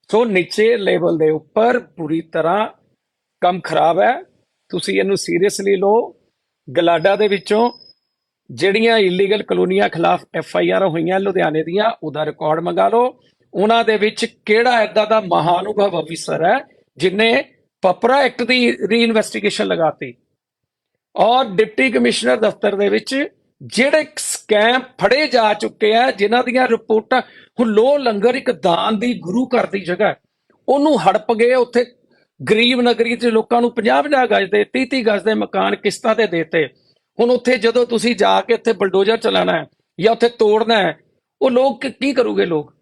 ਸੋ ਨੀਚੇ ਲੈਵਲ ਦੇ ਉੱਪਰ ਪੂਰੀ ਤਰ੍ਹਾਂ ਕੰਮ ਖਰਾਬ ਹੈ। ਤੁਸੀਂ ਇਹਨੂੰ ਸੀਰੀਅਸਲੀ ਲਓ। ਗਲਾਡਾ ਦੇ ਵਿੱਚੋਂ ਜਿਹੜੀਆਂ ਇਲੀਗਲ ਕਲੋਨੀਆਂ ਖਿਲਾਫ ਐਫਆਈਆਰ ਹੋਈਆਂ ਲੁਧਿਆਣੇ ਦੀਆਂ, ਉਹਦਾ ਰਿਕਾਰਡ ਮੰਗਾ ਲਓ। ਉਹਨਾਂ ਦੇ ਵਿੱਚ ਕਿਹੜਾ ਏਦਾਂ ਦਾ ਮਹਾਨੁਭਵ ਅਫੀਸਰ ਹੈ ਜਿਨੇ ਪਪਰਾ ਐਕਟ ਦੀ ਰੀਇਨਵੈਸਟੀਗੇਸ਼ਨ ਲਗਾਤੀ, ਔਰ ਡਿਪਟੀ ਕਮਿਸ਼ਨਰ ਦਫ਼ਤਰ ਦੇ ਵਿੱਚ ਜਿਹੜੇ ਸਕੈਮ ਫੜੇ ਜਾ ਚੁੱਕੇ ਆ, ਜਿਨ੍ਹਾਂ ਦੀਆਂ ਰਿਪੋਰਟਾਂ, ਹੁਣ ਲੋ ਲੰਗਰ ਇੱਕ ਦਾਨ ਦੀ ਗੁਰੂ ਘਰ ਦੀ ਜਗ੍ਹਾ ਹੈ, ਉਹਨੂੰ ਹੜਪ ਗਏ। ਉੱਥੇ ਗਰੀਬ ਨਗਰੀ 'ਚ ਲੋਕਾਂ ਨੂੰ 50-50 ਗਜ ਦੇ 30-30 ਗਜ ਦੇ ਮਕਾਨ ਕਿਸ਼ਤਾਂ ਤੇ ਦੇਤੇ। ਹੁਣ ਉੱਥੇ ਜਦੋਂ ਤੁਸੀਂ ਜਾ ਕੇ ਉੱਥੇ ਬਲਡੋਜ਼ਰ ਚਲਾਣਾ ਹੈ ਜਾਂ ਉੱਥੇ ਤੋੜਨਾ ਹੈ, ਉਹ ਲੋਕ ਕੀ ਕਰੂਗੇ ਲੋਕ?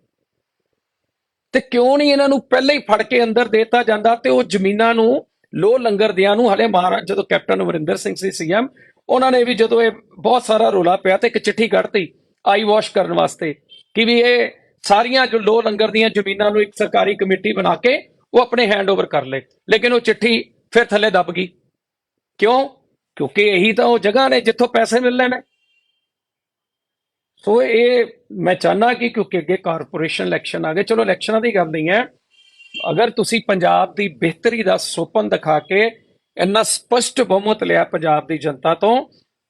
ਤੇ ਕਿਉਂ ਨਹੀਂ ਇਹਨਾਂ ਨੂੰ ਪਹਿਲਾਂ ਹੀ ਫੜ ਕੇ ਅੰਦਰ ਦੇਤਾ ਜਾਂਦਾ? ਤੇ ਉਹ ਜ਼ਮੀਨਾਂ ਨੂੰ ਲੋ ਲੰਗਰ ਦਿਆਂ ਨੂੰ, ਹਲੇ ਮਹਾਰਾਜ ਜਦੋਂ ਕੈਪਟਨ ਅਮਰਿੰਦਰ ਸਿੰਘ ਸੀ ਸੀਐਮ, ਉਹਨਾਂ ਨੇ ਵੀ ਜਦੋਂ ਇਹ ਬਹੁਤ ਸਾਰਾ ਰੋਲਾ ਪਿਆ ਤੇ ਇੱਕ ਚਿੱਠੀ ਕੱਢਤੀ ਆਈ ਵਾਸ਼ ਕਰਨ ਵਾਸਤੇ ਕਿ ਵੀ ਇਹ ਸਾਰੀਆਂ ਜੋ ਲੋ ਲੰਗਰ ਦੀਆਂ ਜ਼ਮੀਨਾਂ ਨੂੰ ਇੱਕ ਸਰਕਾਰੀ ਕਮੇਟੀ ਬਣਾ ਕੇ ਉਹ ਆਪਣੇ ਹੈਂਡਓਵਰ ਕਰ ਲੇ। ਲੇਕਿਨ ਉਹ ਚਿੱਠੀ ਫਿਰ ਥੱਲੇ ਦੱਬ ਗਈ। ਕਿਉਂ? ਕਿਉਂਕਿ ਇਹੀ ਤਾਂ ਉਹ ਜਗ੍ਹਾ ਨੇ ਜਿੱਥੋਂ ਪੈਸੇ ਮਿਲਣੇ ਨੇ। ਸੋ ਇਹ ਮੈਂ ਚਾਹੁੰਦਾ ਕਿ ਕਿਉਂਕਿ ਅੱਗੇ ਕਾਰਪੋਰੇਸ਼ਨ ਇਲੈਕਸ਼ਨ ਆ ਗਏ, ਚਲੋ ਇਲੈਕਸ਼ਨਾਂ ਦੀ ਗੱਲ ਨਹੀਂ ਹੈ, ਅਗਰ ਤੁਸੀਂ ਪੰਜਾਬ ਦੀ ਬਿਹਤਰੀ ਦਾ ਸੁਪਨ ਦਿਖਾ ਕੇ ਇੰਨਾ ਸਪਸ਼ਟ ਬਹੁਮਤ ਲਿਆ ਪੰਜਾਬ ਦੀ ਜਨਤਾ ਤੋਂ,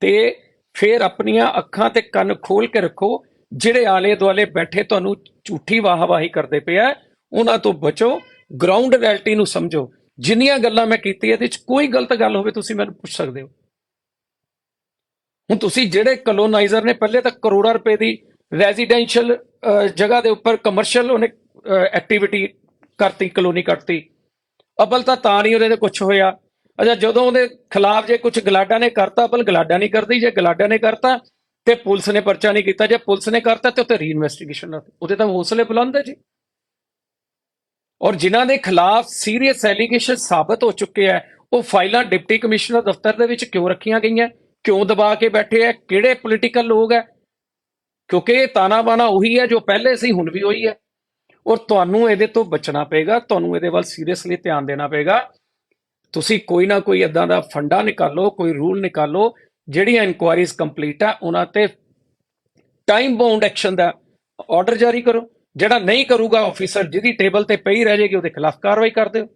ਤੇ ਫਿਰ ਆਪਣੀਆਂ ਅੱਖਾਂ ਤੇ ਕੰਨ ਖੋਲ ਕੇ ਰੱਖੋ। ਜਿਹੜੇ ਆਲੇ ਦੁਆਲੇ ਬੈਠੇ ਤੁਹਾਨੂੰ ਝੂਠੀ ਵਾਹਵਾਹੀ ਕਰਦੇ ਪਏ ਆ, ਉਹਨਾਂ ਤੋਂ ਬਚੋ, ਗਰਾਊਂਡ ਰਿਐਲਿਟੀ ਨੂੰ ਸਮਝੋ। ਜਿੰਨੀਆਂ ਗੱਲਾਂ ਮੈਂ ਕੀਤੀ ਇਹਦੇ ਵਿੱਚ ਕੋਈ ਗਲਤ ਗੱਲ ਹੋਵੇ ਤੁਸੀਂ ਮੈਨੂੰ ਪੁੱਛ ਸਕਦੇ ਹੋ। ਹੁਣ ਤੁਸੀਂ ਜਿਹੜੇ ਕਲੋਨਾਈਜ਼ਰ ਨੇ ਪਹਿਲੇ ਤਾਂ ਕਰੋੜਾਂ ਰੁਪਏ ਦੀ ਰੈਜ਼ੀਡੈਂਸ਼ੀਅਲ ਜਗ੍ਹਾ ਦੇ ਉੱਪਰ ਕਮਰਸ਼ੀਅਲ ਉਹਨੇ ਐਕਟੀਵਿਟੀ ਕਰਤੀ, ਕਲੋਨੀ ਕੱਟਤੀ। ਅਬਲ ਤਾਂ ਨਹੀਂ ਉਹਦੇ ਕੁਝ ਹੋਇਆ। ਅੱਛਾ, ਜਦੋਂ ਉਹਦੇ ਖਿਲਾਫ ਜੇ ਕੁਝ ਗਲਾਡਾ ਨੇ ਕਰਤਾ, ਅਬਲ ਗਲਾਡਾ ਨਹੀਂ ਕਰਦੀ। ਜੇ ਗਲਾਡਾ ਨੇ ਕਰਤਾ ਤੇ ਪੁਲਿਸ ਨੇ ਪਰਚਾ ਨਹੀਂ ਕੀਤਾ। ਜੇ ਪੁਲਿਸ ਨੇ ਕਰਤਾ ਤੇ ਉੱਤੇ ਰੀਇਨਵੈਸਟੀਗੇਸ਼ਨ, ਉਹਦੇ ਤਾਂ ਹੌਸਲੇ ਬੁਲੰਦ ਹੈ ਜੀ। ਔਰ ਜਿਨ੍ਹਾਂ ਦੇ ਖਿਲਾਫ ਸੀਰੀਅਸ ਐਲੀਗੇਸ਼ਨ ਸਾਬਤ ਹੋ ਚੁੱਕੇ ਆ, ਉਹ ਫਾਈਲਾਂ ਡਿਪਟੀ ਕਮਿਸ਼ਨਰ ਦਫ਼ਤਰ ਦੇ ਵਿੱਚ ਕਿਉਂ ਰੱਖੀਆਂ ਗਈਆਂ? ਕਿਉਂ ਦਬਾ ਕੇ ਬੈਠੇ ਆ? ਕਿਹੜੇ ਪੋਲੀਟੀਕਲ ਲੋਕ ਹੈ? ਕਿਉਂਕਿ ਇਹ ਤਾਨਾ ਬਾਨਾ ਉਹੀ ਹੈ ਜੋ ਪਹਿਲੇ ਸੀ, ਹੁਣ ਵੀ ਉਹੀ ਹੈ। ਔਰ ਤੁਹਾਨੂੰ ਇਹਦੇ ਤੋਂ ਬਚਣਾ ਪਏਗਾ, ਤੁਹਾਨੂੰ ਇਹਦੇ ਵੱਲ ਸੀਰੀਅਸਲੀ ਧਿਆਨ ਦੇਣਾ ਪਏਗਾ। ਤੁਸੀਂ ਕੋਈ ਨਾ ਕੋਈ ਇਦਾਂ ਦਾ ਫੰਡਾ ਨਿਕਾਲੋ, ਕੋਈ ਰੂਲ ਨਿਕਾਲੋ, ਜਿਹੜੀਆਂ ਇਨਕੁਆਇਰੀਜ਼ ਕੰਪਲੀਟ ਆ ਉਹਨਾਂ ਤੇ ਟਾਈਮ ਬਾਉਂਡ ਐਕਸ਼ਨ ਦਾ ਆਰਡਰ ਜਾਰੀ ਕਰੋ। ਜਿਹੜਾ ਨਹੀਂ ਕਰੂਗਾ ਆਫੀਸਰ, ਜਿਹਦੀ ਟੇਬਲ ਤੇ ਪਈ ਰਹਿ ਜਾਏਗੀ, ਉਹਦੇ ਖਿਲਾਫ ਕਾਰਵਾਈ ਕਰ ਦਿਓ।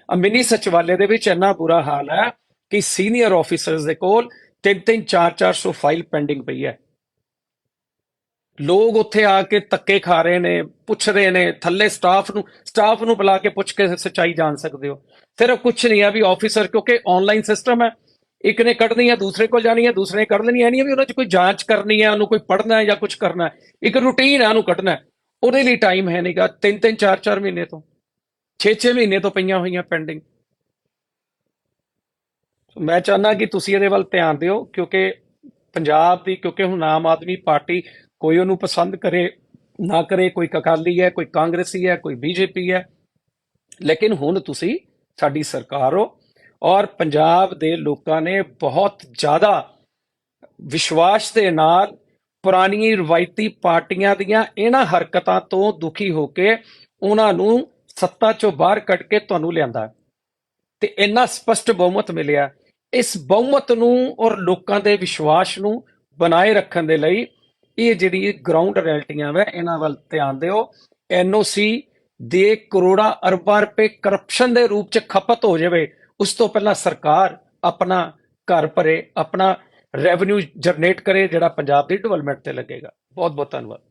ਮਿਨੀ ਸਚਿਵਾਲੇ ਦੇ ਵਿੱਚ ਇੰਨਾ ਬੁਰਾ ਹਾਲ ਹੈ ਕਿ ਸੀਨੀਅਰ ਆਫੀਸਰਸ ਦੇ ਕੋਲ 300 400 ਫਾਈਲ ਪੈਂਡਿੰਗ ਪਈ ਹੈ। ਲੋਕ ਉੱਥੇ ਆ ਕੇ ਧੱਕੇ ਖਾ ਰਹੇ ਨੇ, ਪੁੱਛ ਰਹੇ ਨੇ। ਥੱਲੇ ਸਟਾਫ ਨੂੰ ਬੁਲਾ ਕੇ ਪੁੱਛ ਕੇ ਸੱਚਾਈ ਜਾਣ ਸਕਦੇ ਹੋ। ਸਿਰਫ ਕੁਛ ਨਹੀਂ ਹੈ ਵੀ ਆਫੀਸਰ, ਕਿਉਂਕਿ ਆਨਲਾਈਨ ਸਿਸਟਮ ਹੈ, ਇੱਕ ਨੇ ਕੱਢਣੀ ਹੈ ਦੂਸਰੇ ਕੋਲ ਜਾਣੀ ਹੈ, ਦੂਸਰੇ ਨੇ ਕੱਢ ਲੈਣੀ ਹੈ। ਨਹੀਂ ਵੀ ਉਹਨਾਂ 'ਚ ਕੋਈ ਜਾਂਚ ਕਰਨੀ ਹੈ, ਉਹਨੂੰ ਕੋਈ ਪੜ੍ਹਨਾ ਹੈ ਜਾਂ ਕੁਝ ਕਰਨਾ ਹੈ। ਇੱਕ ਰੂਟੀਨ ਹੈ, ਉਹਨੂੰ ਕੱਢਣਾ ਹੈ। ਉਹਦੇ ਲਈ ਟਾਈਮ ਹੈ ਨਹੀਂਗਾ। 3 4 ਮਹੀਨੇ ਤੋਂ 6 ਮਹੀਨੇ ਤੋਂ ਪਈਆਂ ਹੋਈਆਂ ਪੈਂਡਿੰਗ। ਮੈਂ ਚਾਹੁੰਦਾ ਕਿ ਤੁਸੀਂ ਇਹਦੇ ਵੱਲ ਧਿਆਨ ਦਿਓ, ਕਿਉਂਕਿ ਪੰਜਾਬ ਦੀ, ਕਿਉਂਕਿ ਹੁਣ ਆਮ ਆਦਮੀ ਪਾਰਟੀ, ਕੋਈ ਉਹਨੂੰ ਪਸੰਦ ਕਰੇ ਨਾ ਕਰੇ, ਕੋਈ ਅਕਾਲੀ ਹੈ, ਕੋਈ ਕਾਂਗਰਸੀ ਹੈ, ਕੋਈ ਬੀਜੇਪੀ ਹੈ, ਲੇਕਿਨ ਹੁਣ ਤੁਸੀਂ ਸਾਡੀ ਸਰਕਾਰ ਹੋ। ਔਰ ਪੰਜਾਬ ਦੇ ਲੋਕਾਂ ਨੇ ਬਹੁਤ ਜ਼ਿਆਦਾ ਵਿਸ਼ਵਾਸ ਦੇ ਨਾਲ ਪੁਰਾਣੀ ਰਵਾਇਤੀ ਪਾਰਟੀਆਂ ਦੀਆਂ ਇਹਨਾਂ ਹਰਕਤਾਂ ਤੋਂ ਦੁਖੀ ਹੋ ਕੇ ਉਹਨਾਂ ਨੂੰ ਸੱਤਾ ਚੋਂ ਬਾਹਰ ਕੱਢ ਕੇ ਤੁਹਾਨੂੰ ਲਿਆਂਦਾ, ਤੇ ਇੰਨਾ ਸਪਸ਼ਟ ਬਹੁਮਤ ਮਿਲਿਆ। ਇਸ ਬਹੁਮਤ ਨੂੰ ਔਰ ਲੋਕਾਂ ਦੇ ਵਿਸ਼ਵਾਸ ਨੂੰ ਬਣਾਏ ਰੱਖਣ ਦੇ ਲਈ ਇਹ ਜਿਹੜੀ ਗਰਾਊਂਡ ਰਿਐਲਿਟੀਆਂ ਵਾ, ਇਹਨਾਂ ਵੱਲ ਧਿਆਨ ਦਿਓ। ਐਨਓਸੀ ਦੇ ਕਰੋੜਾਂ ਅਰਬਾਂ ਰੁਪਏ ਕਰਪਸ਼ਨ ਦੇ ਰੂਪ 'ਚ ਖਪਤ ਹੋ ਜਾਵੇ, ਉਸ ਤੋਂ ਪਹਿਲਾਂ ਸਰਕਾਰ ਆਪਣਾ ਘਰ ਭਰੇ, ਆਪਣਾ ਰੈਵਨਿਊ ਜਨਰੇਟ ਕਰੇ, ਜਿਹੜਾ ਪੰਜਾਬ ਦੀ ਡਿਵੈਲਪਮੈਂਟ ਤੇ ਲੱਗੇਗਾ। ਬਹੁਤ ਬਹੁਤ ਧੰਨਵਾਦ।